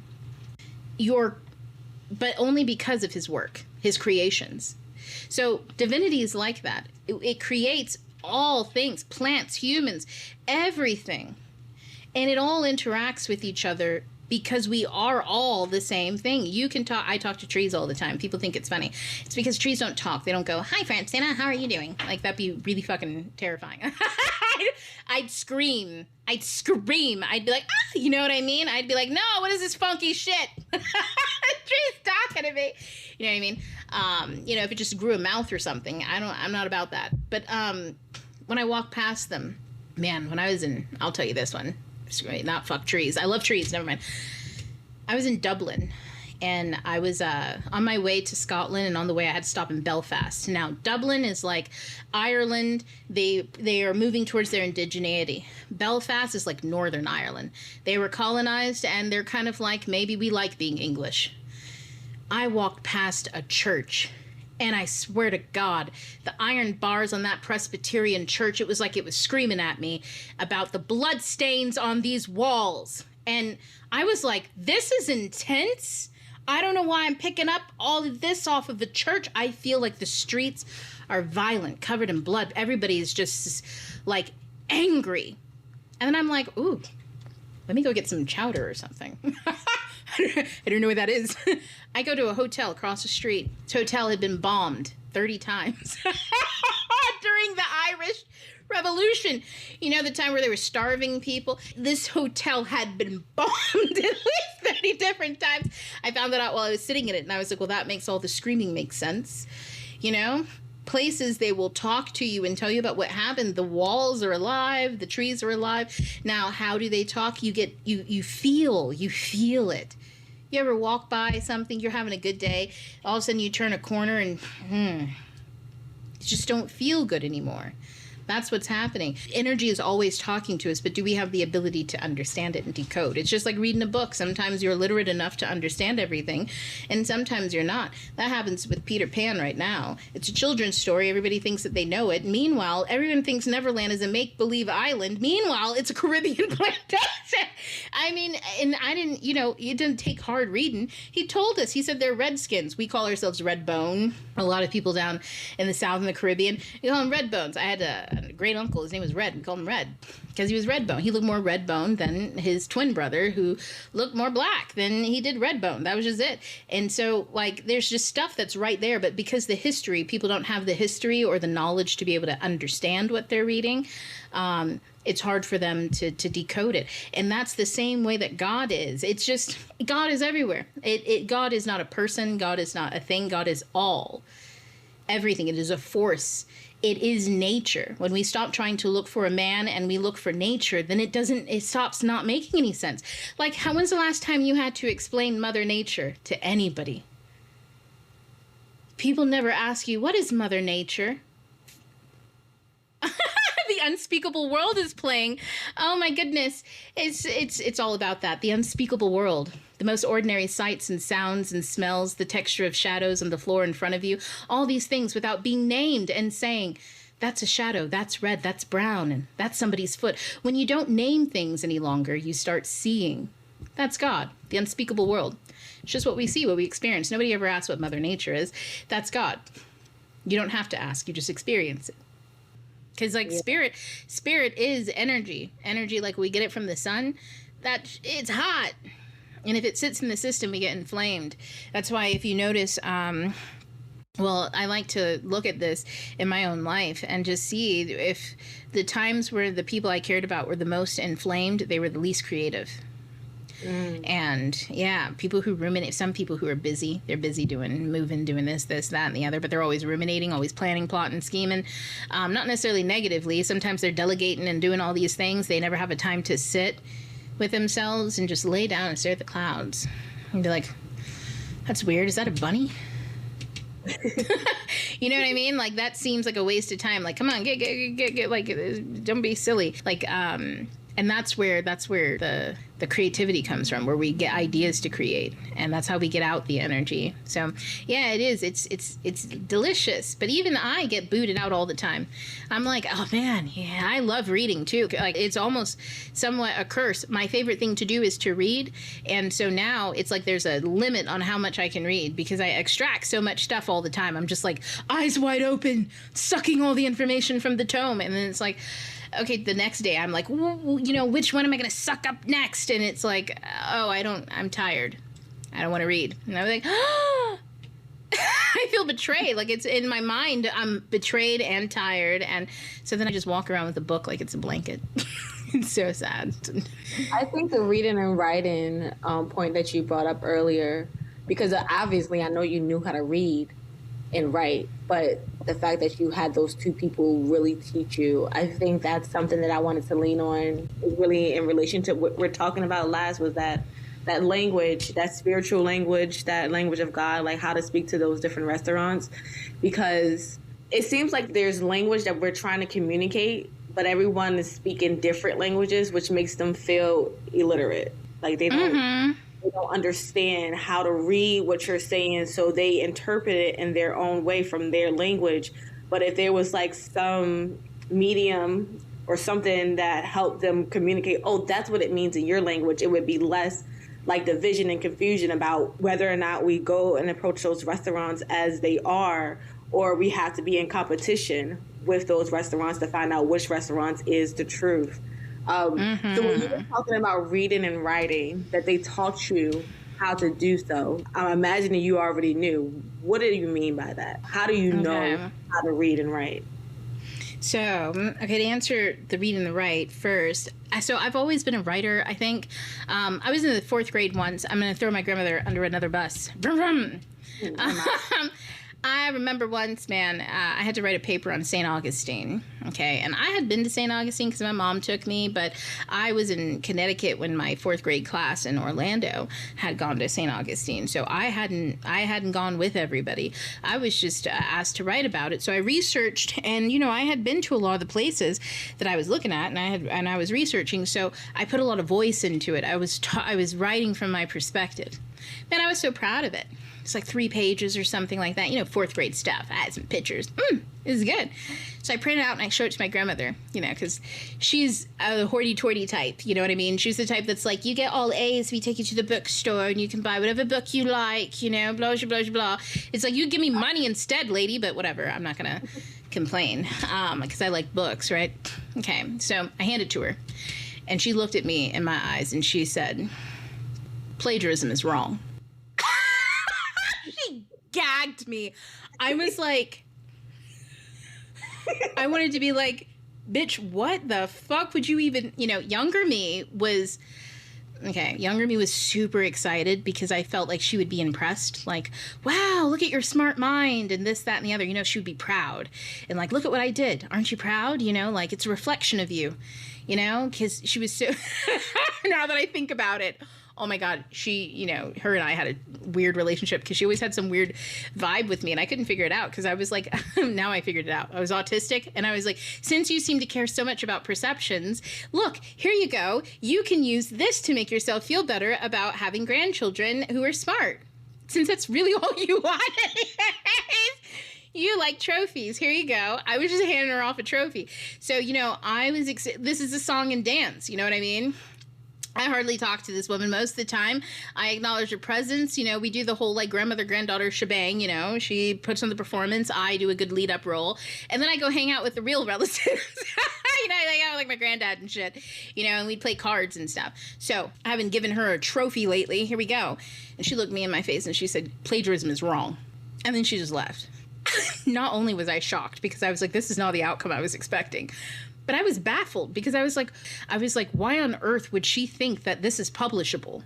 But only because of his work, his creations. So divinity is like that. It creates all things, plants, humans, everything. And it all interacts with each other because we are all the same thing. You can talk. I talk to trees all the time. People think it's funny. It's because trees don't talk. They don't go, hi, Francina, how are you doing? Like, that'd be really fucking terrifying. I'd scream. I'd be like, ah, you know what I mean? I'd be like, no, what is this funky shit? Tree's talking to me. You know what I mean? If it just grew a mouth or something, I'm not about that. But when I walk past them, man, when I was I'll tell you this one. Not fuck trees. I love trees. Never mind. I was in Dublin, and I was on my way to Scotland, and on the way I had to stop in Belfast. Now, Dublin is like Ireland. They are moving towards their indigeneity. Belfast is like Northern Ireland. They were colonized, and they're kind of like, maybe we like being English. I walked past a church, and I swear to God, the iron bars on that Presbyterian church, it was like it was screaming at me about the blood stains on these walls. And I was like, this is intense. I don't know why I'm picking up all of this off of the church. I feel like the streets are violent, covered in blood. Everybody is just like angry. And then I'm like, ooh, let me go get some chowder or something. I don't know what that is. I go to a hotel across the street. This hotel had been bombed 30 times during the Irish Revolution. The time where they were starving people. This hotel had been bombed at least 30 different times. I found that out while I was sitting in it, and I was like, well, that makes all the screaming make sense. Places, they will talk to you and tell you about what happened. The walls are alive. The trees are alive. Now, how do they talk? You feel it. You ever walk by something, you're having a good day, all of a sudden you turn a corner and you just don't feel good anymore. That's what's happening. Energy is always talking to us, but do we have the ability to understand it and decode? It's just like reading a book. Sometimes you're literate enough to understand everything, and sometimes you're not. That happens with Peter Pan right now. It's a children's story. Everybody thinks that they know it. Meanwhile, everyone thinks Neverland is a make-believe island. Meanwhile, it's a Caribbean plantation. I mean, and I didn't, it didn't take hard reading. He told us, he said they're Redskins. We call ourselves Redbone. A lot of people down in the South and the Caribbean, you call them Redbones. I had a great uncle, his name was Red. We called him Red because he was Redbone. He looked more Redbone than his twin brother, who looked more black than he did Redbone. That was just it. And so, there's just stuff that's right there. But because people don't have the history or the knowledge to be able to understand what they're reading, it's hard for them to decode it. And that's the same way that God is. It's just, God is everywhere. God is not a person. God is not a thing. God is all. Everything. It is a force. It is nature. When we stop trying to look for a man and we look for nature, then it stops not making any sense. Like, when's the last time you had to explain Mother Nature to anybody? People never ask you, what is Mother Nature? The Unspeakable World is playing. Oh my goodness. It's all about that. The unspeakable world. The most ordinary sights and sounds and smells, the texture of shadows on the floor in front of you, all these things without being named and saying, that's a shadow, that's red, that's brown, and that's somebody's foot. When you don't name things any longer, you start seeing. That's God, the unspeakable world. It's just what we see, what we experience. Nobody ever asks what Mother Nature is. That's God. You don't have to ask, you just experience it. Because spirit is energy. Energy, like we get it from the sun, that it's hot. And if it sits in the system, we get inflamed. That's why if you notice, well, I like to look at this in my own life and just see if the times where the people I cared about were the most inflamed, they were the least creative. And yeah, people who ruminate, some people who are busy, they're busy moving, doing this, that, and the other, but they're always ruminating, always planning, plotting, scheming. Not necessarily negatively. Sometimes they're delegating and doing all these things. They never have a time to sit with themselves and just lay down and stare at the clouds and be like, that's weird. Is that a bunny? You know what I mean? Like, that seems like a waste of time. Like, come on, get, like, don't be silly. Like, and that's where the creativity comes from, where we get ideas to create, and that's how we get out the energy. So yeah, it is. It's delicious, but even I get booted out all the time. I'm like, oh man, yeah, I love reading too. Like, it's almost somewhat a curse. My favorite thing to do is to read, and so now it's like there's a limit on how much I can read because I extract so much stuff all the time. I'm just like eyes wide open, sucking all the information from the tome, and then it's like, okay, the next day I'm like, you know, which one am I going to suck up next? And it's like, oh, I'm tired. I don't want to read. And I'm like, oh, I feel betrayed. Like, it's in my mind, I'm betrayed and tired. And so then I just walk around with a book like it's a blanket. It's so sad. I think the reading and writing point that you brought up earlier, because obviously I know you knew how to read and write, but the fact that you had those two people really teach you, I think that's something that I wanted to lean on, really in relation to what we're talking about last, was that language, that spiritual language, that language of God, like how to speak to those different restaurants, because it seems like there's language that we're trying to communicate, but everyone is speaking different languages, which makes them feel illiterate. Like they don't understand how to read what you're saying, so they interpret it in their own way from their language. But if there was like some medium or something that helped them communicate, oh, that's what it means in your language, it would be less like division and confusion about whether or not we go and approach those restaurants as they are, or we have to be in competition with those restaurants to find out which restaurants is the truth. So when you were talking about reading and writing, that they taught you how to do so, I'm imagining you already knew. What do you mean by that? How do you know how to read and write? So, okay, to answer the read and the write first. So I've always been a writer, I think. I was in the 4th grade once. I'm going to throw my grandmother under another bus. Vroom, vroom. I remember once, man, I had to write a paper on St. Augustine, okay? And I had been to St. Augustine because my mom took me, but I was in Connecticut when my 4th grade class in Orlando had gone to St. Augustine. So I hadn't gone with everybody. I was just asked to write about it. So I researched, and, you know, I had been to a lot of the places that I was looking at, and I was researching. So I put a lot of voice into it. I was writing from my perspective. Man, I was so proud of it. It's like 3 pages or something like that. You know, 4th grade stuff. I had some pictures. It was good. So I printed it out and I showed it to my grandmother, you know, because she's a hoity-toity type. You know what I mean? She's the type that's like, you get all A's, we take you to the bookstore and you can buy whatever book you like, you know, blah, blah, blah, blah. It's like, you give me money instead, lady, but whatever. I'm not going to complain because I like books, right? Okay, so I handed it to her. And she looked at me in my eyes and she said, plagiarism is wrong. She gagged me. I was like, I wanted to be like, bitch, what the fuck would you even, you know, younger me was super excited because I felt like she would be impressed. Like, wow, look at your smart mind and this, that, and the other. You know, she would be proud. And like, look at what I did. Aren't you proud? You know, like it's a reflection of you, you know, because she was so, now that I think about it, oh my God, she, you know, her and I had a weird relationship because she always had some weird vibe with me and I couldn't figure it out because I was like, now I figured it out. I was autistic and I was like, since you seem to care so much about perceptions, look, here you go. You can use this to make yourself feel better about having grandchildren who are smart. Since that's really all you want. You like trophies. Here you go. I was just handing her off a trophy. So, you know, this is a song and dance. You know what I mean? I hardly talk to this woman most of the time. I acknowledge her presence. You know, we do the whole like grandmother, granddaughter shebang, you know. She puts on the performance. I do a good lead up role. And then I go hang out with the real relatives. Like my granddad and shit, and we'd play cards and stuff. So I haven't given her a trophy lately. Here we go. And she looked me in my face and she said, plagiarism is wrong. And then she just left. Not only was I shocked because I was like, this is not the outcome I was expecting, but I was baffled because I was like, why on earth would she think that this is publishable?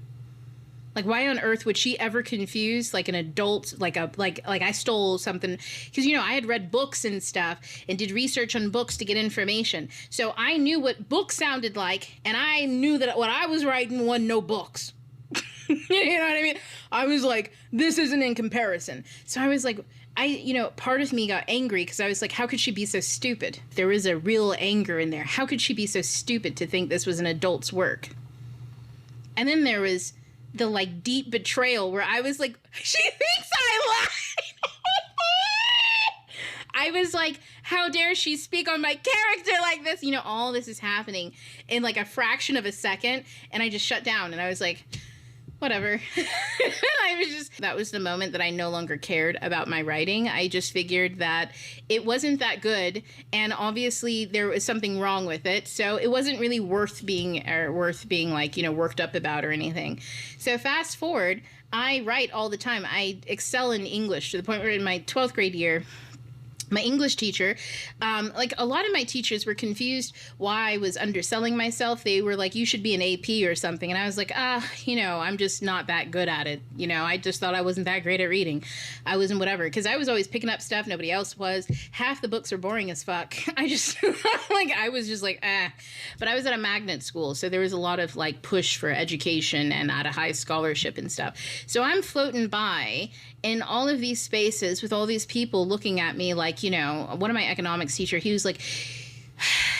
Like, why on earth would she ever confuse like an adult, like I stole something? Because, I had read books and stuff and did research on books to get information. So I knew what books sounded like, and I knew that what I was writing wasn't no books. You know what I mean? I was like, this isn't in comparison. So I was like, part of me got angry because I was like, how could she be so stupid? There was a real anger in there. How could she be so stupid to think this was an adult's work? And then there was the like deep betrayal where I was like, she thinks I lied. I was like, how dare she speak on my character like this? All this is happening in like a fraction of a second. And I just shut down and I was like, whatever. That was the moment that I no longer cared about my writing. I just figured that it wasn't that good. And obviously there was something wrong with it. So it wasn't really worth being like, worked up about or anything. So fast forward, I write all the time. I excel in English to the point where in my 12th grade year, my English teacher, like a lot of my teachers were confused why I was underselling myself. They were like, you should be an AP or something. And I was like, I'm just not that good at it. I just thought I wasn't that great at reading. I wasn't whatever. Because I was always picking up stuff nobody else was. Half the books are boring as fuck. I was just like, But I was at a magnet school. So there was a lot of like push for education and at a high scholarship and stuff. So I'm floating by in all of these spaces with all these people looking at me like, one of my economics teacher, he was like,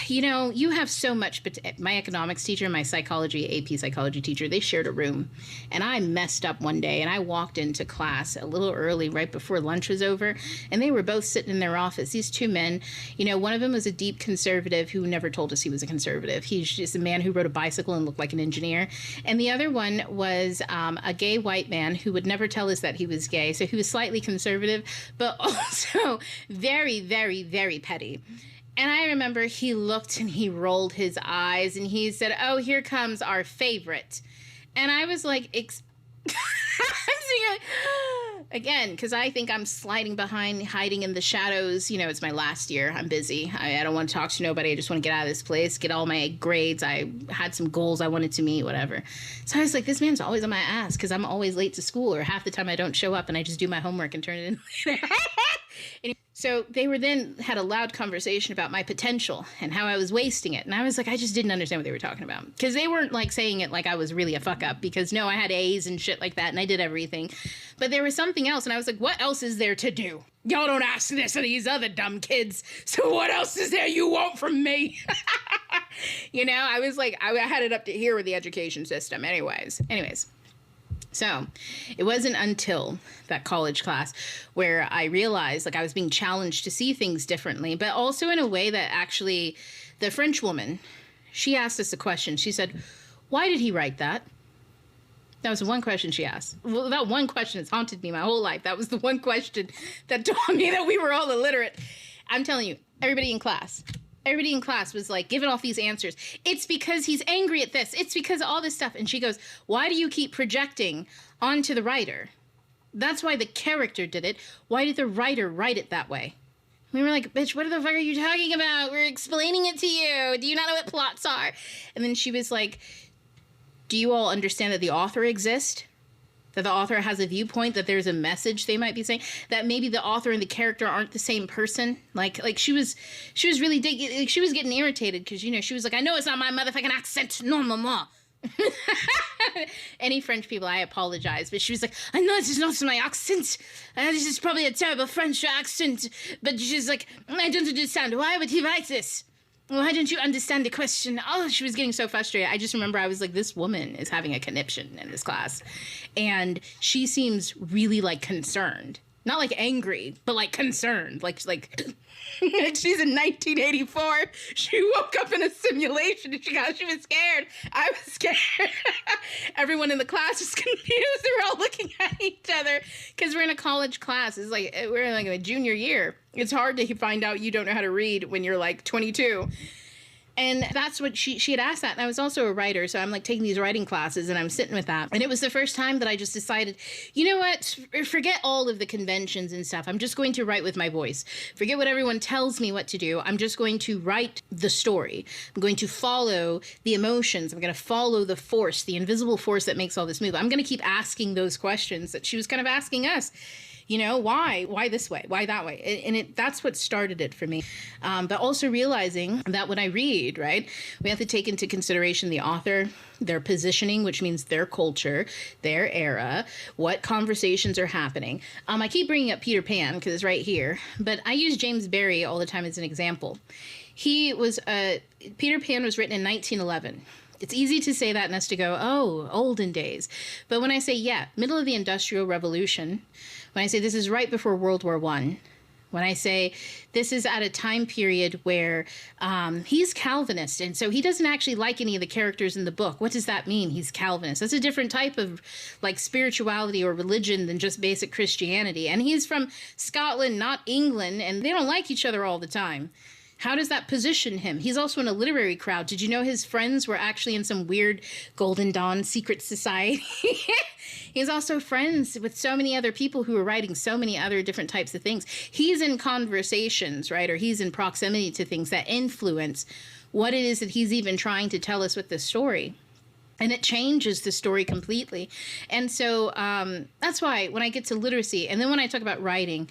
you have so much, but my economics teacher and my AP psychology teacher, they shared a room. And I messed up one day and I walked into class a little early right before lunch was over. And they were both sitting in their office. These two men, one of them was a deep conservative who never told us he was a conservative. He's just a man who rode a bicycle and looked like an engineer. And the other one was a gay white man who would never tell us that he was gay. So he was slightly conservative, but also very, very, very petty. And I remember he looked and he rolled his eyes and he said, oh, here comes our favorite. And I was like, I'm sitting like, again, because I think I'm sliding behind, hiding in the shadows. It's my last year. I'm busy. I don't want to talk to nobody. I just want to get out of this place, get all my grades. I had some goals I wanted to meet, whatever. So I was like, this man's always on my ass because I'm always late to school or half the time I don't show up and I just do my homework and turn it in. So they had a loud conversation about my potential and how I was wasting it. And I was like, I just didn't understand what they were talking about. Because they weren't like saying it like I was really a fuck up. Because no, I had A's and shit like that and I did everything. But there was something else. And I was like, what else is there to do? Y'all don't ask this of these other dumb kids. So what else is there you want from me? I was like, I had it up to here with the education system. Anyways. So it wasn't until that college class where I realized like I was being challenged to see things differently, but also in a way that actually the French woman, she asked us a question. She said, why did he write that? That was the one question she asked. Well, that one question has haunted me my whole life. That was the one question that taught me that we were all illiterate. I'm telling you, everybody in class was like giving off these answers. It's because he's angry at this. It's because of all this stuff. And she goes, why do you keep projecting onto the writer? That's why the character did it. Why did the writer write it that way? We were like, bitch, what the fuck are you talking about? We're explaining it to you. Do you not know what plots are? And then she was like, do you all understand that the author exists? That the author has a viewpoint, that there's a message they might be saying, that maybe the author and the character aren't the same person. Like she was really she was getting irritated because, she was like, I know it's not my motherfucking accent. No, mama. Any French people, I apologize. But she was like, I know this is not my accent. This is probably a terrible French accent. But she's like, I don't understand. Why would he write this? Why don't you understand the question? Oh, she was getting so frustrated. I just remember I was like, this woman is having a conniption in this class. And she seems really, like, concerned. Not, like, angry, but, like, concerned. Like she's in 1984. She woke up in a simulation and she was scared. I was scared. Everyone in the class was confused. They were all looking at each other because we're in a college class. It's like, we're in, like, a junior year. It's hard to find out you don't know how to read when you're, like, 22. And that's what she had asked that. And I was also a writer. So I'm like taking these writing classes and I'm sitting with that. And it was the first time that I just decided, you know what, forget all of the conventions and stuff. I'm just going to write with my voice. Forget what everyone tells me what to do. I'm just going to write the story. I'm going to follow the emotions. I'm going to follow the force, the invisible force that makes all this move. I'm going to keep asking those questions that she was kind of asking us. You know, why this way? Why that way? And that's what started it for me. But also realizing that when I read, right, we have to take into consideration the author, their positioning, which means their culture, their era, what conversations are happening. I keep bringing up Peter Pan because it's right here, but I use James Barrie all the time as an example. Peter Pan was written in 1911. It's easy to say that and us to go, oh, olden days. But when I say, middle of the Industrial Revolution, when I say this is right before World War I, when I say this is at a time period where he's Calvinist, and so he doesn't actually like any of the characters in the book. What does that mean? He's Calvinist. That's a different type of like spirituality or religion than just basic Christianity. And he's from Scotland, not England, and they don't like each other all the time. How does that position him? He's also in a literary crowd. Did you know his friends were actually in some weird Golden Dawn secret society? He's also friends with so many other people who are writing so many other different types of things. He's in conversations, right? Or he's in proximity to things that influence what it is that he's even trying to tell us with this story. And it changes the story completely. And so that's why when I get to literacy, and then when I talk about writing,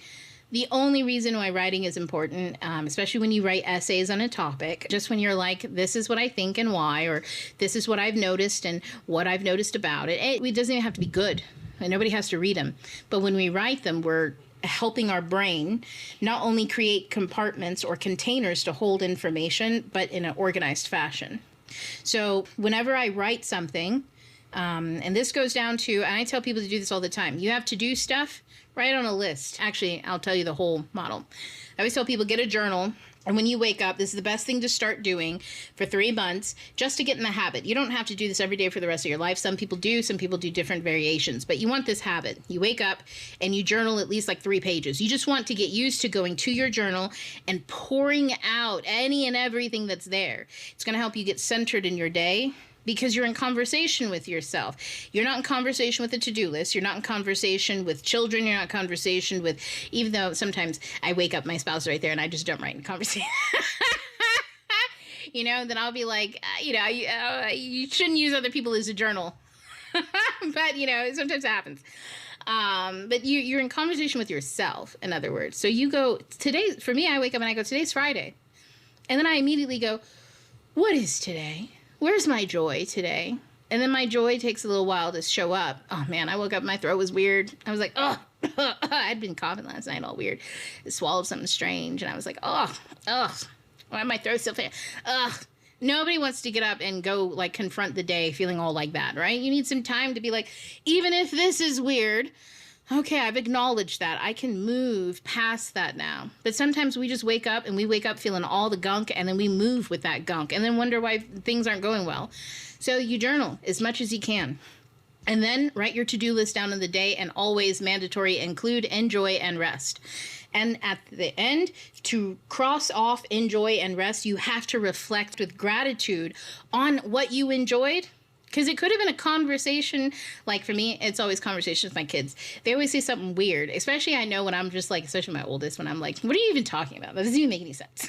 the only reason why writing is important, especially when you write essays on a topic, just when you're like, this is what I think and why, or this is what I've noticed and what I've noticed about it. It doesn't even have to be good. And nobody has to read them. But when we write them, we're helping our brain not only create compartments or containers to hold information, but in an organized fashion. So whenever I write something, and this goes down to, and I tell people to do this all the time, you have to do stuff, write on a list. Actually, I'll tell you the whole model. I always tell people, get a journal. And when you wake up, this is the best thing to start doing for 3 months, just to get in the habit. You don't have to do this every day for the rest of your life. Some people do different variations, but you want this habit. You wake up and you journal at least like 3 pages. You just want to get used to going to your journal and pouring out any and everything that's there. It's going to help you get centered in your day, because you're in conversation with yourself. You're not in conversation with a to-do list. You're not in conversation with children. You're not in conversation with, even though sometimes I wake up, my spouse right there, and I just jump right in conversation. You know, then I'll be like, you shouldn't use other people as a journal. But, sometimes it happens. But you're in conversation with yourself, in other words. So you go, today, for me, I wake up and I go, today's Friday. And then I immediately go, what is today? Where's my joy today? And then my joy takes a little while to show up. Oh man, I woke up, my throat was weird. I was like, I'd been coughing last night all weird. I swallowed something strange and I was like, why my throat still pain? Nobody wants to get up and go like confront the day feeling all like that, right? You need some time to be like, even if this is weird, okay, I've acknowledged that. I can move past that now. But sometimes we just wake up and we wake up feeling all the gunk and then we move with that gunk and then wonder why things aren't going well. So you journal as much as you can. And then write your to-do list down in the day, and always mandatory include enjoy and rest. And at the end, to cross off enjoy and rest, you have to reflect with gratitude on what you enjoyed. Because it could have been a conversation, like for me, it's always conversations with my kids. They always say something weird, especially I know when I'm just like, especially my oldest, when I'm like, what are you even talking about? That doesn't even make any sense.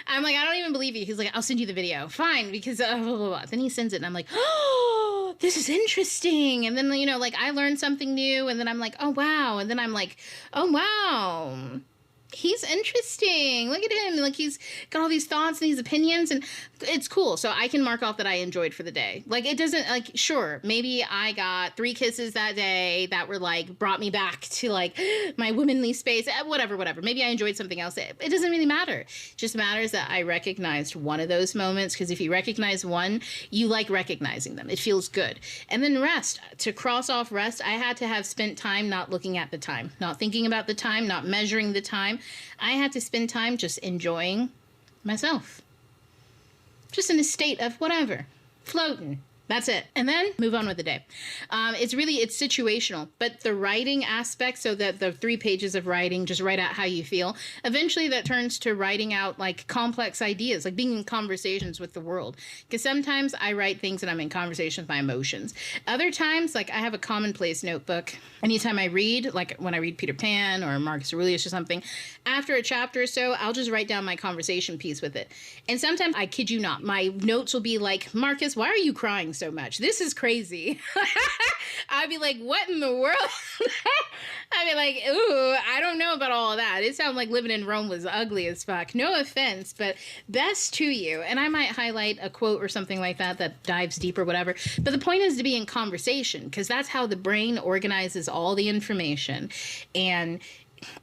I'm like, I don't even believe you. He's like, I'll send you the video. Fine, because blah, blah, blah. Then he sends it and I'm like, oh, this is interesting. And then, like I learned something new and then I'm like, oh, wow. And then I'm like, oh, wow. He's interesting. Look at him. Like he's got all these thoughts and these opinions and it's cool. So I can mark off that I enjoyed for the day. Like it doesn't like, sure, maybe I got 3 kisses that day that were like, brought me back to like my womanly space, whatever. Maybe I enjoyed something else. It doesn't really matter. It just matters that I recognized one of those moments. Because if you recognize one, you like recognizing them. It feels good. And then rest. To cross off rest, I had to have spent time not looking at the time, not thinking about the time, not measuring the time. I had to spend time just enjoying myself. Just in a state of whatever, floating, That's it. And then move on with the day. It's situational, but the writing aspect, so that the 3 pages of writing, just write out how you feel. Eventually that turns to writing out like complex ideas, like being in conversations with the world. Because sometimes I write things and I'm in conversation with my emotions. Other times, like I have a commonplace notebook. Anytime I read, like when I read Peter Pan or Marcus Aurelius or something, after a chapter or so, I'll just write down my conversation piece with it. And sometimes, I kid you not, my notes will be like, Marcus, why are you crying so much? This is crazy. I'd be like, what in the world? I'd be like, ooh, I don't know about all of that. It sounded like living in Rome was ugly as fuck. No offense, but best to you. And I might highlight a quote or something like that that dives deep or whatever. But the point is to be in conversation, because that's how the brain organizes all the information and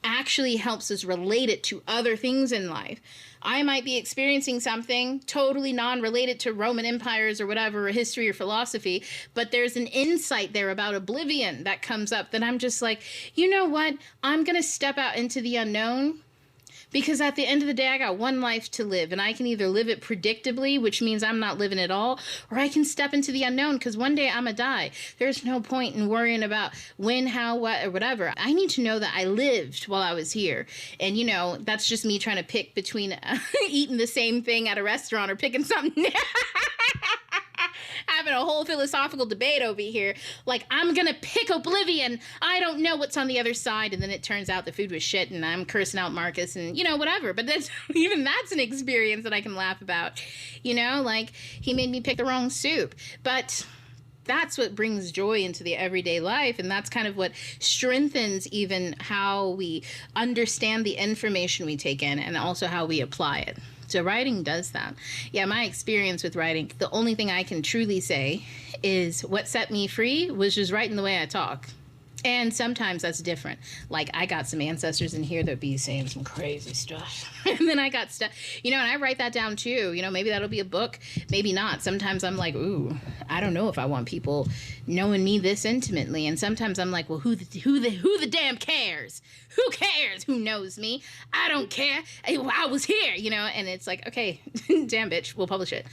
actually helps us relate it to other things in life. I might be experiencing something totally non-related to Roman empires or whatever, or history or philosophy, but there's an insight there about oblivion that comes up that I'm just like, you know what? I'm going to step out into the unknown, because at the end of the day, I got one life to live, and I can either live it predictably, which means I'm not living at all, or I can step into the unknown, because one day I'm going to die. There's no point in worrying about when, how, what, or whatever. I need to know that I lived while I was here. And, you know, that's just me trying to pick between eating the same thing at a restaurant or picking something having a whole philosophical debate over here. Like, I'm going to pick oblivion. I don't know what's on the other side. And then it turns out the food was shit and I'm cursing out Marcus and, you know, whatever. But that's even that's an experience that I can laugh about. You know, like, he made me pick the wrong soup. But that's what brings joy into the everyday life. And that's kind of what strengthens even how we understand the information we take in and also how we apply it. So writing does that. Yeah, my experience with writing, the only thing I can truly say is what set me free was just writing the way I talk. And sometimes that's different. Like, I got some ancestors in here that be saying some crazy stuff. And then I got stuff, you know, and I write that down too. You know, maybe that'll be a book, maybe not. Sometimes I'm like, ooh, I don't know if I want people knowing me this intimately. And sometimes I'm like, well, who the damn cares? Who cares? Who knows me? I don't care. I was here, you know, and it's like, okay, damn bitch, we'll publish it.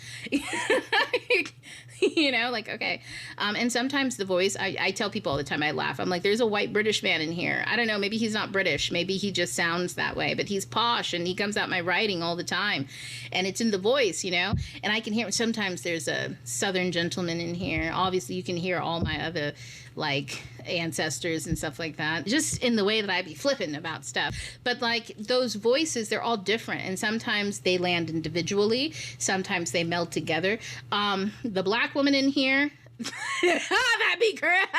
You know, like, okay. And sometimes the voice, I tell people all the time, I laugh. I'm like, there's a white British man in here. I don't know, maybe he's not British. Maybe he just sounds that way, but he's posh and he comes out my writing all the time. And it's in the voice, you know, and I can hear, sometimes there's a Southern gentleman in here. Obviously you can hear all my other like ancestors and stuff like that, just in the way that I be flipping about stuff. But like those voices, they're all different. And sometimes they land individually. Sometimes they meld together. The black woman in here, that'd be correct.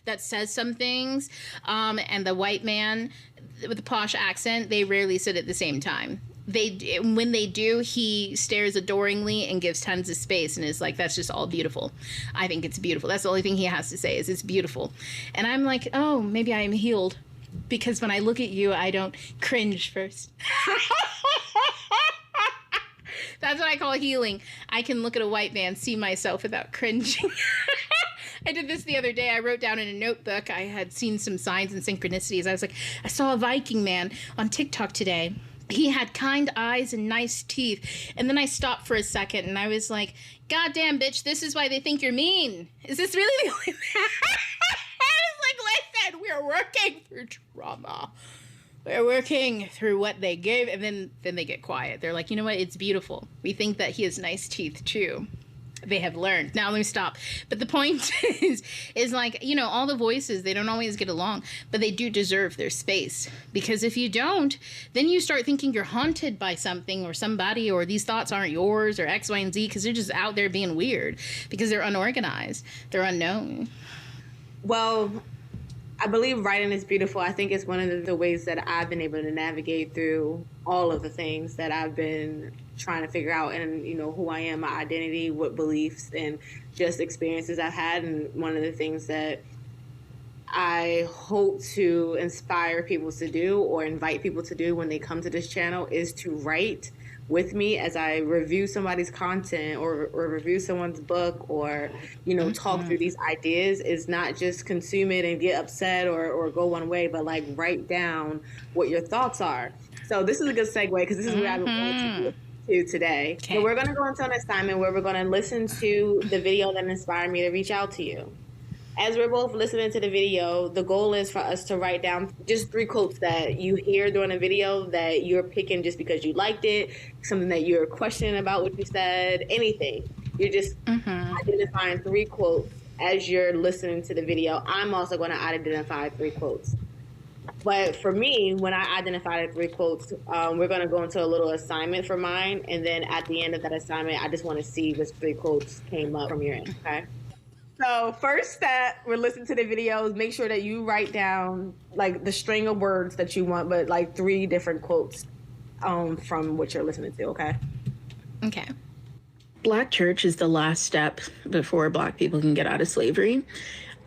that says some things. And the white man with the posh accent, they rarely sit at the same time. When they do, he stares adoringly and gives tons of space and is like, that's just all beautiful. I think it's beautiful. That's the only thing he has to say is it's beautiful. And I'm like, oh, maybe I am healed, because when I look at you, I don't cringe first. That's what I call healing. I can look at a white man, see myself without cringing. I did this the other day. I wrote down in a notebook, I had seen some signs and synchronicities. I was like, I saw a Viking man on TikTok today. He had kind eyes and nice teeth. And then I stopped for a second and I was like, God damn, bitch, this is why they think you're mean. Is this really the only I was like, listen, we're working through trauma. We're working through what they gave. And then they get quiet. They're like, you know what? It's beautiful. We think that he has nice teeth too. They have learned. Now let me stop. But the point is like, you know, all the voices, they don't always get along, but they do deserve their space. Because if you don't, then you start thinking you're haunted by something or somebody, or these thoughts aren't yours, or X, Y, and Z, because they're just out there being weird, because they're unorganized. They're unknown. Well, I believe writing is beautiful. I think it's one of the ways that I've been able to navigate through all of the things that I've been trying to figure out, and, you know, who I am, my identity, what beliefs, and just experiences I've had. And one of the things that I hope to inspire people to do, or invite people to do when they come to this channel, is to write with me as I review somebody's content or review someone's book, or, you know, talk through these ideas. Is not just consume it and get upset or go one way, but like write down what your thoughts are. So this is a good segue, because this is where I've been wanting to to today. Okay. So we're going to go into an assignment where we're going to listen to the video that inspired me to reach out to you. As we're both listening to the video, the goal is for us to write down just 3 quotes that you hear during the video that you're picking just because you liked it, something that you're questioning about what you said, anything. You're just identifying 3 quotes as you're listening to the video. I'm also going to identify 3 quotes. But for me, when I identified 3 quotes, we're going to go into a little assignment for mine. And then at the end of that assignment, I just want to see which 3 quotes came up from your end, okay? So first step, we're listening to the videos. Make sure that you write down like the string of words that you want, but like 3 different quotes from what you're listening to, okay? Okay. Black church is the last step before Black people can get out of slavery.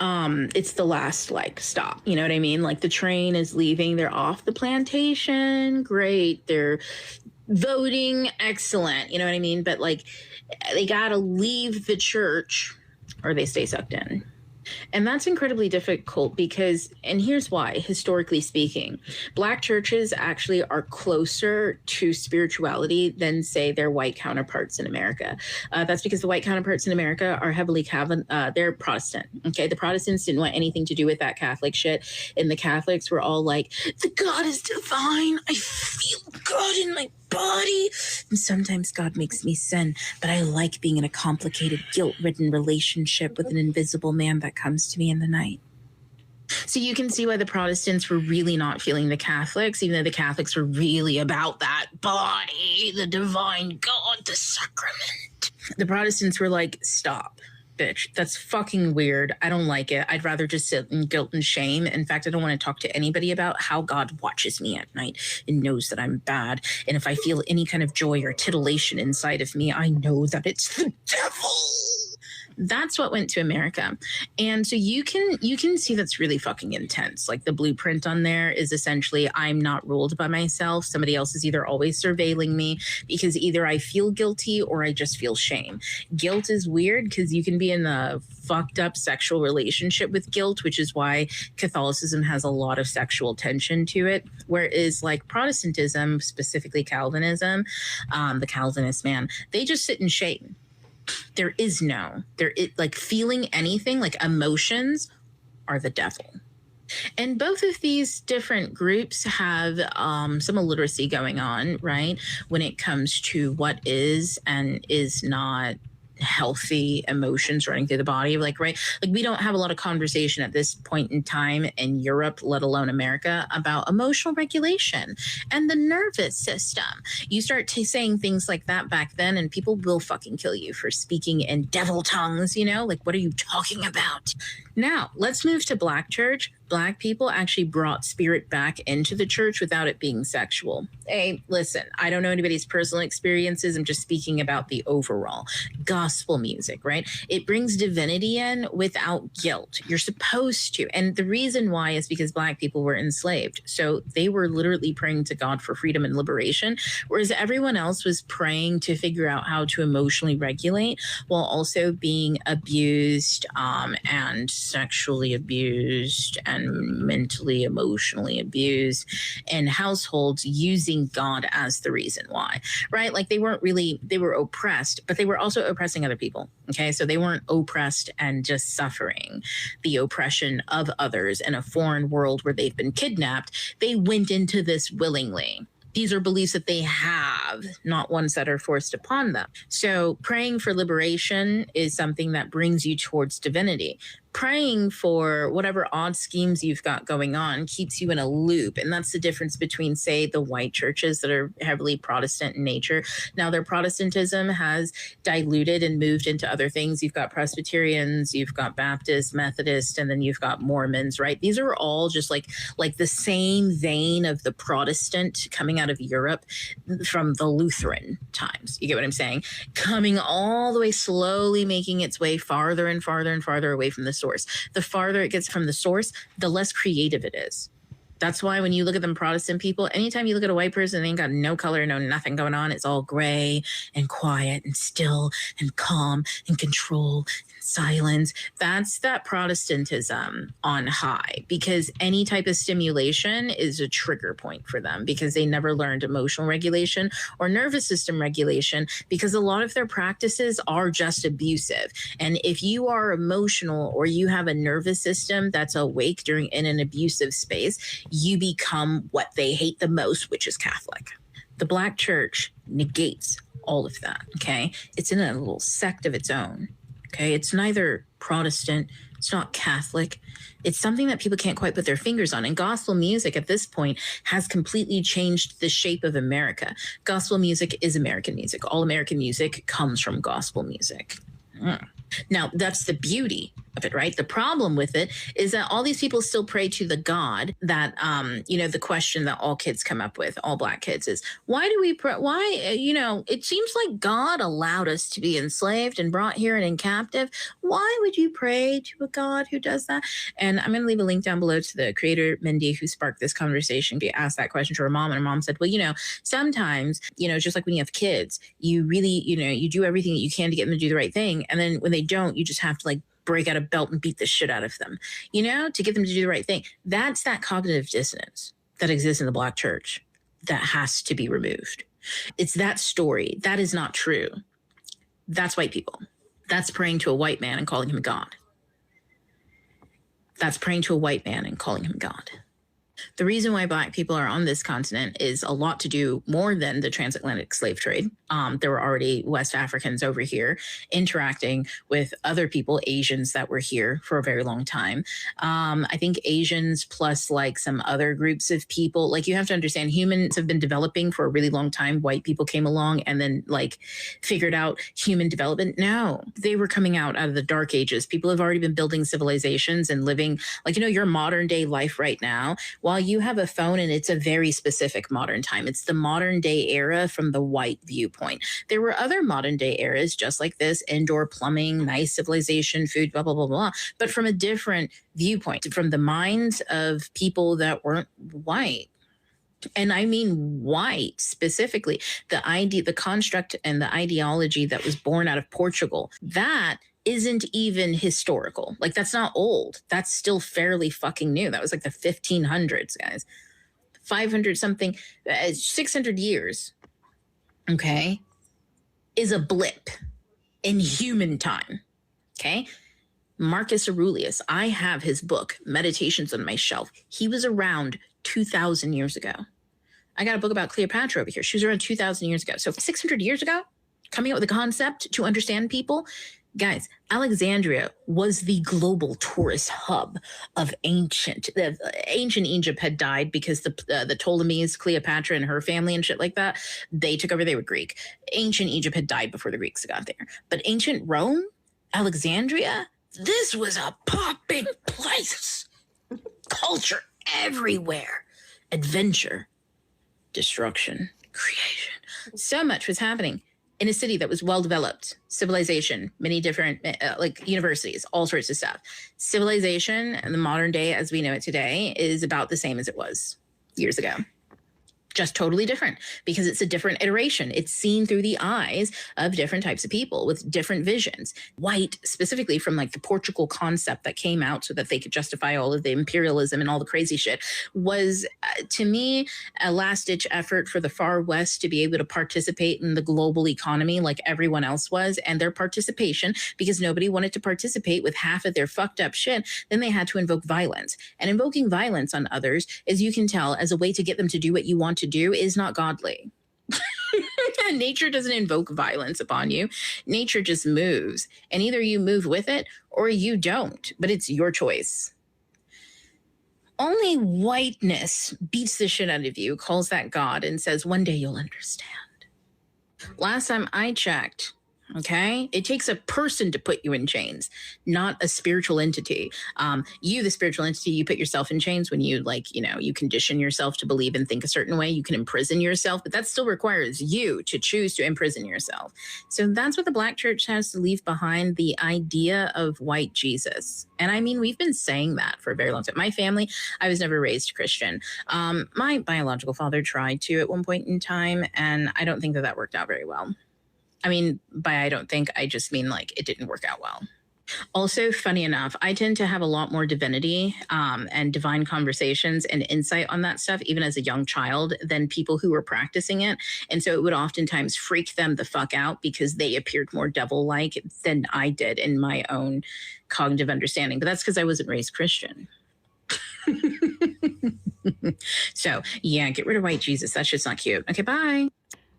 It's the last stop. You know what I mean? Like the train is leaving. They're off the plantation. Great. They're voting. Excellent. You know what I mean? But they got to leave the church or they stay sucked in. And that's incredibly difficult because, and here's why, historically speaking, Black churches actually are closer to spirituality than, say, their white counterparts in America. That's because the white counterparts in America are heavily they're Protestant. Okay. The Protestants didn't want anything to do with that Catholic shit. And the Catholics were all like, the God is divine. I feel God in my body. And sometimes God makes me sin, but I like being in a complicated, guilt-ridden relationship with an invisible man that comes to me in the night. So you can see why the Protestants were really not feeling the Catholics, even though the Catholics were really about that body, the divine God, the sacrament. The Protestants were like, stop. Bitch, that's fucking weird. I don't like it. I'd rather just sit in guilt and shame. In fact, I don't want to talk to anybody about how God watches me at night and knows that I'm bad. And if I feel any kind of joy or titillation inside of me, I know that it's the devil. That's what went to America. And so you can see that's really fucking intense. Like the blueprint on there is essentially, I'm not ruled by myself. Somebody else is either always surveilling me because either I feel guilty or I just feel shame. Guilt is weird because you can be in a fucked up sexual relationship with guilt, which is why Catholicism has a lot of sexual tension to it. Whereas like Protestantism, specifically Calvinism, the Calvinist man, they just sit in shame. There is like feeling anything, like emotions are the devil. And both of these different groups have some illiteracy going on, right? When it comes to what is and is not healthy emotions running through the body, right? Like we don't have a lot of conversation at this point in time in Europe, let alone America, about emotional regulation and the nervous system. You start saying things like that back then and people will fucking kill you for speaking in devil tongues, like what are you talking about? Now let's move to Black church. Black people actually brought spirit back into the church without it being sexual. Hey, listen, I don't know anybody's personal experiences. I'm just speaking about the overall gospel music, right? It brings divinity in without guilt. You're supposed to. And the reason why is because Black people were enslaved. So they were literally praying to God for freedom and liberation, whereas everyone else was praying to figure out how to emotionally regulate while also being abused and sexually abused and mentally, emotionally abused in households using God as the reason why, right? Like they were oppressed, but they were also oppressing other people. Okay. So they weren't oppressed and just suffering the oppression of others in a foreign world where they've been kidnapped. They went into this willingly. These are beliefs that they have, not ones that are forced upon them. So praying for liberation is something that brings you towards divinity. Praying for whatever odd schemes you've got going on keeps you in a loop. And that's the difference between, say, the white churches that are heavily Protestant in nature. Now, their Protestantism has diluted and moved into other things. You've got Presbyterians, you've got Baptists, Methodists, and then you've got Mormons, right? These are all just like the same vein of the Protestant coming out of Europe from the Lutheran times. You get what I'm saying? Coming all the way slowly, making its way farther and farther and farther away from the source. The farther it gets from the source, the less creative it is. That's why when you look at them Protestant people, anytime you look at a white person, they ain't got no color, no nothing going on. It's all gray and quiet and still and calm and control and silence. That's that Protestantism on high, because any type of stimulation is a trigger point for them, because they never learned emotional regulation or nervous system regulation, because a lot of their practices are just abusive. And if you are emotional or you have a nervous system that's awake in an abusive space, you become what they hate the most, which is Catholic. The Black church negates all of that, okay? It's in a little sect of its own, okay? It's neither Protestant, it's not Catholic. It's something that people can't quite put their fingers on. And gospel music at this point has completely changed the shape of America. Gospel music is American music. All American music comes from gospel music. Now, that's the beauty of it, right? The problem with it is that all these people still pray to the God that, the question that all kids come up with, all Black kids, is why do we pray? Why, it seems like God allowed us to be enslaved and brought here and in captive. Why would you pray to a God who does that? And I'm going to leave a link down below to the creator, Mindy, who sparked this conversation. She asked that question to her mom, and her mom said, well, sometimes, just like when you have kids, you really, you do everything that you can to get them to do the right thing. And then when they don't, you just have to break out a belt and beat the shit out of them, to get them to do the right thing. That's that cognitive dissonance that exists in the Black church that has to be removed. It's that story. That is not true. That's white people. That's praying to a white man and calling him God. That's praying to a white man and calling him God. The reason why Black people are on this continent is a lot to do more than the transatlantic slave trade. There were already West Africans over here interacting with other people, Asians that were here for a very long time. I think Asians plus some other groups of people, you have to understand, humans have been developing for a really long time. White people came along and then figured out human development. No, they were coming out of the dark ages. People have already been building civilizations and living your modern day life right now. While you have a phone, and it's a very specific modern time. It's the modern day era from the white viewpoint. There were other modern day eras just like this: indoor plumbing, nice civilization, food, blah, blah, blah, blah. But from a different viewpoint, from the minds of people that weren't white. And I mean white specifically. The construct and the ideology that was born out of Portugal, that isn't even historical. That's not old. That's still fairly fucking new. That was the 1500s, guys. 500 something, 600 years, okay, is a blip in human time, okay? Marcus Aurelius, I have his book, Meditations, on my shelf. He was around 2,000 years ago. I got a book about Cleopatra over here. She was around 2,000 years ago. So 600 years ago, coming up with a concept to understand people. Guys, Alexandria was the global tourist hub of ancient Egypt. Had died because the Ptolemies, Cleopatra and her family and shit like that, they took over. They were Greek. Ancient Egypt had died before the Greeks got there. But ancient Rome, Alexandria, this was a popping place. Culture everywhere. Adventure, destruction, creation. So much was happening in a city that was well-developed, civilization, many different universities, all sorts of stuff. Civilization in the modern day as we know it today is about the same as it was years ago. Just totally different, because it's a different iteration. It's seen through the eyes of different types of people with different visions. White, specifically from the Portugal concept that came out so that they could justify all of the imperialism and all the crazy shit, was to me a last-ditch effort for the far West to be able to participate in the global economy like everyone else was. And their participation, because nobody wanted to participate with half of their fucked up shit, then they had to invoke violence. And invoking violence on others, as you can tell, as a way to get them to do what you want to do, is not godly. Nature doesn't invoke violence upon you. Nature just moves, and either you move with it or you don't, but it's your choice. Only whiteness beats the shit out of you, calls that God, and says one day you'll understand. Last time I checked, Okay. It takes a person to put you in chains, not a spiritual entity. You, the spiritual entity, you put yourself in chains when you you condition yourself to believe and think a certain way. You can imprison yourself, but that still requires you to choose to imprison yourself. So that's what the Black church has to leave behind, the idea of white Jesus. And I mean, we've been saying that for a very long time. My family, I was never raised Christian. My biological father tried to at one point in time, and I don't think that worked out very well. I mean, I just mean like it didn't work out well. Also, funny enough, I tend to have a lot more divinity and divine conversations and insight on that stuff, even as a young child, than people who were practicing it. And so it would oftentimes freak them the fuck out because they appeared more devil-like than I did in my own cognitive understanding. But that's because I wasn't raised Christian. So, yeah, get rid of white Jesus. That's just not cute. Okay, bye.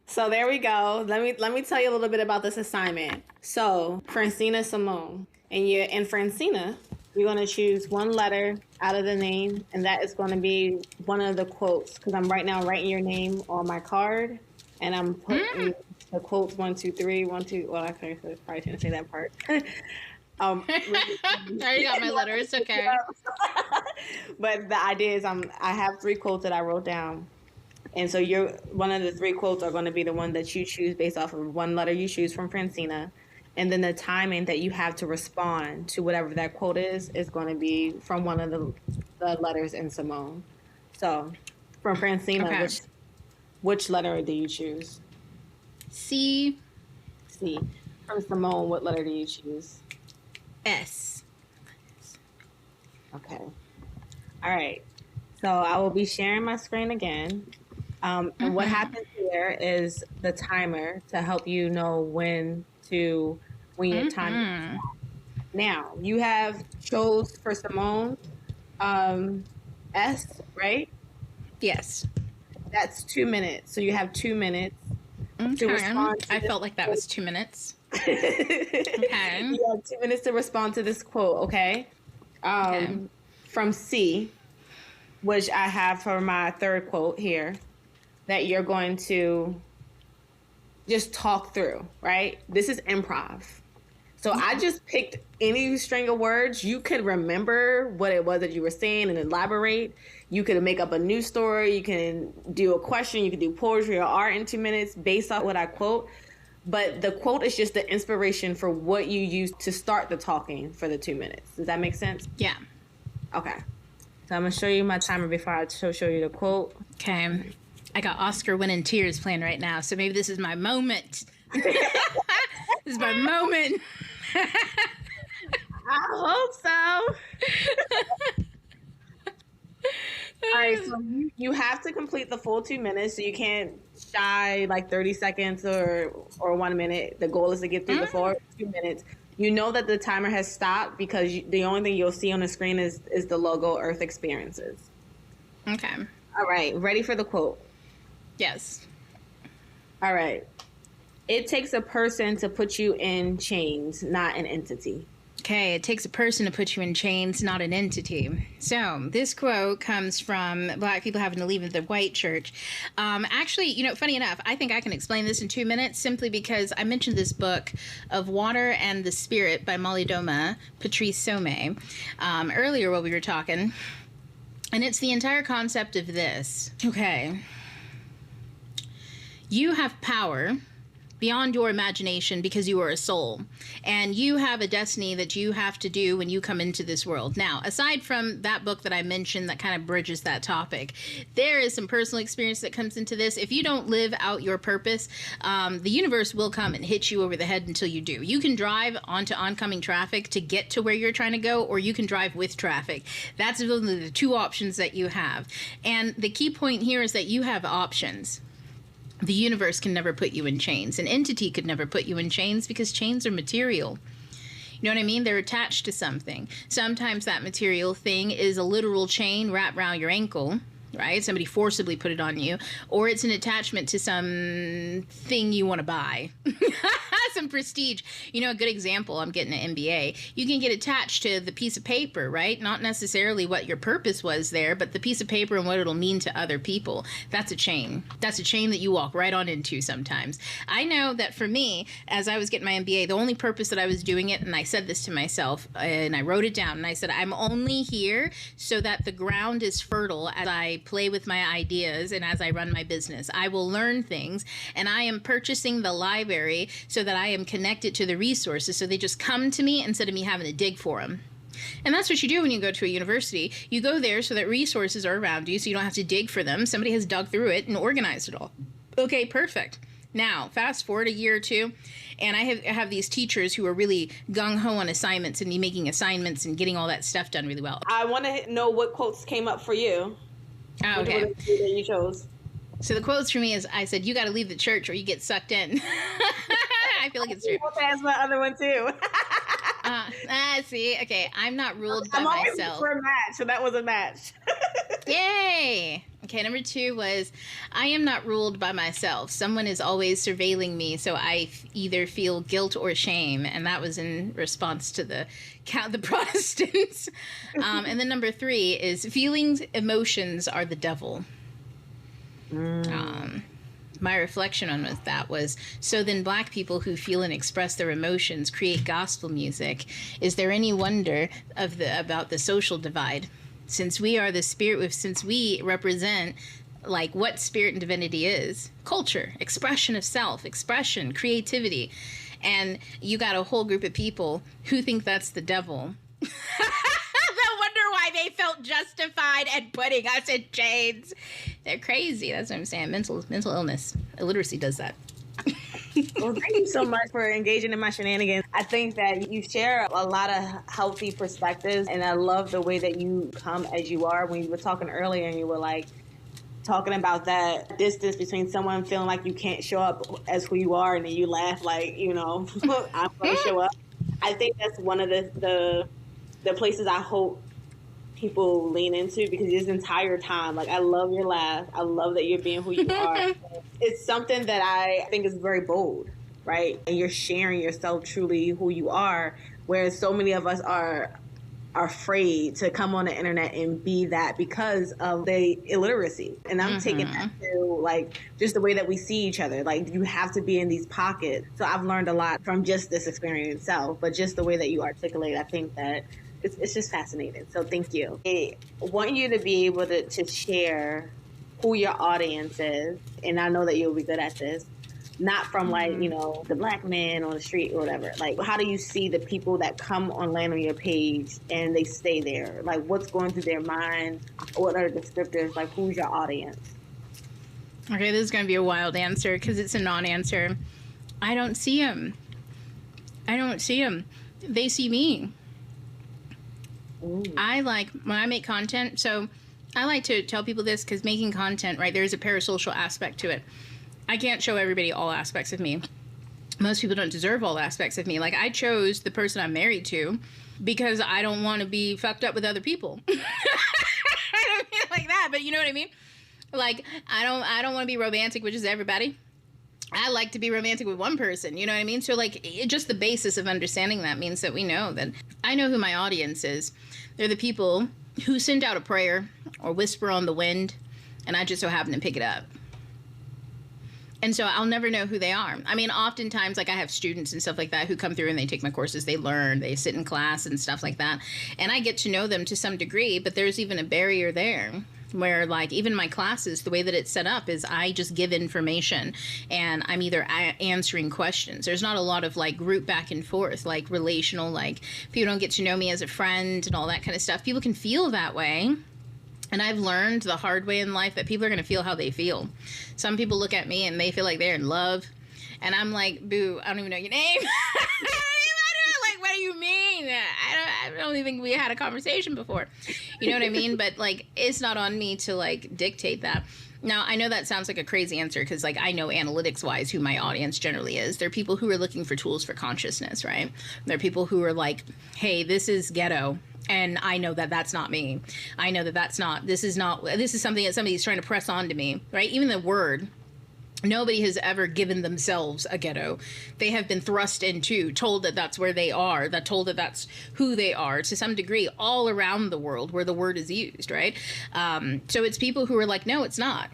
So there we go. Let me tell you a little bit about this assignment. So Francina Simone, and in Francina, you're going to choose one letter out of the name, and that is going to be one of the quotes. Because I'm right now writing your name on my card, and I'm putting the quotes 1, 2, 3, 1, 2. Well, actually, I probably shouldn't say that part. I already got my letter. It's okay. But the idea is I have 3 quotes that I wrote down. And so one of the 3 quotes are going to be the one that you choose based off of one letter you choose from Francina. And then the timing that you have to respond to whatever that quote is going to be from one of the letters in Simone. So from Francina, okay. Which letter do you choose? C. C. From Simone, what letter do you choose? S. Okay. All right. So I will be sharing my screen again. And what happens here is the timer to help you know when your time is. Now, you have chose for Simone S, right? Yes. That's 2 minutes. So you have 2 minutes to respond. I felt like that was 2 minutes. Okay. You have 2 minutes to respond to this quote, okay? From C, which I have for my 3rd quote here, that you're going to just talk through, right? This is improv. So I just picked any string of words. You could remember what it was that you were saying and elaborate. You could make up a new story. You can do a question. You can do poetry or art in 2 minutes based off what I quote. But the quote is just the inspiration for what you use to start the talking for the 2 minutes. Does that make sense? Yeah. Okay. So I'm going to show you my timer before I show you the quote. Okay. I got Oscar winning tears playing right now, so maybe this is my moment. This is my moment. I hope so. All right, so you have to complete the full 2 minutes, so you can't shy like 30 seconds or 1 minute. The goal is to get through the full 2 minutes. You know that the timer has stopped because the only thing you'll see on the screen is the logo Earth Xperiences. Okay. All right, ready for the quote? Yes. All right. It takes a person to put you in chains, not an entity. Okay, it takes a person to put you in chains, not an entity. So this quote comes from Black people having to leave the white church. Actually, funny enough, I think I can explain this in 2 minutes simply because I mentioned this book of Water and the Spirit by Molly Doma, Patrice Somé, earlier while we were talking. And it's the entire concept of this. Okay. You have power beyond your imagination because you are a soul, and you have a destiny that you have to do when you come into this world. Now, aside from that book that I mentioned that kind of bridges that topic, there is some personal experience that comes into this. If you don't live out your purpose, the universe will come and hit you over the head until you do. You can drive onto oncoming traffic to get to where you're trying to go, or you can drive with traffic. That's really the 2 options that you have. And the key point here is that you have options. The universe can never put you in chains. An entity could never put you in chains because chains are material. You know what I mean? They're attached to something. Sometimes that material thing is a literal chain wrapped around your ankle, right? Somebody forcibly put it on you. Or it's an attachment to some thing you want to buy. some prestige. You know, a good example, I'm getting an MBA. You can get attached to the piece of paper, right? Not necessarily what your purpose was there, but the piece of paper and what it'll mean to other people. That's a chain. That's a chain that you walk right on into sometimes. I know that for me, as I was getting my MBA, the only purpose that I was doing it, and I said this to myself, and I wrote it down, and I said, I'm only here so that the ground is fertile as I play with my ideas and as I run my business. I will learn things, and I am purchasing the library so that I am connected to the resources, so they just come to me instead of me having to dig for them. And that's what you do when you go to a university. You go there so that resources are around you, so you don't have to dig for them. Somebody has dug through it and organized it all. Okay, perfect. Now, fast forward a year or two, and I have these teachers who are really gung-ho on assignments and making assignments and getting all that stuff done really well. I want to know what quotes came up for you. Oh, okay. What that you chose. So the quotes for me is, I said, you got to leave the church or you get sucked in. I feel like it's true. That's my other one too. See, okay, I'm not ruled by I'm always myself. for a match, so that was a match. Yay! Okay, number 2 was, I am not ruled by myself. Someone is always surveilling me, so I either feel guilt or shame, and that was in response to the Protestants. And then number 3 is, feelings, emotions are the devil. My reflection on that was, so then Black people who feel and express their emotions create gospel music. Is there any wonder about the social divide? Since we are the spirit, since we represent like what spirit and divinity is, culture, expression of self, expression, creativity, and you got a whole group of people who think that's the devil. I wonder why they felt justified at putting us in chains. They're crazy. That's what I'm saying. Mental illness. Illiteracy does that. Well, thank you so much for engaging in my shenanigans. I think that you share a lot of healthy perspectives, and I love the way that you come as you are. When you were talking earlier and you were like talking about that distance between someone feeling like you can't show up as who you are, and then you laugh like, you know, I'm going to show up. I think that's one of the places I hope people lean into, because this entire time, like, I love your laugh. I love that you're being who you are. It's something that I think is very bold, right? And you're sharing yourself truly who you are, whereas so many of us are afraid to come on the internet and be that because of the illiteracy. And I'm taking that to like just the way that we see each other. Like, you have to be in these pockets. So I've learned a lot from just this experience itself, but just the way that you articulate, I think that it's just fascinating. So thank you. I want you to be able to share who your audience is. And I know that you'll be good at this. Not from like, you know, the Black man on the street or whatever. Like, how do you see the people that come on land on your page and they stay there? Like, what's going through their mind? What are the descriptors? Like, who's your audience? Okay, this is going to be a wild answer because it's a non-answer. I don't see them. They see me. Ooh. When I make content, so I like to tell people this because making content, right, there's a parasocial aspect to it. I can't show everybody all aspects of me. Most people don't deserve all aspects of me. Like, I chose the person I'm married to because I don't want to be fucked up with other people. I don't mean it like that, but you know what I mean? Like, I don't want to be romantic with just everybody. I like to be romantic with one person, you know what I mean? So, like, just the basis of understanding that means that we know that I know who my audience is. They're the people who send out a prayer or whisper on the wind, and I just so happen to pick it up. And so I'll never know who they are. I mean, oftentimes, like, I have students and stuff like that who come through and they take my courses, they learn, they sit in class and stuff like that. And I get to know them to some degree, but there's even a barrier there where, like, even my classes, the way that it's set up is I just give information and I'm either answering questions. There's not a lot of, like, group back and forth, like, relational, like, people don't get to know me as a friend and all that kind of stuff. People can feel that way. And I've learned the hard way in life that people are going to feel how they feel. Some people look at me and they feel like they're in love. And I'm like, boo, I don't even know your name. Like, what do you mean? I don't even think we had a conversation before. You know what I mean? But, like, it's not on me to, like, dictate that. Now, I know that sounds like a crazy answer because, like, I know analytics-wise who my audience generally is. They're people who are looking for tools for consciousness, right? They're people who are like, hey, this is ghetto. And I know that that's not me. I know that this is something that somebody's trying to press onto me, right? Even the word Nobody has ever given themselves a ghetto. They have been thrust into, told that that's where they are, told that that's who they are to some degree all around the world where the word is used, right? So it's people who are like, no, it's not.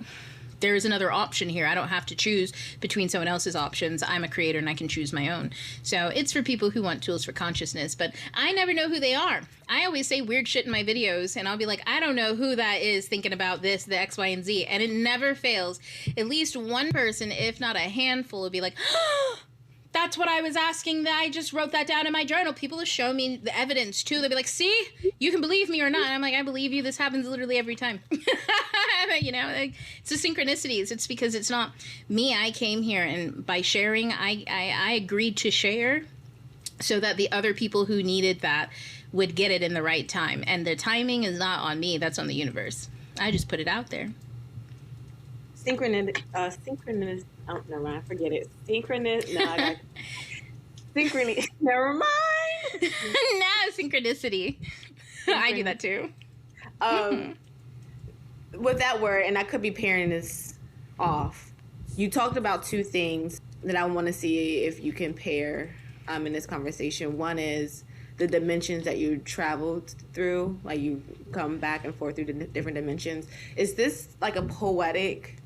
There is another option here. I don't have to choose between someone else's options. I'm a creator and I can choose my own. So it's for people who want tools for consciousness, but I never know who they are. I always say weird shit in my videos and I'll be like, I don't know who that is thinking about this, the X, Y, and Z. And it never fails. At least one person, if not a handful, will be like, oh, that's what I was asking. That I just wrote that down in my journal. People have shown me the evidence too. They'll be like, see, you can believe me or not. And I'm like, I believe you. This happens literally every time. You know, like, it's the synchronicities. It's because it's not me. I came here and by sharing, I agreed to share so that the other people who needed that would get it in the right time. And the timing is not on me. That's on the universe. I just put it out there. Synchronous. Oh, never mind. Forget it. Synchronous. No, I got synchrony. Never mind. No, synchronicity. I do that too. With that word, and I could be pairing this off. You talked about two things that I want to see if you can pair in this conversation. One is the dimensions that you traveled through, like you come back and forth through the different dimensions. Is this like a poetic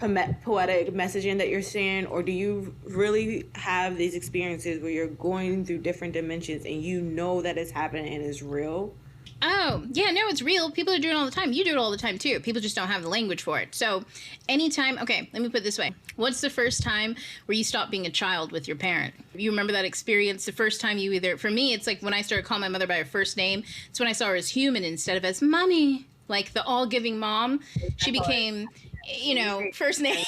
messaging that you're saying, or do you really have these experiences where you're going through different dimensions and you know that it's happening and it's real? Oh, yeah, no, it's real. People are doing it all the time. You do it all the time, too. People just don't have the language for it. So anytime, okay, let me put it this way. What's the first time where you stopped being a child with your parent? You remember that experience, the first time you either, for me, it's like when I started calling my mother by her first name, it's when I saw her as human instead of as mommy, like the all-giving mom. She became, you know, first name.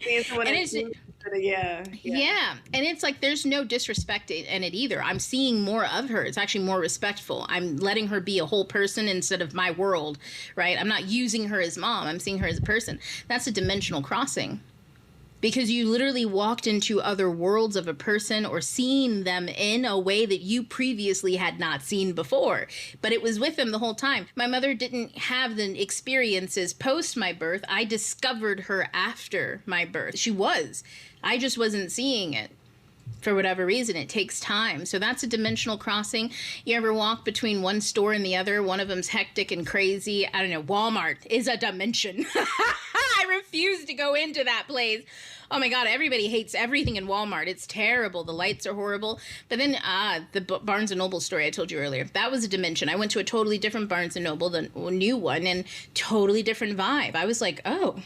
And it's... Yeah. And it's like there's no disrespect in it either. I'm seeing more of her. It's actually more respectful. I'm letting her be a whole person instead of my world, right? I'm not using her as mom. I'm seeing her as a person. That's a dimensional crossing. Because you literally walked into other worlds of a person or seen them in a way that you previously had not seen before. But it was with them the whole time. My mother didn't have the experiences post my birth. I discovered her after my birth. She was. I just wasn't seeing it. For whatever reason, it takes time. So that's a dimensional crossing. You ever walk between one store and the other? One of them's hectic and crazy. I don't know. Walmart is a dimension. I refuse to go into that place. Oh my God, everybody hates everything in Walmart. It's terrible. The lights are horrible. But then the Barnes & Noble story I told you earlier, that was a dimension. I went to a totally different Barnes & Noble, the new one, and totally different vibe. I was like, oh,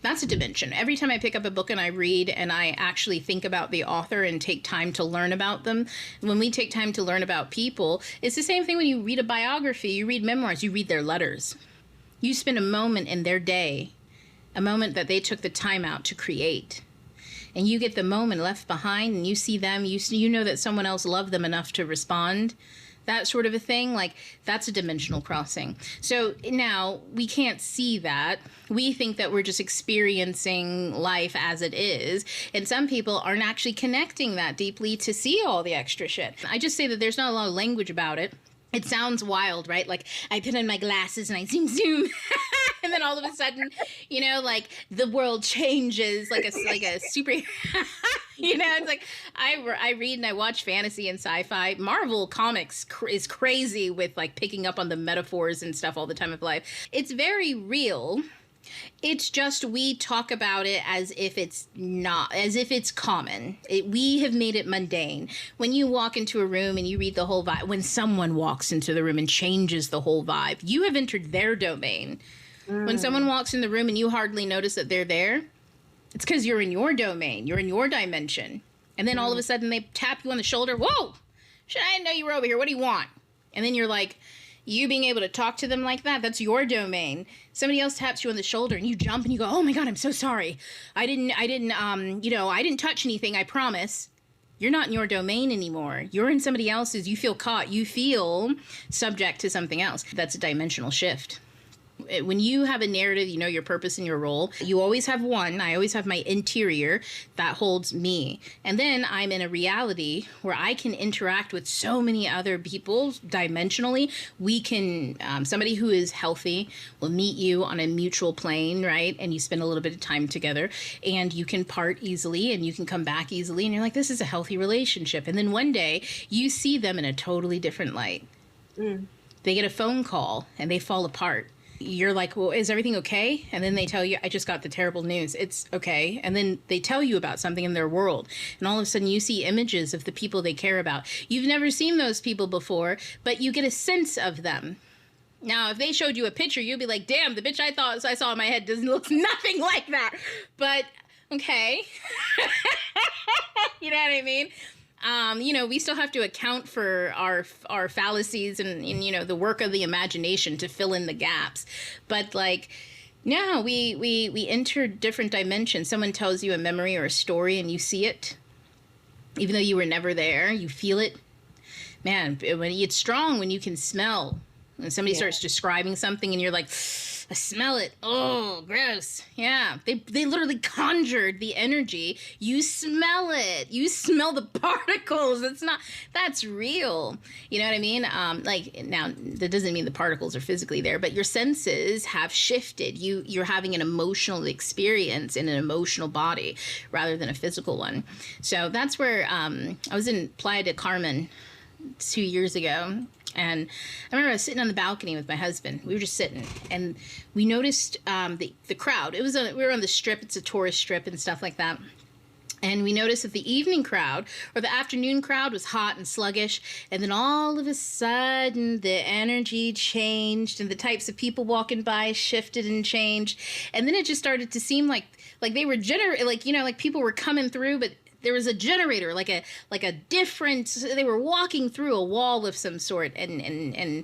that's a dimension. Every time I pick up a book and I read and I actually think about the author and take time to learn about them, when we take time to learn about people, it's the same thing when you read a biography, you read memoirs, you read their letters. You spend a moment in their day, a moment that they took the time out to create. And you get the moment left behind and you see them, you know that someone else loved them enough to respond. That sort of a thing, like that's a dimensional crossing. So now we can't see that. We think that we're just experiencing life as it is. And some people aren't actually connecting that deeply to see all the extra shit. I just say that there's not a lot of language about it. It sounds wild, right? Like I put on my glasses and I zoom. And then all of a sudden, you know, like the world changes like a super, you know, it's like I read and I watch fantasy and sci-fi. Marvel Comics is crazy with like picking up on the metaphors and stuff all the time of life. It's very real. It's just we talk about it as if it's not, as if it's common. We have made it mundane. When you walk into a room and you read the whole vibe, when someone walks into the room and changes the whole vibe, you have entered their domain. When someone walks in the room and you hardly notice that they're there, it's because you're in your domain. You're in your dimension. And then all of a sudden they tap you on the shoulder. Whoa, shit, I didn't know you were over here. What do you want? And then you're like, you being able to talk to them like that, that's your domain. Somebody else taps you on the shoulder and you jump and you go, oh my God, I'm so sorry. I didn't touch anything, I promise. You're not in your domain anymore. You're in somebody else's. You feel caught. You feel subject to something else. That's a dimensional shift. When you have a narrative, you know your purpose and your role. You always have one. I always have my interior that holds me. And then I'm in a reality where I can interact with so many other people dimensionally. We can, somebody who is healthy will meet you on a mutual plane, right? And you spend a little bit of time together and you can part easily and you can come back easily. And you're like, this is a healthy relationship. And then one day you see them in a totally different light. They get a phone call and they fall apart. You're like, well, is everything okay? And then they tell you, I just got the terrible news. It's okay. And then they tell you about something in their world. And all of a sudden you see images of the people they care about. You've never seen those people before, but you get a sense of them. Now, if they showed you a picture, you'd be like, damn, the bitch I thought I saw in my head doesn't look nothing like that. But okay. You know what I mean? You know, we still have to account for our fallacies and, you know, the work of the imagination to fill in the gaps. But like, no, we enter different dimensions. Someone tells you a memory or a story and you see it, even though you were never there, you feel it. Man, it's strong when you can smell. When somebody starts describing something and you're like, I smell it. Oh, gross. Yeah. They literally conjured the energy. You smell it. You smell the particles. That's real. You know what I mean? Like, now, that doesn't mean the particles are physically there, but your senses have shifted. You're having an emotional experience in an emotional body rather than a physical one. So that's where I was in Playa del Carmen 2 years ago. And I remember I was sitting on the balcony with my husband. We were just sitting, and we noticed the crowd. We were on the strip. It's a tourist strip and stuff like that. And we noticed that the evening crowd or the afternoon crowd was hot and sluggish. And then all of a sudden, the energy changed, and the types of people walking by shifted and changed. And then it just started to seem like they were like people were coming through, but there was a generator, like a different, they were walking through a wall of some sort, and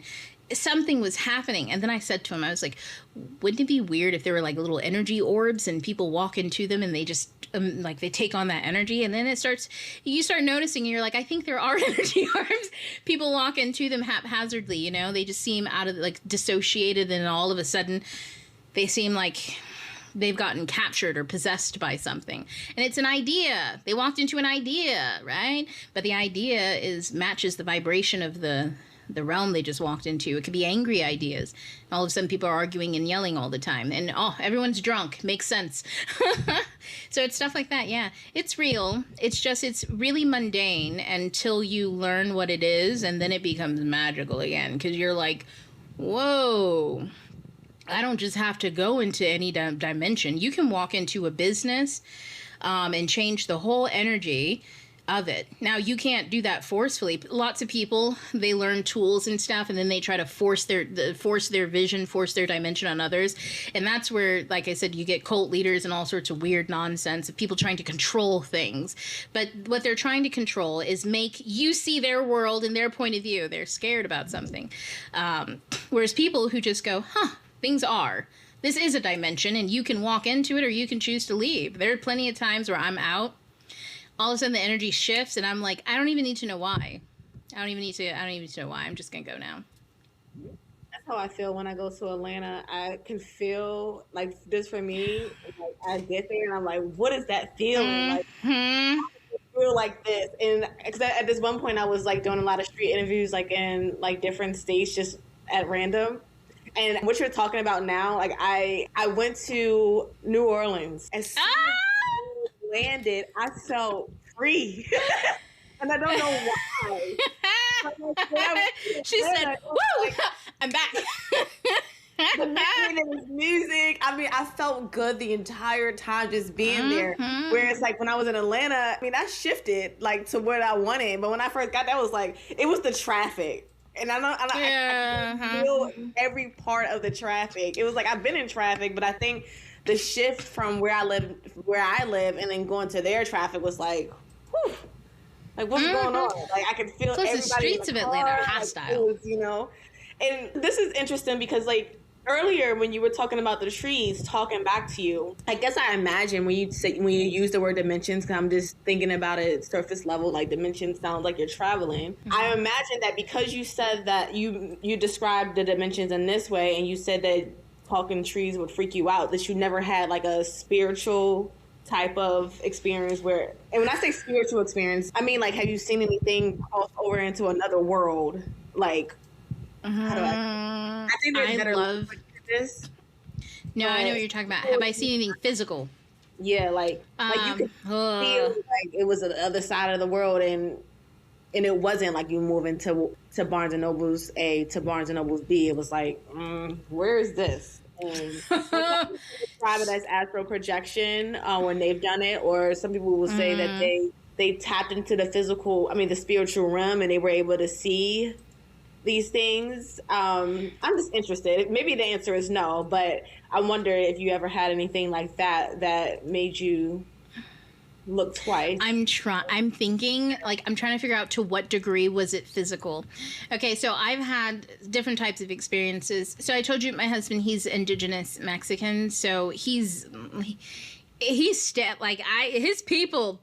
something was happening. And then I said to him, I was like, wouldn't it be weird if there were like little energy orbs and people walk into them and they just they take on that energy? And then you start noticing, and you're like, I think there are energy orbs. People walk into them haphazardly, you know, they just seem out of dissociated, and all of a sudden they seem like they've gotten captured or possessed by something. And it's an idea. They walked into an idea, right? But the idea matches the vibration of the realm they just walked into. It could be angry ideas. All of a sudden people are arguing and yelling all the time. And everyone's drunk. Makes sense. So it's stuff like that. Yeah, it's real. It's really mundane until you learn what it is. And then it becomes magical again. Because you're like, whoa, I don't just have to go into any dimension. You can walk into a business and change the whole energy of it. Now, you can't do that forcefully. Lots of people, they learn tools and stuff, and then they try to force their vision, force their dimension on others. And that's where, like I said, you get cult leaders and all sorts of weird nonsense of people trying to control things. But what they're trying to control is make you see their world and their point of view. They're scared about something. Whereas people who just go, things are. This is a dimension, and you can walk into it or you can choose to leave. There are plenty of times where I'm out. All of a sudden the energy shifts, and I'm like, I don't even need to know why. I don't even need to know why. I'm just going to go now. That's how I feel when I go to Atlanta. I can feel, like, this for me, like, I get there and I'm like, what is that feeling? Like, I feel like this. And cause at this one point I was like doing a lot of street interviews, like in like different states, just at random. And what you're talking about now, like I went to New Orleans. As soon as I landed, I felt free. And I don't know why. She said, woo, I'm back. The music. I mean, I felt good the entire time just being there. Whereas like when I was in Atlanta, I mean, I shifted like to what I wanted. But when I first got there, it was the traffic. And I feel every part of the traffic. It was like I've been in traffic, but I think the shift from where I live, and then going to their traffic was like, whew, like what's going on? Like I could feel plus everybody. The streets of Atlanta are hostile. Like, you know, and this is interesting because like earlier when you were talking about the trees talking back to you, I guess I imagine when you use the word dimensions, because I'm just thinking about it surface level, like dimensions sounds like you're traveling. I imagine that because you said that you described the dimensions in this way, and you said that talking trees would freak you out, that you never had like a spiritual type of experience where, and when I say spiritual experience, I mean like, have you seen anything cross over into another world? Like, how do I think there's better love this. No, I know what you're talking about. Have I seen anything physical? Yeah, like you could feel like it was the other side of the world, and it wasn't like you moving to Barnes and Noble's A to Barnes and Noble's B. It was like, where is this? And describe it as astral projection when they've done it, or some people will say that they tapped into the physical, I mean the spiritual realm, and they were able to see these things. I'm just interested. Maybe the answer is no, but I wonder if you ever had anything like that made you look twice. I'm thinking, like, I'm trying to figure out to what degree was it physical. Okay, so I've had different types of experiences. So I told you my husband, he's indigenous Mexican, so he's like, his people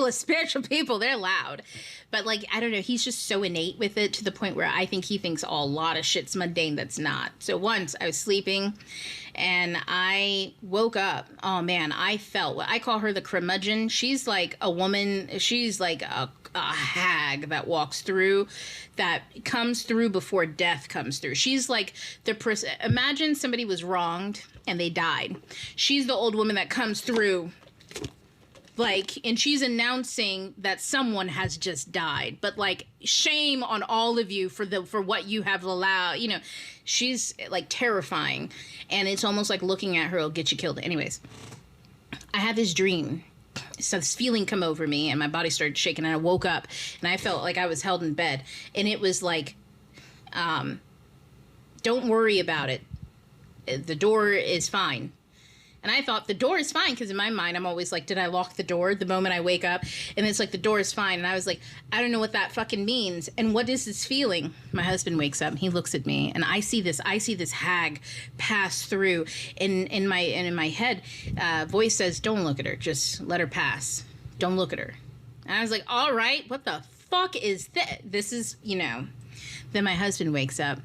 are spiritual people. They're loud. But, like, I don't know. He's just so innate with it to the point where I think he thinks a lot of shit's mundane that's not. So once I was sleeping and I woke up. Oh, man, I felt what I call her the curmudgeon. She's like a woman. She's like a hag that walks through, that comes through before death comes through. She's like imagine somebody was wronged and they died. She's the old woman that comes through, like, and she's announcing that someone has just died, but like, shame on all of you for what you have allowed. You know, she's like terrifying, and it's almost like looking at her will get you killed. Anyways, I had this dream. So this feeling come over me, and my body started shaking, and I woke up, and I felt like I was held in bed, and it was like, don't worry about it. The door is fine. And I thought the door is fine, because in my mind, I'm always like, did I lock the door the moment I wake up? And it's like, the door is fine. And I was like, I don't know what that fucking means. And what is this feeling? My husband wakes up and he looks at me, and I see this hag pass through. In my head, voice says, don't look at her. Just let her pass. Don't look at her. And I was like, all right, what the fuck is this? This is, you know. Then my husband wakes up,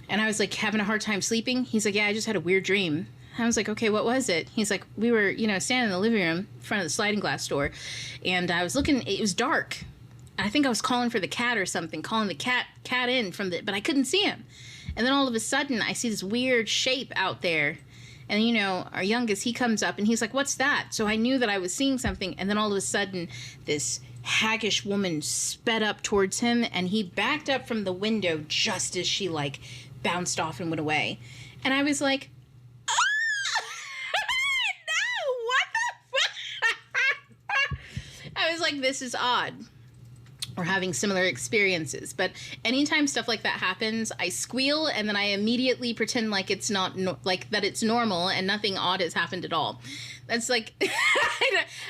and I was like having a hard time sleeping. He's like, yeah, I just had a weird dream. I was like, okay, what was it? He's like, we were, you know, standing in the living room in front of the sliding glass door, and I was looking, it was dark. I think I was calling for the cat or something, calling the cat in but I couldn't see him. And then all of a sudden, I see this weird shape out there. And, you know, our youngest, he comes up, and he's like, what's that? So I knew that I was seeing something. And then all of a sudden, this haggish woman sped up towards him, and he backed up from the window just as she, like, bounced off and went away. And I was like, I was like, this is odd. We're having similar experiences. But anytime stuff like that happens, I squeal, and then I immediately pretend like it's not, like that it's normal and nothing odd has happened at all. That's like,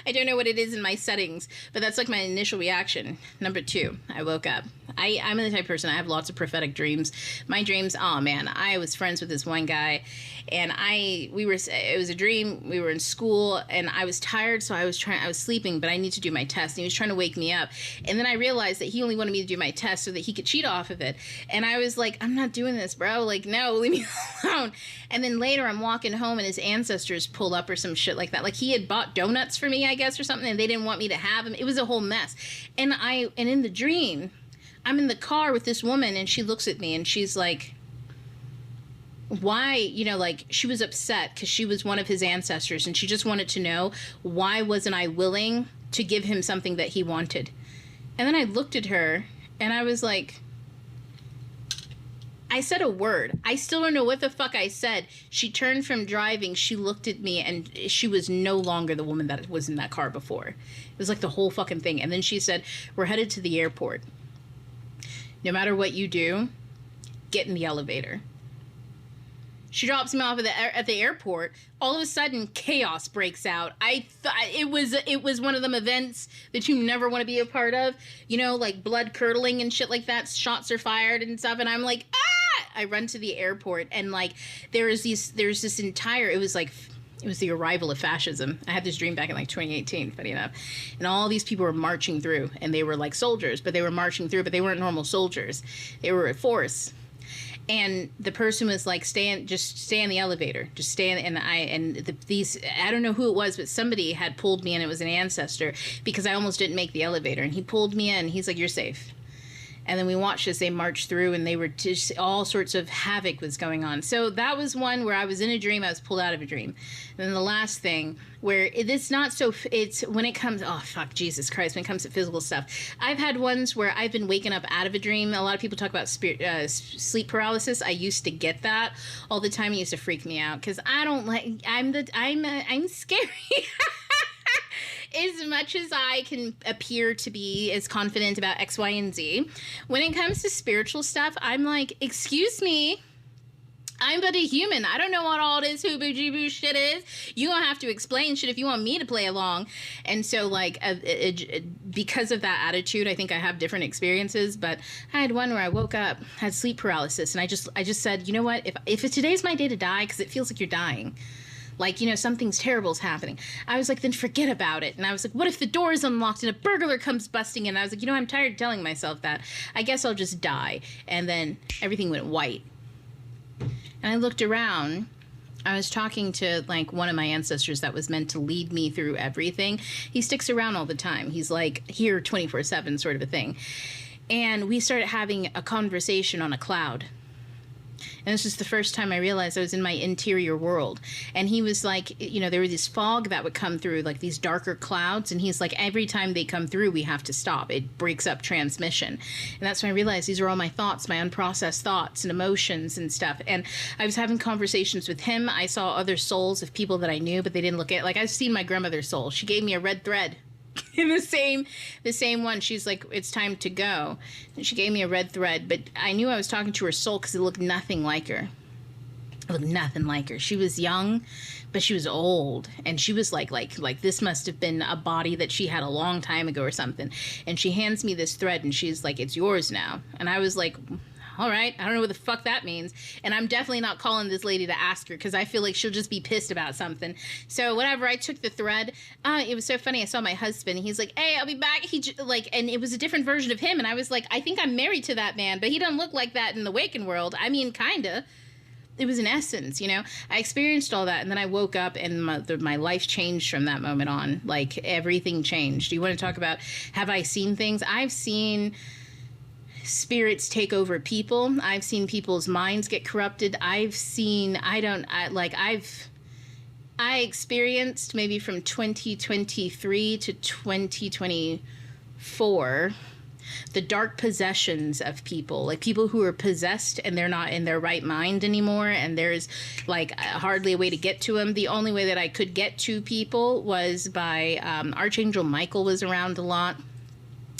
I don't know what it is in my settings, but that's like my initial reaction. Number 2, I woke up. I'm the type of person, I have lots of prophetic dreams. My dreams, oh man, I was friends with this one guy, and it was a dream. We were in school, and I was tired, so I was sleeping, but I need to do my test, and he was trying to wake me up. And then I realized that he only wanted me to do my test so that he could cheat off of it. And I was like, I'm not doing this, bro. Like, no, leave me alone. And then later I'm walking home, and his ancestors pull up or some shit like that. Like, he had bought donuts for me, I guess, or something, and they didn't want me to have them. It was a whole mess. And in the dream, I'm in the car with this woman, and she looks at me, and she's like, why, you know, like, she was upset because she was one of his ancestors, and she just wanted to know, why wasn't I willing to give him something that he wanted? And then I looked at her, and I was like, I said a word. I still don't know what the fuck I said. She turned from driving, she looked at me, and she was no longer the woman that was in that car before. It was like the whole fucking thing. And then she said, we're headed to the airport. No matter what you do, get in the elevator. She drops me off at the airport. All of a sudden, chaos breaks out. I thought it was one of them events that you never want to be a part of. You know, like blood curdling and shit like that. Shots are fired and stuff. And I'm like, ah! I run to the airport, and like it was the arrival of fascism. I had this dream back in like 2018, funny enough. And all these people were marching through, and they were like soldiers, but they were marching through, but they weren't normal soldiers. They were a force. And the person was like, just stay in the elevator, just stay in, these, I don't know who it was, but somebody had pulled me in. It was an ancestor, because I almost didn't make the elevator, and he pulled me in. He's like, you're safe. And then we watched as they marched through, and they were just, all sorts of havoc was going on. So that was one where I was in a dream. I was pulled out of a dream. And then the last thing where it's not so, it's when it comes, oh, fuck, Jesus Christ, when it comes to physical stuff. I've had ones where I've been waking up out of a dream. A lot of people talk about sleep paralysis. I used to get that all the time. It used to freak me out because I don't like, I'm scary. As much as I can appear to be as confident about X, Y, and Z, when it comes to spiritual stuff, I'm like, excuse me, I'm but a human. I don't know what all this hooboo-jiboo shit is. You gonna have to explain shit if you want me to play along. And so, like, because of that attitude, I think I have different experiences. But I had one where I woke up, had sleep paralysis, and I just said, you know what? If today's my day to die, because it feels like you're dying. Like, you know, something's terrible's happening. I was like, then forget about it. And I was like, what if the door is unlocked and a burglar comes busting in? And I was like, you know, I'm tired of telling myself that. I guess I'll just die. And then everything went white. And I looked around. I was talking to, like, one of my ancestors that was meant to lead me through everything. He sticks around all the time. He's, like, here 24/7 sort of a thing. And we started having a conversation on a cloud. And this is the first time I realized I was in my interior world. And he was like, you know, there was this fog that would come through, like these darker clouds. And he's like, every time they come through, we have to stop. It breaks up transmission. And that's when I realized these are all my thoughts, my unprocessed thoughts and emotions and stuff. And I was having conversations with him. I saw other souls of people that I knew, but they didn't look at, like, I've seen my grandmother's soul. She gave me a red thread. In the same one. She's like, it's time to go. And she gave me a red thread, but I knew I was talking to her soul because it looked nothing like her. It looked nothing like her. She was young, but she was old, and she was like this must have been a body that she had a long time ago or something. And she hands me this thread, and she's like, it's yours now. And I was like, all right, I don't know what the fuck that means. And I'm definitely not calling this lady to ask her because I feel like she'll just be pissed about something. So whatever, I took the thread. It was so funny. I saw my husband. He's like, hey, I'll be back. And it was a different version of him. And I was like, I think I'm married to that man, but he doesn't look like that in the waking world. I mean, kinda. It was an essence, you know. I experienced all that, and then I woke up, and my life changed from that moment on. Like, everything changed. Do you want to talk about, have I seen things? I've seen spirits take over people. I've seen people's minds get corrupted. I experienced maybe from 2023 to 2024 the dark possessions of people, like people who are possessed and they're not in their right mind anymore, and there's like hardly a way to get to them. The only way that I could get to people was by Archangel Michael was around a lot.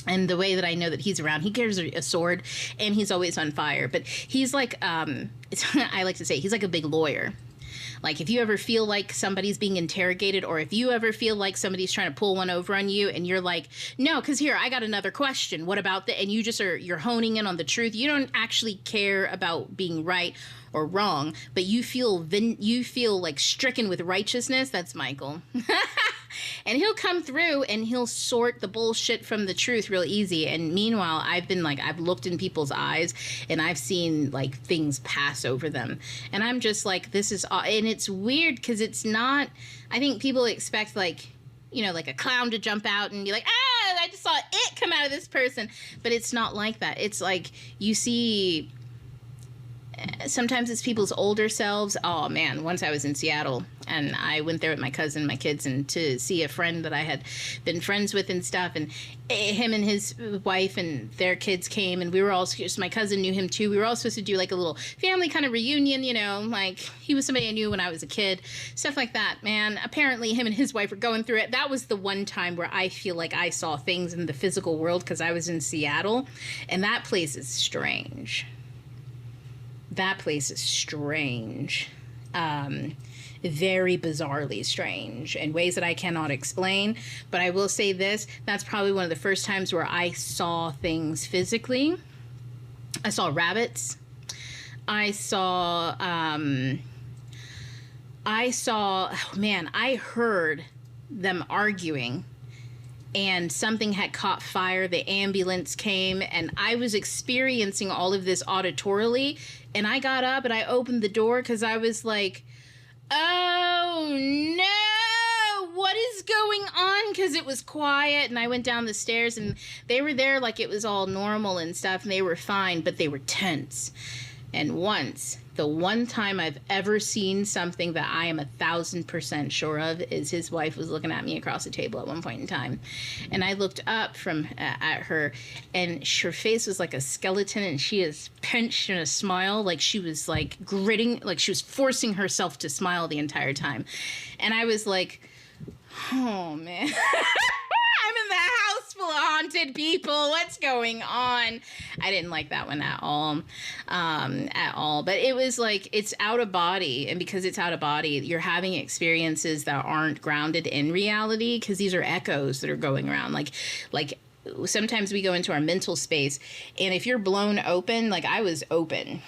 And the way that I know that he's around, he carries a sword, and he's always on fire. But he's like, I like to say, he's like a big lawyer. Like, if you ever feel like somebody's being interrogated, or if you ever feel like somebody's trying to pull one over on you, and you're like, no, because here, I got another question. What about that? And you just you're honing in on the truth. You don't actually care about being right or wrong, but you feel like stricken with righteousness. That's Michael. And he'll come through and he'll sort the bullshit from the truth real easy. And meanwhile, I've looked in people's eyes and I've seen like things pass over them. And I'm just like, this is, and it's weird because it's not, I think people expect like, you know, like a clown to jump out and be like, I just saw it come out of this person. But it's not like that. It's like you see, sometimes it's people's older selves. Oh man, once I was in Seattle and I went there with my cousin, my kids, and to see a friend that I had been friends with and stuff, and him and his wife and their kids came, and we were all, my cousin knew him too. We were all supposed to do like a little family kind of reunion, you know, like he was somebody I knew when I was a kid, stuff like that. Man, apparently him and his wife were going through it. That was the one time where I feel like I saw things in the physical world because I was in Seattle, and that place is strange. That place is strange, very bizarrely strange in ways that I cannot explain. But I will say this, that's probably one of the first times where I saw things physically. I saw rabbits. I heard them arguing. And something had caught fire, the ambulance came, and I was experiencing all of this auditorily, And I got up and I opened the door because I was like, oh no, what is going on? Because it was quiet, and I went down the stairs and they were there like it was all normal and stuff, and they were fine, but they were tense. And once, the one time I've ever seen something that I am 1,000% sure of is his wife was looking at me across the table at one point in time. And I looked up from at her, and her face was like a skeleton, and she is pinched in a smile, like she was like gritting, like she was forcing herself to smile the entire time. And I was like, oh man. I'm in the house full of haunted people. What's going on? I didn't like that one at all. But it was like, it's out of body. And because it's out of body, you're having experiences that aren't grounded in reality, because these are echoes that are going around. Like sometimes we go into our mental space, and if you're blown open, like I was open.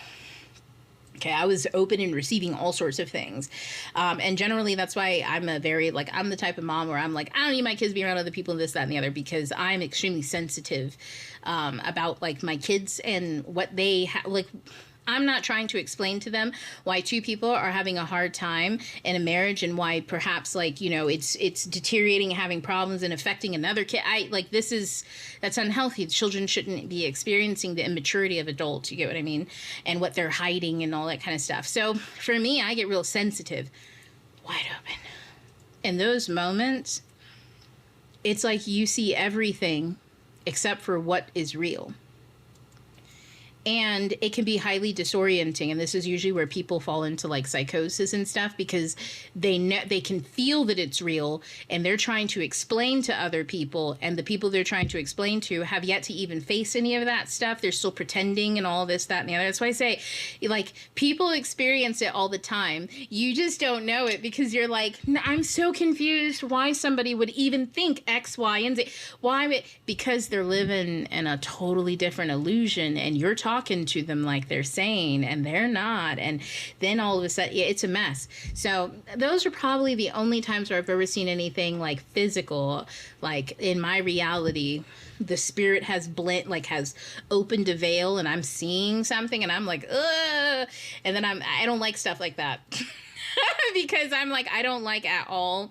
Okay, I was open and receiving all sorts of things. And generally, that's why I'm I'm the type of mom where I'm like, I don't need my kids being around other people and this, that, and the other, because I'm extremely sensitive about, like, my kids and what they like. I'm not trying to explain to them why two people are having a hard time in a marriage and why perhaps, like, you know, it's deteriorating and having problems and affecting another kid. That's unhealthy. Children shouldn't be experiencing the immaturity of adults. You get what I mean? And what they're hiding and all that kind of stuff. So for me, I get real sensitive, wide open. In those moments, it's like you see everything except for what is real. And it can be highly disorienting. And this is usually where people fall into like psychosis and stuff, because they can feel that it's real, and they're trying to explain to other people. And the people they're trying to explain to have yet to even face any of that stuff. They're still pretending and all this, that, and the other. That's why I say, like, people experience it all the time. You just don't know it because you're like, I'm so confused why somebody would even think X, Y, and Z. Why? Because they're living in a totally different illusion, and you're talking to them like they're sane and they're not, and then all of a sudden, it's a mess. So those are probably the only times where I've ever seen anything like physical, like in my reality. The spirit has has opened a veil, and I'm seeing something, and I'm like, ugh, and then I don't like stuff like that because I'm like, I don't like at all.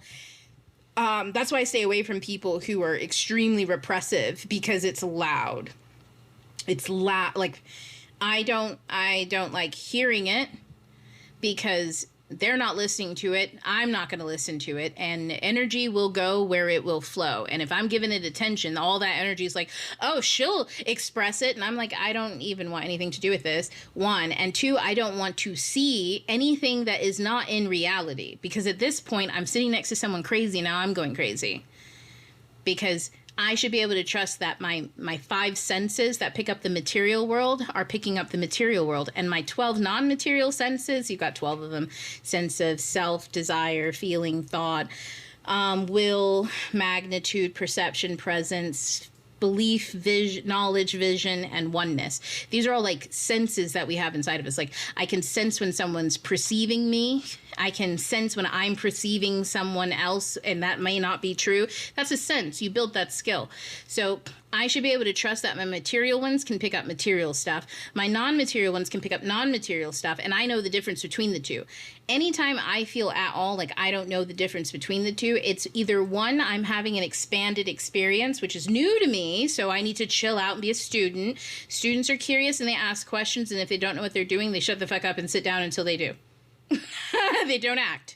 That's why I stay away from people who are extremely repressive, because it's loud. It's loud. Like, I don't like hearing it, because they're not listening to it. I'm not going to listen to it. And energy will go where it will flow. And if I'm giving it attention, all that energy is like, oh, she'll express it. And I'm like, I don't even want anything to do with this. One. And two, I don't want to see anything that is not in reality. Because at this point, I'm sitting next to someone crazy. Now I'm going crazy. Because I should be able to trust that my 5 senses that pick up the material world are picking up the material world. And my 12 non-material senses, you've got 12 of them, sense of self, desire, feeling, thought, will, magnitude, perception, presence, belief, vision, knowledge, vision, and oneness. These are all like senses that we have inside of us. Like, I can sense when someone's perceiving me. I can sense when I'm perceiving someone else, and that may not be true. That's a sense. You build that skill. So I should be able to trust that my material ones can pick up material stuff. My non-material ones can pick up non-material stuff, and I know the difference between the two. Anytime I feel at all like I don't know the difference between the two, it's either one, I'm having an expanded experience, which is new to me, so I need to chill out and be a student. Students are curious, and they ask questions, and if they don't know what they're doing, they shut the fuck up and sit down until they do. They don't act.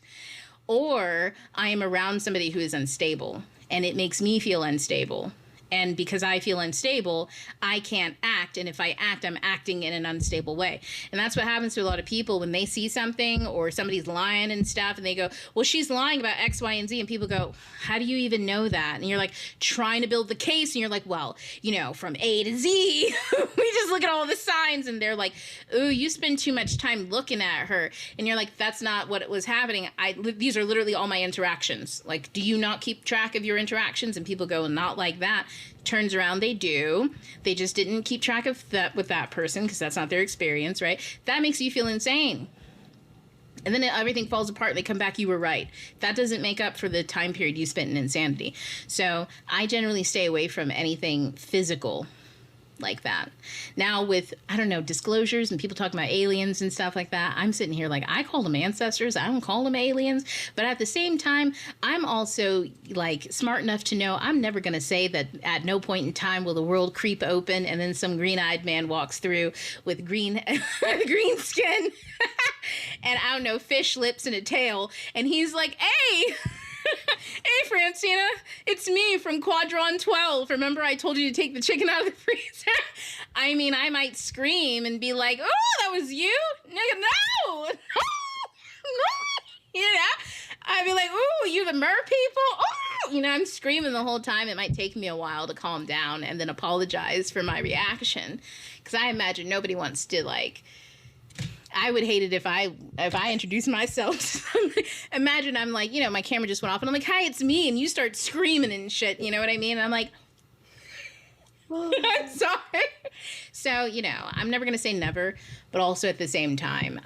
Or I am around somebody who is unstable, and it makes me feel unstable. And because I feel unstable, I can't act. And if I act, I'm acting in an unstable way. And that's what happens to a lot of people when they see something or somebody's lying and stuff. And they go, well, she's lying about X, Y, and Z. And people go, how do you even know that? And you're like trying to build the case. And you're like, well, you know, from A to Z, we just look at all the signs. And they're like, ooh, you spend too much time looking at her. And you're like, that's not what was happening. These are literally all my interactions. Like, do you not keep track of your interactions? And people go, not like that. Turns around, they do. They just didn't keep track of that with that person because that's not their experience, right? That makes you feel insane. And then everything falls apart. They come back, you were right. That doesn't make up for the time period you spent in insanity. So I generally stay away from anything physical. like that. Now with, I don't know, disclosures and people talking about aliens and stuff like that, I'm sitting here like, I call them ancestors. I don't call them aliens. But at the same time, I'm also like smart enough to know I'm never going to say that at no point in time will the world creep open and then some green-eyed man walks through with green skin and I don't know, fish lips and a tail. And he's like, hey, hey, Francina, it's me from Quadron 12. Remember I told you to take the chicken out of the freezer? I mean, I might scream and be like, oh, that was you? No, no. You know? I'd be like, ooh, you the mer people? Oh, you know, I'm screaming the whole time. It might take me a while to calm down and then apologize for my reaction. Because I imagine nobody wants to, like, I would hate it if I introduce myself. Imagine I'm like, you know, my camera just went off and I'm like, hi, it's me. And you start screaming and shit. You know what I mean? And I'm like, I'm sorry. So, you know, I'm never going to say never, but also at the same time,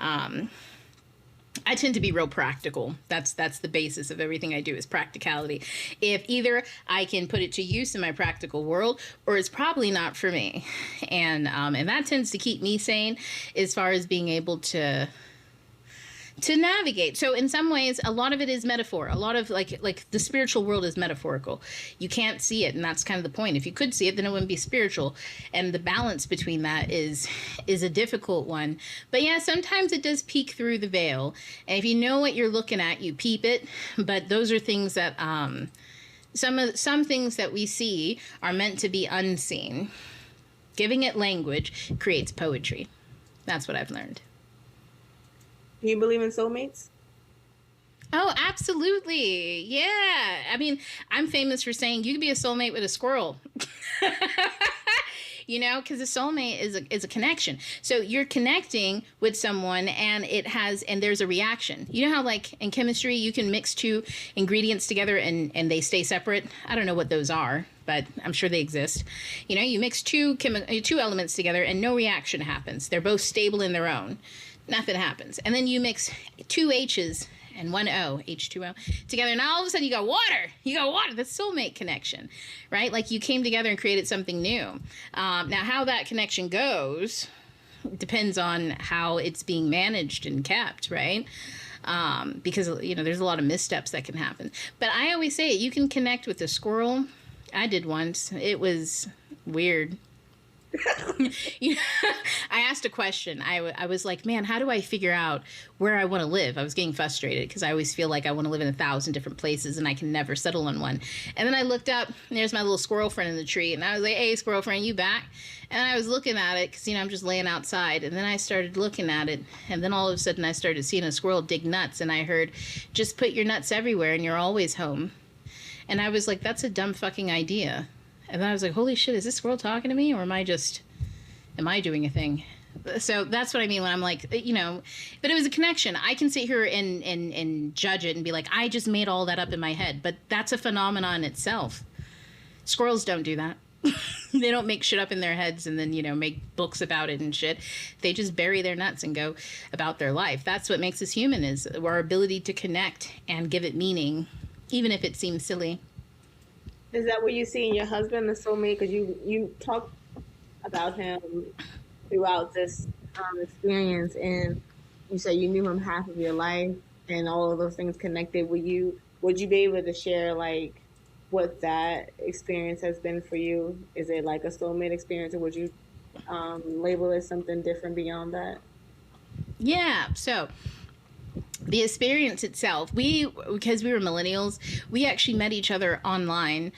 I tend to be real practical. That's the basis of everything I do is practicality. If either I can put it to use in my practical world or it's probably not for me. And that tends to keep me sane as far as being able to navigate. So in some ways, a lot of it is metaphor. A lot of like the spiritual world is metaphorical. You can't see it, and that's kind of the point. If you could see it, then it wouldn't be spiritual. And the balance between that is a difficult one. But yeah, sometimes it does peek through the veil. And if you know what you're looking at, you peep it. But those are things that some things that we see are meant to be unseen. Giving it language creates poetry. That's what I've learned. Do you believe in soulmates? Oh, absolutely. Yeah. I mean, I'm famous for saying you could be a soulmate with a squirrel. You know, because a soulmate is a connection. So you're connecting with someone and there's a reaction. You know how like in chemistry, you can mix two ingredients together and they stay separate? I don't know what those are, but I'm sure they exist. You know, you mix two elements together and no reaction happens. They're both stable in their own. Nothing happens. And then you mix two H's and one O, H2O, together. And all of a sudden you got water. You got water. That's soulmate connection, right? Like you came together and created something new. Now, how that connection goes depends on how it's being managed and kept, right? Because, you know, there's a lot of missteps that can happen. But I always say you can connect with a squirrel. I did once. It was weird. You know, I asked a question. I was like, man, how do I figure out where I want to live? I was getting frustrated because I always feel like I want to live in 1,000 different places and I can never settle on one. And then I looked up and there's my little squirrel friend in the tree. And I was like, hey, squirrel friend, you back? And I was looking at it because, you know, I'm just laying outside. And then I started looking at it. And then all of a sudden I started seeing a squirrel dig nuts. And I heard, just put your nuts everywhere and you're always home. And I was like, that's a dumb fucking idea. And then I was like, holy shit, is this squirrel talking to me? Or am I doing a thing? So that's what I mean when I'm like, you know, but it was a connection. I can sit here and judge it and be like, I just made all that up in my head. But that's a phenomenon in itself. Squirrels don't do that. They don't make shit up in their heads and then, you know, make books about it and shit. They just bury their nuts and go about their life. That's what makes us human, is our ability to connect and give it meaning, even if it seems silly. Is that what you see in your husband, the soulmate? Because you talk about him throughout this experience, and you said you knew him half of your life, and all of those things connected with you. Would you be able to share like what that experience has been for you? Is it like a soulmate experience, or would you label it something different beyond that? Yeah. So the experience itself, because we were millennials, we actually met each other online.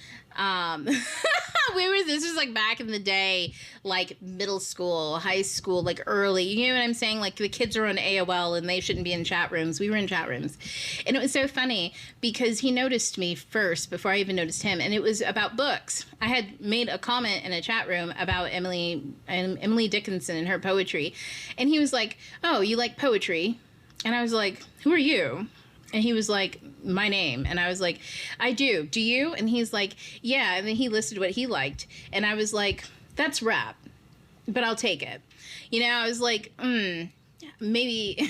This was like back in the day, like middle school, high school, like early, you know what I'm saying? Like the kids are on AOL and they shouldn't be in chat rooms. We were in chat rooms. And it was so funny because he noticed me first before I even noticed him. And it was about books. I had made a comment in a chat room about Emily Dickinson and her poetry. And he was like, oh, you like poetry? And I was like, who are you? And he was like, my name. And I was like, I do. Do you? And he's like, yeah. And then he listed what he liked. And I was like, that's rap, but I'll take it. You know, I was like, maybe.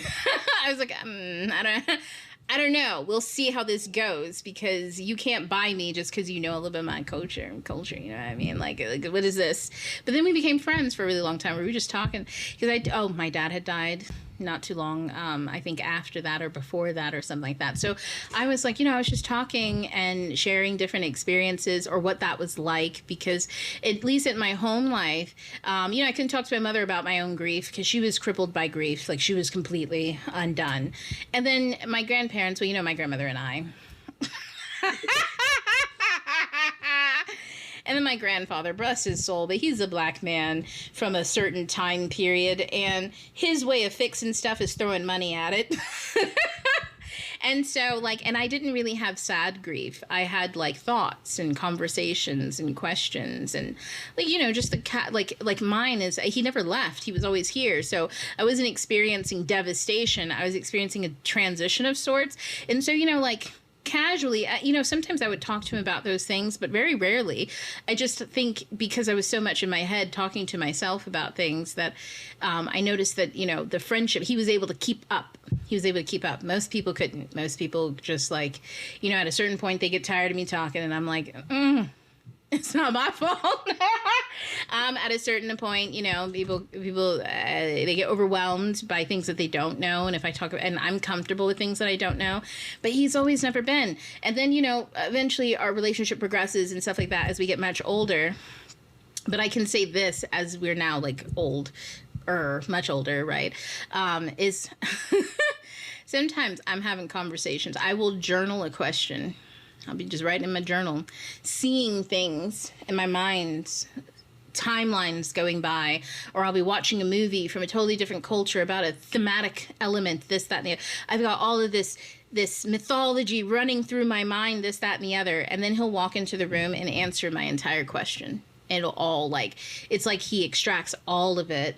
I was like, I I don't know. We'll see how this goes, because you can't buy me just because you know a little bit of my culture. You know what I mean? Like, what is this? But then we became friends for a really long time. We were just talking because my dad had died not too long, I think after that or before that or something like that. So I was like, I was just talking and sharing different experiences or what that was like, because at least in my home life, I couldn't talk to my mother about my own grief because she was crippled by grief. Like, she was completely undone. And then my grandparents, my grandmother and I. And then my grandfather, bless his soul, but he's a black man from a certain time period, and his way of fixing stuff is throwing money at it. And so, and I didn't really have sad grief. I had, thoughts and conversations and questions and, just the cat, mine is, he never left. He was always here. So I wasn't experiencing devastation. I was experiencing a transition of sorts. And so, casually, sometimes I would talk to him about those things, but very rarely. I just think because I was so much in my head talking to myself about things that I noticed that, the friendship, he was able to keep up. Most people couldn't. Most people just at a certain point they get tired of me talking and I'm like, it's not my fault. At a certain point, people they get overwhelmed by things that they don't know. And if I talk about, and I'm comfortable with things that I don't know, but he's always never been. And then, eventually our relationship progresses and stuff like that as we get much older. But I can say this, as we're now much older, right? Is sometimes I'm having conversations. I will journal a question. I'll be just writing in my journal, seeing things in my mind, timelines going by, or I'll be watching a movie from a totally different culture about a thematic element, this, that, and the other. I've got all of this mythology running through my mind, this, that, and the other. And then he'll walk into the room and answer my entire question. And it'll all it's like he extracts all of it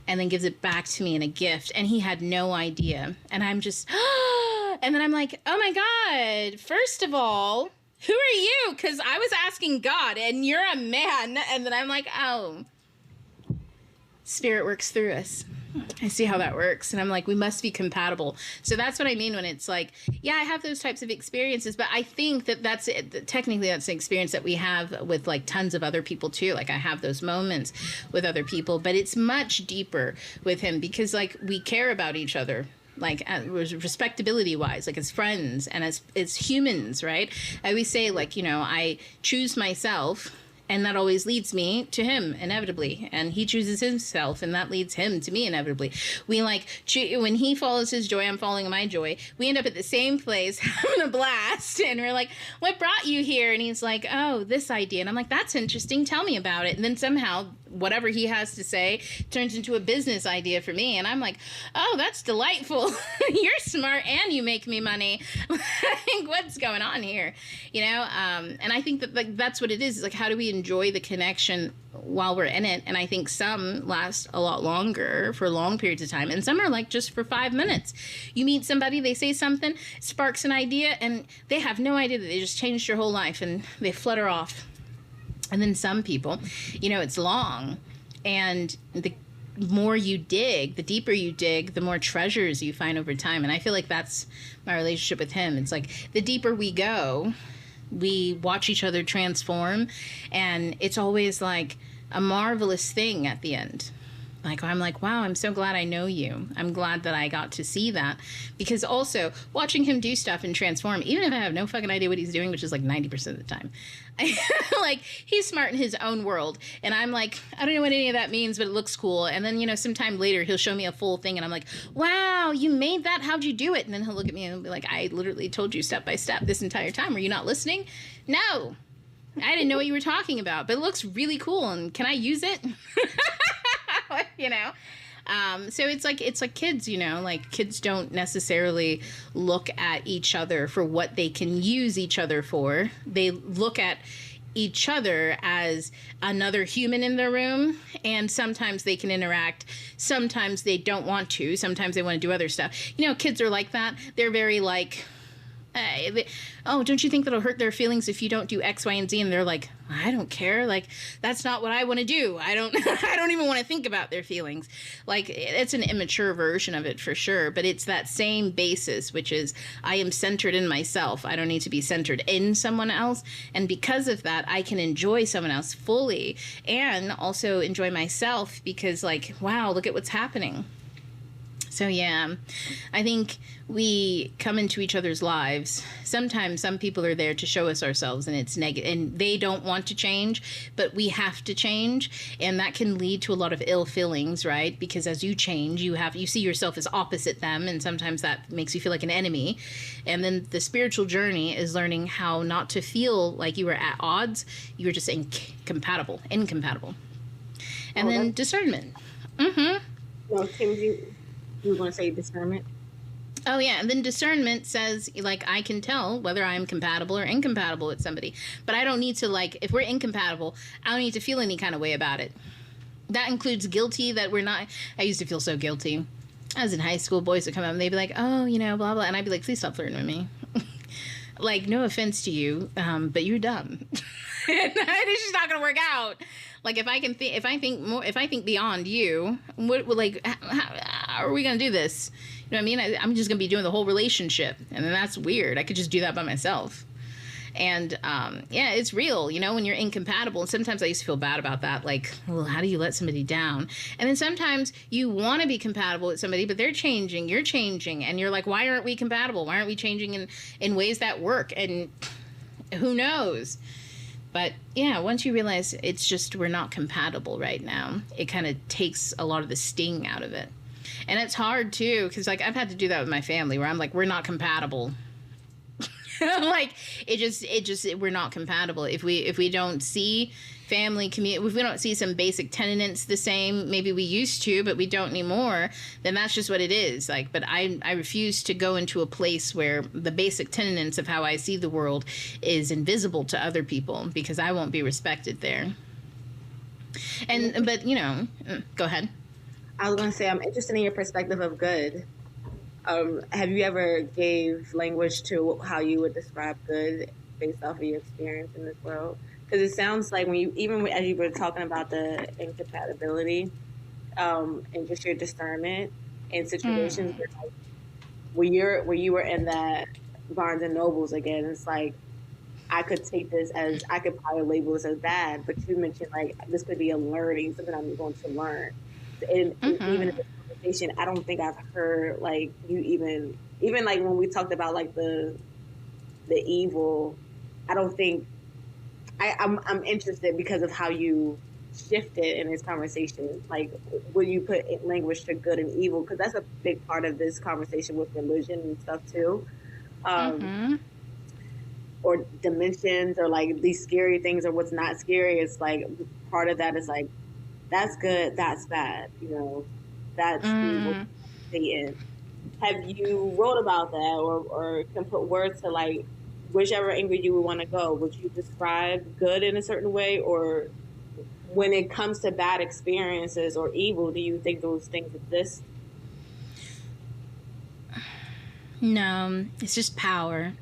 and then gives it back to me in a gift. And he had no idea. And I'm just, and then I'm like, oh my God, first of all, who are you? Because I was asking God and you're a man. And then I'm like, oh, spirit works through us. I see how that works. And I'm like, we must be compatible. So that's what I mean when it's I have those types of experiences, but I think that's it. Technically that's an experience that we have with tons of other people too. I have those moments with other people, but it's much deeper with him because we care about each other. Respectability wise, as friends and as humans, right? I always say, I choose myself and that always leads me to him inevitably. And he chooses himself and that leads him to me inevitably. We when he follows his joy, I'm following my joy. We end up at the same place having a blast. And we're like, what brought you here? And he's like, oh, this idea. And I'm like, that's interesting. Tell me about it. And then somehow whatever he has to say turns into a business idea for me. And I'm like, oh, that's delightful. You're smart and you make me money. What's going on here? And I think that that's what it is. How do we enjoy the connection while we're in it? And I think some last a lot longer for long periods of time. And some are just for 5 minutes. You meet somebody, they say something, sparks an idea, and they have no idea that they just changed your whole life and they flutter off. And then some people, it's long. And the more you dig, the deeper you dig, the more treasures you find over time. And I feel that's my relationship with him. It's the deeper we go, we watch each other transform. And it's always a marvelous thing at the end. I'm like, wow, I'm so glad I know you. I'm glad that I got to see that. Because also, watching him do stuff and transform, even if I have no fucking idea what he's doing, which is 90% of the time, he's smart in his own world. And I'm I don't know what any of that means, but it looks cool. And then, sometime later, he'll show me a full thing. And I'm like, wow, you made that? How'd you do it? And then he'll look at me and be like, I literally told you step by step this entire time. Were you not listening? No. I didn't know what you were talking about, but it looks really cool. And can I use it? So it's like kids, kids don't necessarily look at each other for what they can use each other for. They look at each other as another human in their room, and sometimes they can interact, sometimes they don't want to, sometimes they want to do other stuff. Kids are like that. They're very oh, don't you think that'll hurt their feelings if you don't do X, Y, and Z? And they're like, I don't care. Like, that's not what I want to do. I don't I don't even want to think about their feelings. Like, it's an immature version of it for sure, but it's that same basis, which is I am centered in myself. I don't need to be centered in someone else. And because of that, I can enjoy someone else fully and also enjoy myself because, like, wow, look at what's happening. So, yeah, I think we come into each other's lives. Sometimes some people are there to show us ourselves and it's negative and they don't want to change, but we have to change. And that can lead to a lot of ill feelings, right? Because as you change, you see yourself as opposite them. And sometimes that makes you feel like an enemy. And then the spiritual journey is learning how not to feel like you were at odds. You were just incompatible. And then discernment. Well, Tim, you were going to say discernment? Oh, yeah. And then discernment says, like, I can tell whether I'm compatible or incompatible with somebody. But I don't need to, like, if we're incompatible, I don't need to feel any kind of way about it. That includes guilty that we're not. I used to feel so guilty. I was in high school. Boys would come up and they'd be like, oh, you know, blah, blah. And I'd be like, please stop flirting with me. Like, no offense to you, but you're dumb. It's just not going to work out. Like, if I think beyond you, how are we going to do this? You know what I mean? I'm just going to be doing the whole relationship. And then that's weird. I could just do that by myself. And, yeah, it's real, you know, when you're incompatible. And sometimes I used to feel bad about that. Like, well, how do you let somebody down? And then sometimes you want to be compatible with somebody, but they're changing, you're changing. And you're like, why aren't we compatible? Why aren't we changing in ways that work? And who knows? But yeah, once you realize it's just we're not compatible right now, it kind of takes a lot of the sting out of it. And it's hard too, because like I've had to do that with my family where I'm like, we're not compatible. Like we're not compatible. If we don't see family community, if we don't see some basic tenets the same, maybe we used to, but we don't anymore, then that's just what it is. Like, but I refuse to go into a place where the basic tenets of how I see the world is invisible to other people because I won't be respected there. And, but you know, go ahead. I was going to say, I'm interested in your perspective of good. Have you ever gave language to how you would describe good based off of your experience in this world? Because it sounds like even as you were talking about the incompatibility and just your discernment in situations where you were in that Barnes and Nobles again, it's like I could take this as I could probably label this as bad, but you mentioned like this could be a learning, something I'm going to learn. And even in this conversation, I don't think I've heard like you even like when we talked about like the evil. I don't think I'm interested because of how you shifted in this conversation. Like, will you put language to good and evil? Because that's a big part of this conversation with religion and stuff too, or dimensions, or like these scary things, or what's not scary. It's like part of that is like. That's good, that's bad, you know, that's evil, Satan. Have you wrote about that or can put words to like whichever angle you would want to go? Would you describe good in a certain way, or when it comes to bad experiences or evil, do you think those things exist? No, it's just power.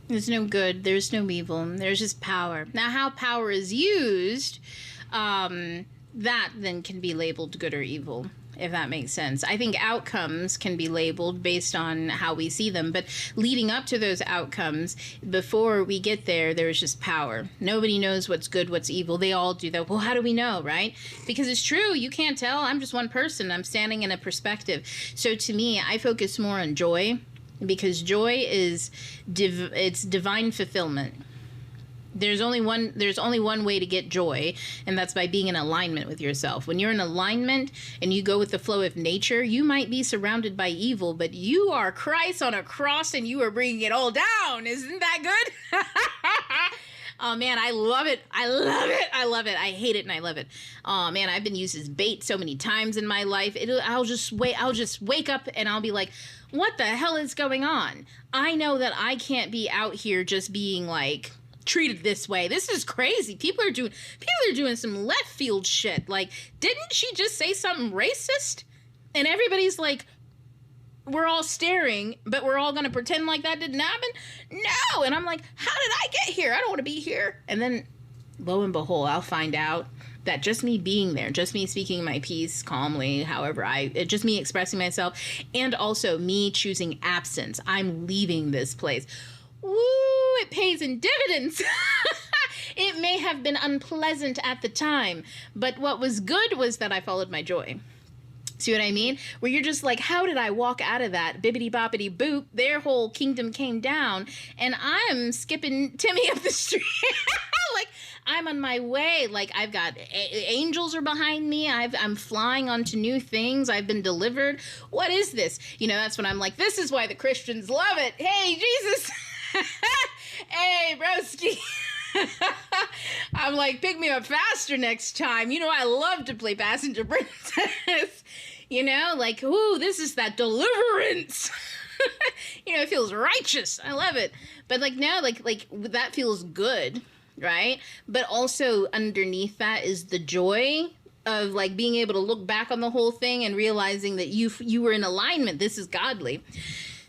There's no good, there's no evil, there's just power. Now, how power is used, that then can be labeled good or evil, if that makes sense. I think outcomes can be labeled based on how we see them, but leading up to those outcomes, before we get there, there's just power. Nobody knows what's good, what's evil. They all do that. Well, how do we know, right? Because it's true. You can't tell. I'm just one person. I'm standing in a perspective. So to me, I focus more on joy, because joy is it's divine fulfillment. There's only one way to get joy, and that's by being in alignment with yourself. When you're in alignment and you go with the flow of nature, you might be surrounded by evil, but you are Christ on a cross and you are bringing it all down. Isn't that good? Oh man, I love it. I love it. I love it. I hate it and I love it. Oh man, I've been used as bait so many times in my life. I'll just wake up and I'll be like, what the hell is going on? I know that I can't be out here just being like treated this way. This is crazy. People are doing some left field shit. Like, didn't she just say something racist? And everybody's like, we're all staring, but we're all going to pretend like that didn't happen? No. And I'm like, how did I get here? I don't want to be here. And then lo and behold, I'll find out that just me being there, just me speaking my piece calmly, however just me expressing myself, and also me choosing absence. I'm leaving this place. Woo, it pays in dividends. It may have been unpleasant at the time, but what was good was that I followed my joy. See what I mean? Where you're just like, how did I walk out of that? Bibbity boppity boop. Their whole kingdom came down, and I'm skipping Timmy up the street. Like, I'm on my way. Like, I've got angels are behind me. I'm flying onto new things. I've been delivered. What is this? You know, that's when I'm like, this is why the Christians love it. Hey, Jesus. Hey, broski. I'm like, pick me up faster next time. You know, I love to play passenger princess. You know, like, ooh, this is that deliverance. You know, it feels righteous. I love it. But like now, like that feels good, right? But also underneath that is the joy of like being able to look back on the whole thing and realizing that you were in alignment. This is godly.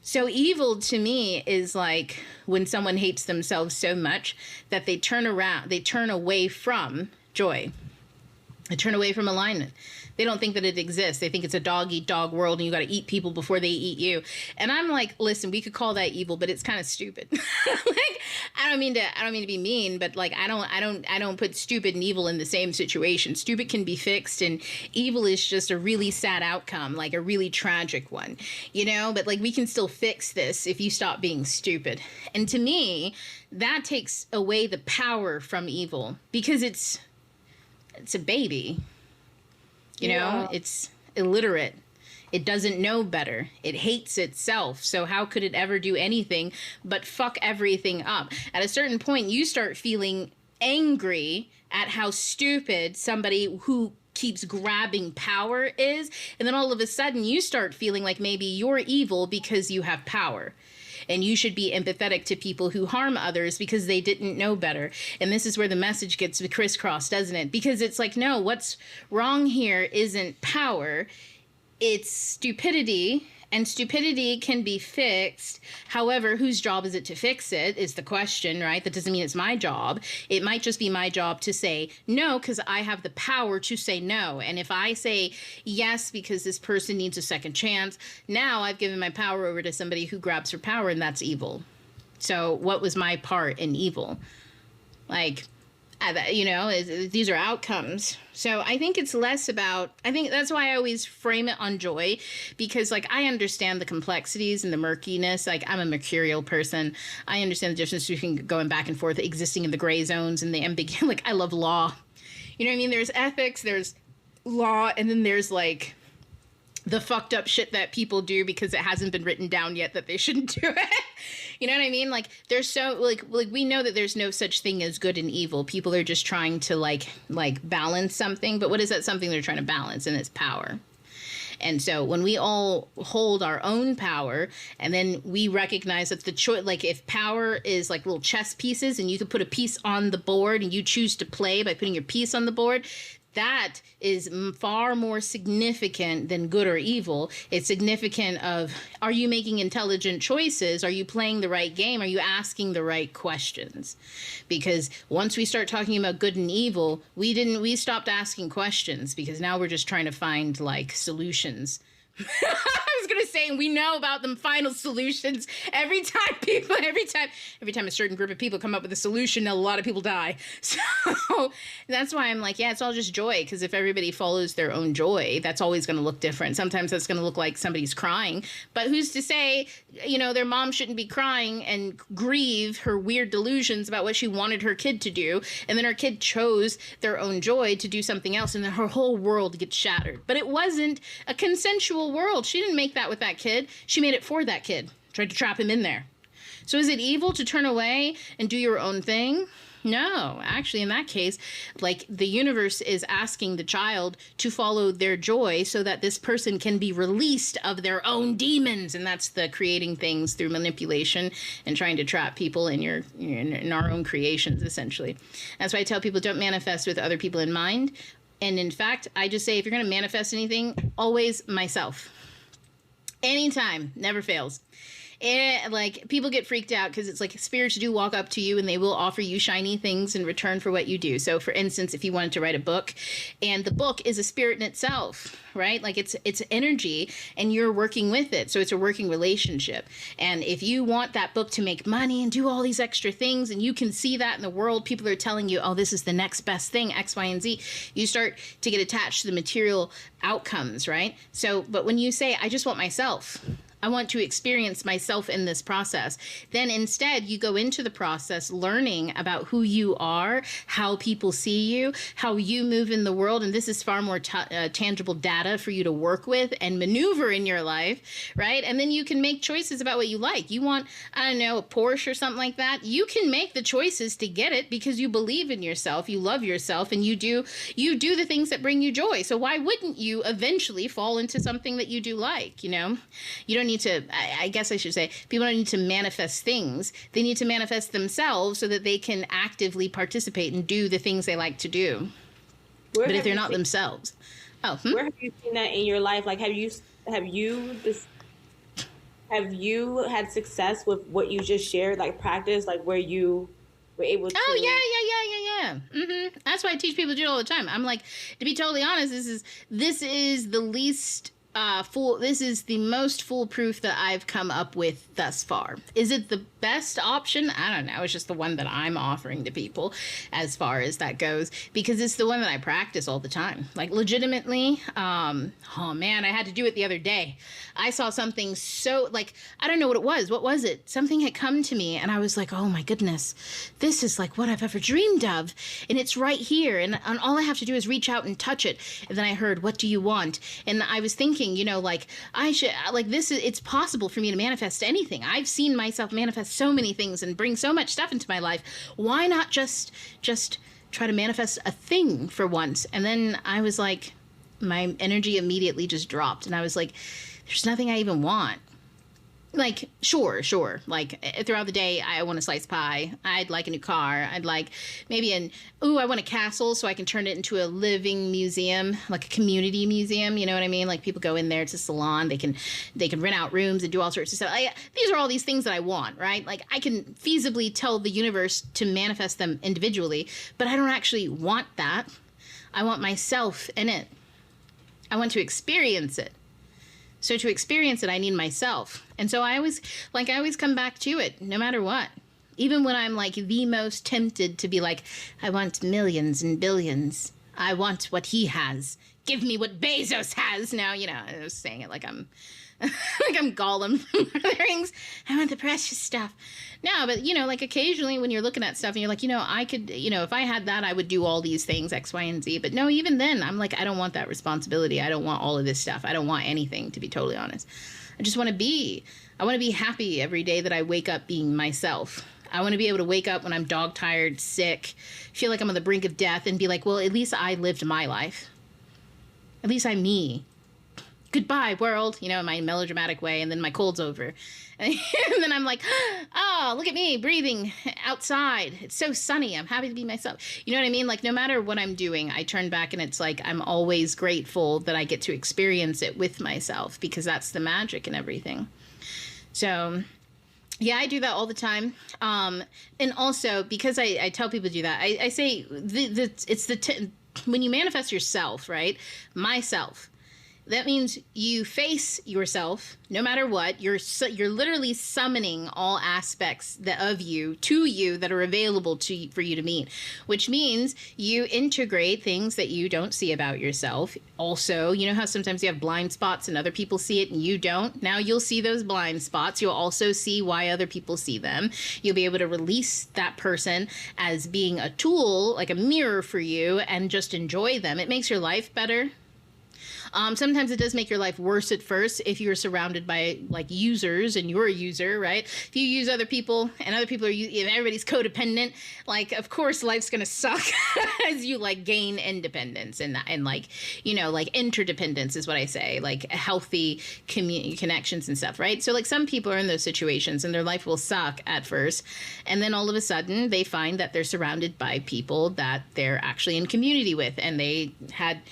So evil to me is like when someone hates themselves so much that they turn away from joy. They turn away from alignment. They don't think that it exists. They think it's a dog-eat-dog world and you got to eat people before they eat you. And I'm like, listen, we could call that evil, but it's kind of stupid. Like, I don't mean to be mean, but like, I don't put stupid and evil in the same situation. Stupid can be fixed, and evil is just a really sad outcome, like a really tragic one, you know? But like, we can still fix this if you stop being stupid. And to me, that takes away the power from evil because it's a baby. You know, it's illiterate. It doesn't know better. It hates itself. So how could it ever do anything but fuck everything up? At a certain point, you start feeling angry at how stupid somebody who keeps grabbing power is. And then all of a sudden, you start feeling like maybe you're evil because you have power. And you should be empathetic to people who harm others because they didn't know better. And this is where the message gets crisscrossed, doesn't it? Because it's like, no, what's wrong here isn't power. It's stupidity. And stupidity can be fixed. However, whose job is it to fix it is the question, right? That doesn't mean it's my job. It might just be my job to say no because I have the power to say no. And if I say yes because this person needs a second chance, now I've given my power over to somebody who grabs her power, and that's evil. So what was my part in evil? Like, you know, these are outcomes. So I think it's less about, I think that's why I always frame it on joy, because like I understand the complexities and the murkiness. Like I'm a mercurial person. I understand the difference between going back and forth, existing in the gray zones and the ambiguity. Like I love law. You know what I mean? There's ethics, there's law, and then there's like the fucked up shit that people do because it hasn't been written down yet that they shouldn't do it. You know what I mean? Like there's so like we know that there's no such thing as good and evil. People are just trying to like balance something. But what is that something they're trying to balance? And it's power. And so when we all hold our own power and then we recognize that the choice, like if power is like little chess pieces and you could put a piece on the board and you choose to play by putting your piece on the board, that is far more significant than good or evil. It's significant of, are you making intelligent choices? Are you playing the right game? Are you asking the right questions? Because once we start talking about good and evil, we stopped asking questions because now we're just trying to find like solutions. I was gonna say, we know about them final solutions every time a certain group of people come up with a solution, a lot of people die. So that's why I'm like, yeah, it's all just joy, because if everybody follows their own joy, that's always going to look different. Sometimes that's going to look like somebody's crying, but who's to say, you know, their mom shouldn't be crying and grieve her weird delusions about what she wanted her kid to do, and then her kid chose their own joy to do something else, and then her whole world gets shattered. But it wasn't a consensual world. She didn't make that with that kid. She made it for that kid. Tried to trap him in there. So is it evil to turn away and do your own thing? No, actually, in that case, like the universe is asking the child to follow their joy so that this person can be released of their own demons. And that's the creating things through manipulation and trying to trap people in our own creations, essentially. That's why I tell people, don't manifest with other people in mind. And in fact, I just say, if you're going to manifest anything, always myself. Anytime, never fails. Like, people get freaked out because it's like spirits do walk up to you and they will offer you shiny things in return for what you do. So for instance, if you wanted to write a book and the book is a spirit in itself, right? Like it's energy and you're working with it. So it's a working relationship. And if you want that book to make money and do all these extra things and you can see that in the world, people are telling you, oh, this is the next best thing, X, Y, and Z. You start to get attached to the material outcomes, right? So, but when you say, I just want myself, I want to experience myself in this process. Then instead, you go into the process learning about who you are, how people see you, how you move in the world. And this is far more tangible data for you to work with and maneuver in your life, right? And then you can make choices about what you like. You want, I don't know, a Porsche or something like that. You can make the choices to get it because you believe in yourself, you love yourself, and you do the things that bring you joy. So why wouldn't you eventually fall into something that you do like, you know? You don't need to, I guess I should say, people don't need to manifest things. They need to manifest themselves so that they can actively participate and do the things they like to do. But if they're not themselves. Where have you seen that in your life? Like, have you had success with what you just shared, like practice, like where you were able to? Oh, yeah. Mm-hmm. That's why I teach people to do it all the time. I'm like, to be totally honest, this is the least this is the most foolproof that I've come up with thus far. Is it the best option? I don't know. It's just the one that I'm offering to people as far as that goes, because it's the one that I practice all the time. Like, legitimately, oh man, I had to do it the other day. I saw something so, like, I don't know what it was. What was it? Something had come to me and I was like, oh my goodness, this is like what I've ever dreamed of. And it's right here. And all I have to do is reach out and touch it. And then I heard, what do you want? And I was thinking, you know, like, I should, like, it's possible for me to manifest anything. I've seen myself manifest so many things and bring so much stuff into my life. Why not just try to manifest a thing for once? And then I was like, my energy immediately just dropped. And I was like, there's nothing I even want. Like, sure. Like, throughout the day, I want a sliced pie. I'd like a new car. I'd like maybe I want a castle so I can turn it into a living museum, like a community museum. You know what I mean? Like, people go in there, it's a salon. They can rent out rooms and do all sorts of stuff. These are all these things that I want, right? Like, I can feasibly tell the universe to manifest them individually, but I don't actually want that. I want myself in it. I want to experience it. So to experience it, I need myself. And so I always come back to it, no matter what. Even when I'm like the most tempted to be like, I want millions and billions. I want what he has. Give me what Bezos has. Now, you know, I was saying it like I'm like I'm Gollum from Lord of the Rings. I want the precious stuff. No, but, you know, like, occasionally when you're looking at stuff and you're like, you know, I could, you know, if I had that, I would do all these things, X, Y, and Z. But no, even then, I'm like, I don't want that responsibility. I don't want all of this stuff. I don't want anything, to be totally honest. I just want to be. I want to be happy every day that I wake up being myself. I want to be able to wake up when I'm dog tired, sick, feel like I'm on the brink of death, and be like, well, at least I lived my life. At least I'm me. Goodbye, world, you know, in my melodramatic way, and then my cold's over. And then I'm like, oh, look at me breathing outside. It's so sunny. I'm happy to be myself. You know what I mean? Like, no matter what I'm doing, I turn back and it's like I'm always grateful that I get to experience it with myself, because that's the magic and everything. So, yeah, I do that all the time. And also, because I tell people to do that, I say when you manifest yourself, right? Myself. That means you face yourself, no matter what. You're literally summoning all aspects of you to you that are available for you to meet, which means you integrate things that you don't see about yourself. Also, you know how sometimes you have blind spots and other people see it and you don't? Now you'll see those blind spots. You'll also see why other people see them. You'll be able to release that person as being a tool, like a mirror for you, and just enjoy them. It makes your life better. Sometimes it does make your life worse at first if you're surrounded by, like, users and you're a user, right? If you use other people and other people if everybody's codependent, like, of course life's going to suck as you, like, gain independence and like, you know, like, interdependence is what I say, like, healthy community connections and stuff, right? So, like, some people are in those situations and their life will suck at first. And then all of a sudden they find that they're surrounded by people that they're actually in community with, and they had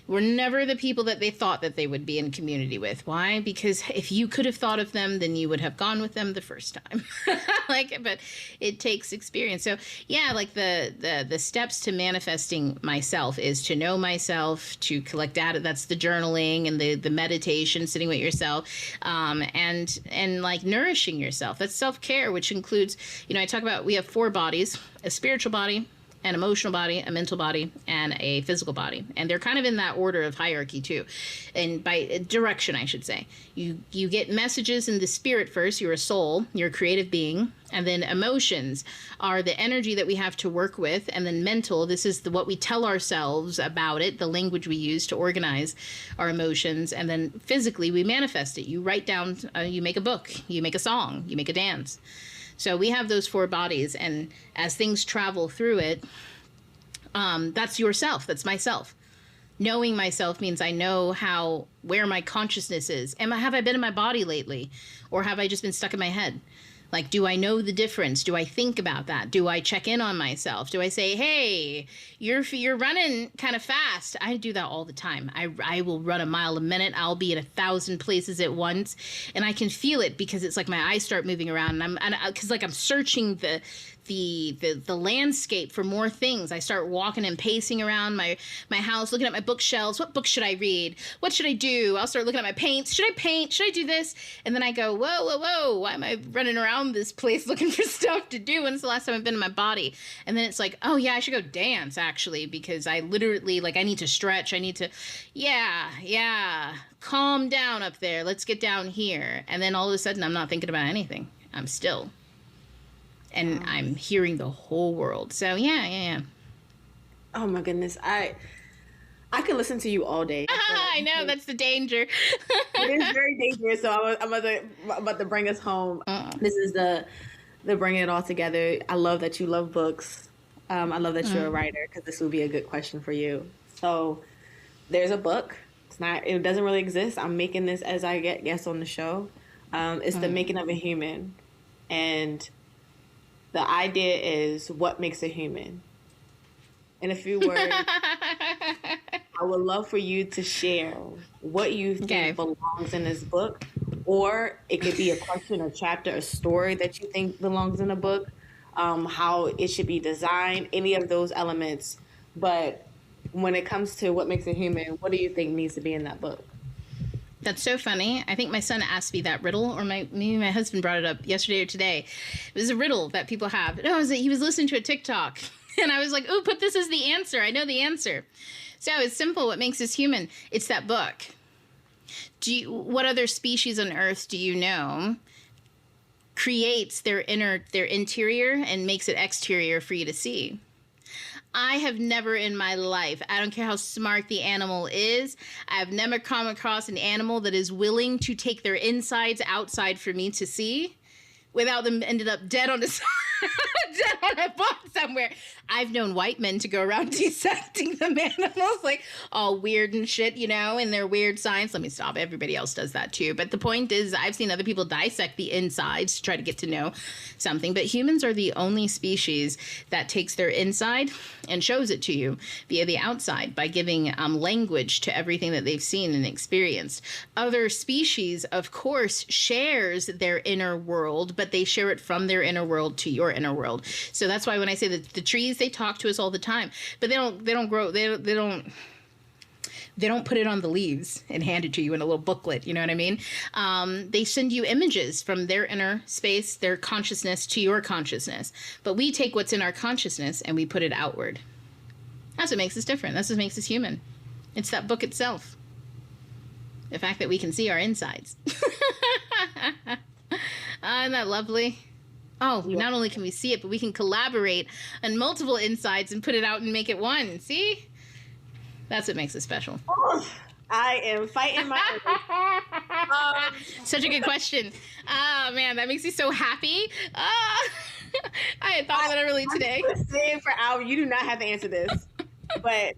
were never the people that they thought that they would be in community with. Why? Because if you could have thought of them, then you would have gone with them the first time. But it takes experience. So yeah, like the steps to manifesting myself is to know myself, to collect data. That's the journaling and the meditation, sitting with yourself, and like nourishing yourself. That's self-care, which includes, I talk about, we have 4 bodies: a spiritual body, an emotional body, a mental body, and a physical body. And they're kind of in that order of hierarchy too. And by direction, I should say. You get messages in the spirit first. You're a soul. You're a creative being. And then emotions are the energy that we have to work with. And then mental, this is what we tell ourselves about it, the language we use to organize our emotions. And then physically, we manifest it. You write down, you make a book, you make a song, you make a dance. So we have those 4 bodies, and as things travel through it, that's yourself. That's myself. Knowing myself means I know where my consciousness is. Have I been in my body lately, or have I just been stuck in my head? Like, do I know the difference? Do I think about that? Do I check in on myself? Do I say, hey, you're running kind of fast? I do that all the time. I will run a mile a minute. I'll be in 1,000 places at once, and I can feel it because it's like my eyes start moving around, and because I'm searching the landscape for more things. I start walking and pacing around my house, looking at my bookshelves. What book should I read? What should I do? I'll start looking at my paints. Should I paint? Should I do this? And then I go, whoa, why am I running around this place looking for stuff to do? When's the last time I've been in my body? And then it's like, oh yeah, I should go dance actually, because I literally, like, I need to stretch. I need to, yeah, calm down up there. Let's get down here. And then all of a sudden I'm not thinking about anything. I'm still. And I'm hearing the whole world. So yeah. Oh my goodness. I could listen to you all day. I know, that's the danger. It is very dangerous. So I'm about to bring us home. This is the bringing it all together. I love that you love books. I love that you're a writer, because this would be a good question for you. So there's a book. It doesn't really exist. I'm making this as I get guests on the show. It's The Making of a Human. And the idea is, what makes a human? In a few words, I would love for you to share what you think belongs in this book, or it could be a question, a chapter, a story that you think belongs in a book, how it should be designed, any of those elements. But when it comes to what makes a human, what do you think needs to be in that book? That's so funny. I think my son asked me that riddle, or maybe my husband brought it up yesterday or today. It was a riddle that people have. No, he was listening to a TikTok, and I was like, "Ooh, put this as the answer. I know the answer." So it's simple. What makes us human? It's that book. What other species on Earth do you know creates their interior and makes it exterior for you to see? I have never in my life, I don't care how smart the animal is, I've never come across an animal that is willing to take their insides outside for me to see without them ended up dead on a boat somewhere. I've known white men to go around dissecting them animals, like all weird and shit, in their weird science. Let me stop. Everybody else does that too. But the point is, I've seen other people dissect the insides to try to get to know something. But humans are the only species that takes their inside and shows it to you via the outside by giving language to everything that they've seen and experienced. Other species, of course, shares their inner world, but they share it from their inner world to your inner world. So that's why when I say that the trees, they talk to us all the time, but they don't grow. They don't put it on the leaves and hand it to you in a little booklet. You know what I mean? They send you images from their inner space, their consciousness, to your consciousness. But we take what's in our consciousness and we put it outward. That's what makes us different. That's what makes us human. It's that book itself. The fact that we can see our insides. Isn't that lovely? Oh, not only can we see it, but we can collaborate on multiple insides and put it out and make it one. See? That's what makes it special. Oh, I am fighting my Such a good question. Oh, man, that makes me so happy. I had thought about it early today. I'm saying for hours, you do not have to answer this. But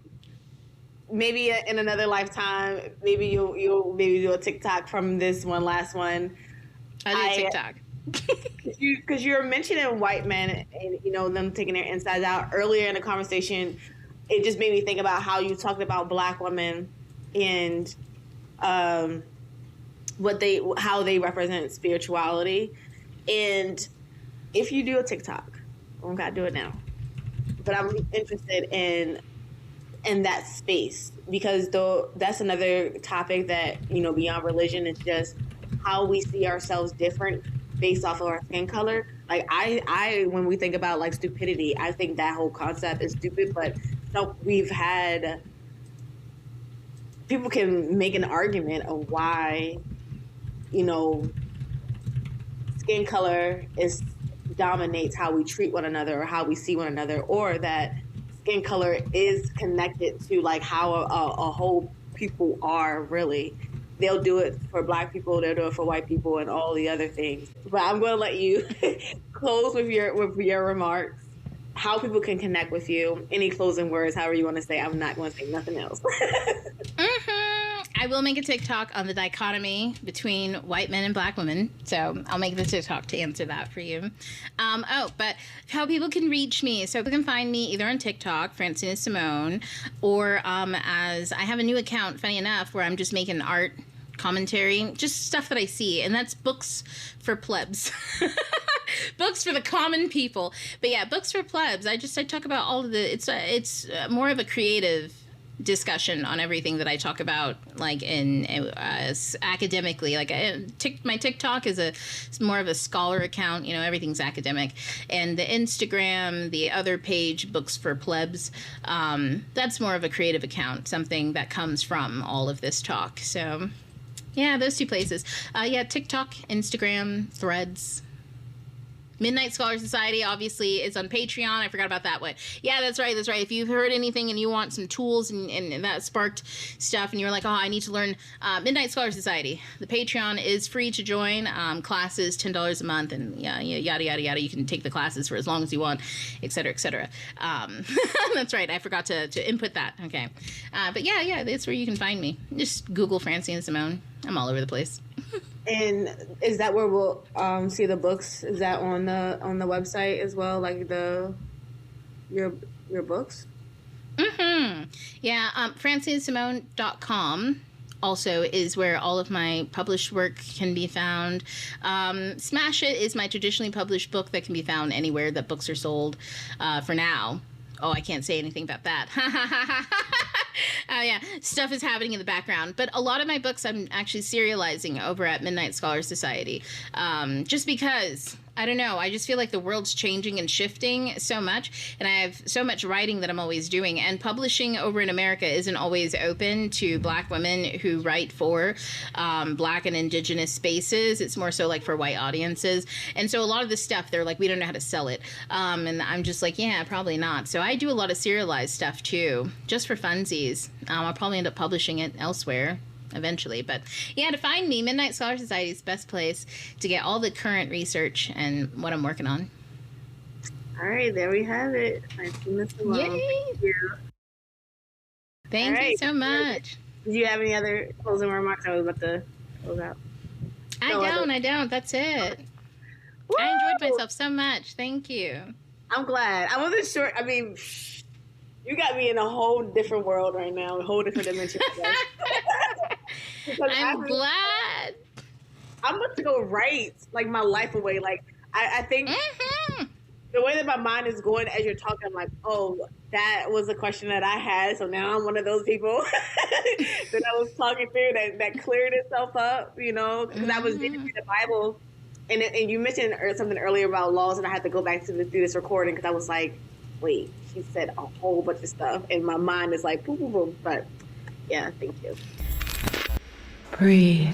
maybe in another lifetime, maybe you'll do a TikTok from this last one. I do TikTok. Because you're mentioning white men and them taking their insides out earlier in the conversation. It just made me think about how you talked about Black women and how they represent spirituality. And if you do a TikTok, I don't gotta do it now, but I'm interested in that space, because though that's another topic that, you know, beyond religion, is just how we see ourselves different based off of our skin color. Like I when we think about like stupidity, I think that whole concept is stupid, but so we've had people can make an argument of why, you know, skin color dominates how we treat one another or how we see one another, or that skin color is connected to like how a whole people are really. They'll do it for Black people, they'll do it for white people, and all the other things. But I'm going to let you close with your remarks, how people can connect with you, any closing words, however you want to say. I'm not going to say nothing else. I will make a TikTok on the dichotomy between white men and Black women. So I'll make the TikTok to answer that for you. But how people can reach me. So people can find me either on TikTok, Francina Simone, or as I have a new account, funny enough, where I'm just making art commentary, just stuff that I see. And that's Books for Plebs. Books for the common people. But yeah, Books for Plebs. I talk about all of the, it's more of a creative discussion on everything that I talk about, like in academically. Like my TikTok is more of a scholar account, you know, everything's academic. And the Instagram, the other page, Books for Plebs, that's more of a creative account, something that comes from all of this talk. So yeah, those two places. TikTok, Instagram, Threads. Midnight Scholar Society, obviously, is on Patreon. I forgot about that one. Yeah, that's right. If you've heard anything and you want some tools and that sparked stuff and you're like, oh, I need to learn Midnight Scholar Society, the Patreon is free to join. Classes, $10 a month, and yada, yada, yada. You can take the classes for as long as you want, et cetera, et cetera. That's right. I forgot to input that. Okay. But yeah, that's where you can find me. Just Google Francina Simone. I'm all over the place. And is that where we'll see the books? Is that on the website as well, like your books? Mm-hmm. Yeah, francinasimone.com also is where all of my published work can be found. Smash It is my traditionally published book that can be found anywhere that books are sold for now. Oh, I can't say anything about that. Yeah, stuff is happening in the background. But a lot of my books I'm actually serializing over at Midnight Scholar Society. Just because, I don't know, I just feel like the world's changing and shifting so much. And I have so much writing that I'm always doing. And publishing over in America isn't always open to Black women who write for Black and Indigenous spaces. It's more so like for white audiences. And so a lot of this stuff, they're like, we don't know how to sell it. And I'm just like, yeah, probably not. So I do a lot of serialized stuff too, just for funsies. I'll probably end up publishing it elsewhere eventually. But yeah, to find me, Midnight Scholar Society is the best place to get all the current research and what I'm working on. All right, there we have it. Yay! Thank you so much. Do you have any other closing remarks? I was about to close out. I don't. That's it. Woo! I enjoyed myself so much. Thank you. I'm glad. I wasn't sure. I mean, you got me in a whole different world right now, a whole different dimension. I'm glad. I'm about to go write like my life away. Like I think the way that my mind is going as you're talking, I'm like, oh, that was a question that I had. So now I'm one of those people that I was talking through that cleared itself up, you know, because I was reading the Bible. And you mentioned something earlier about laws, and I had to go back to do this recording because I was like, wait, she said a whole bunch of stuff, and my mind is like, boom, boom, boom. But yeah, thank you. Breathe.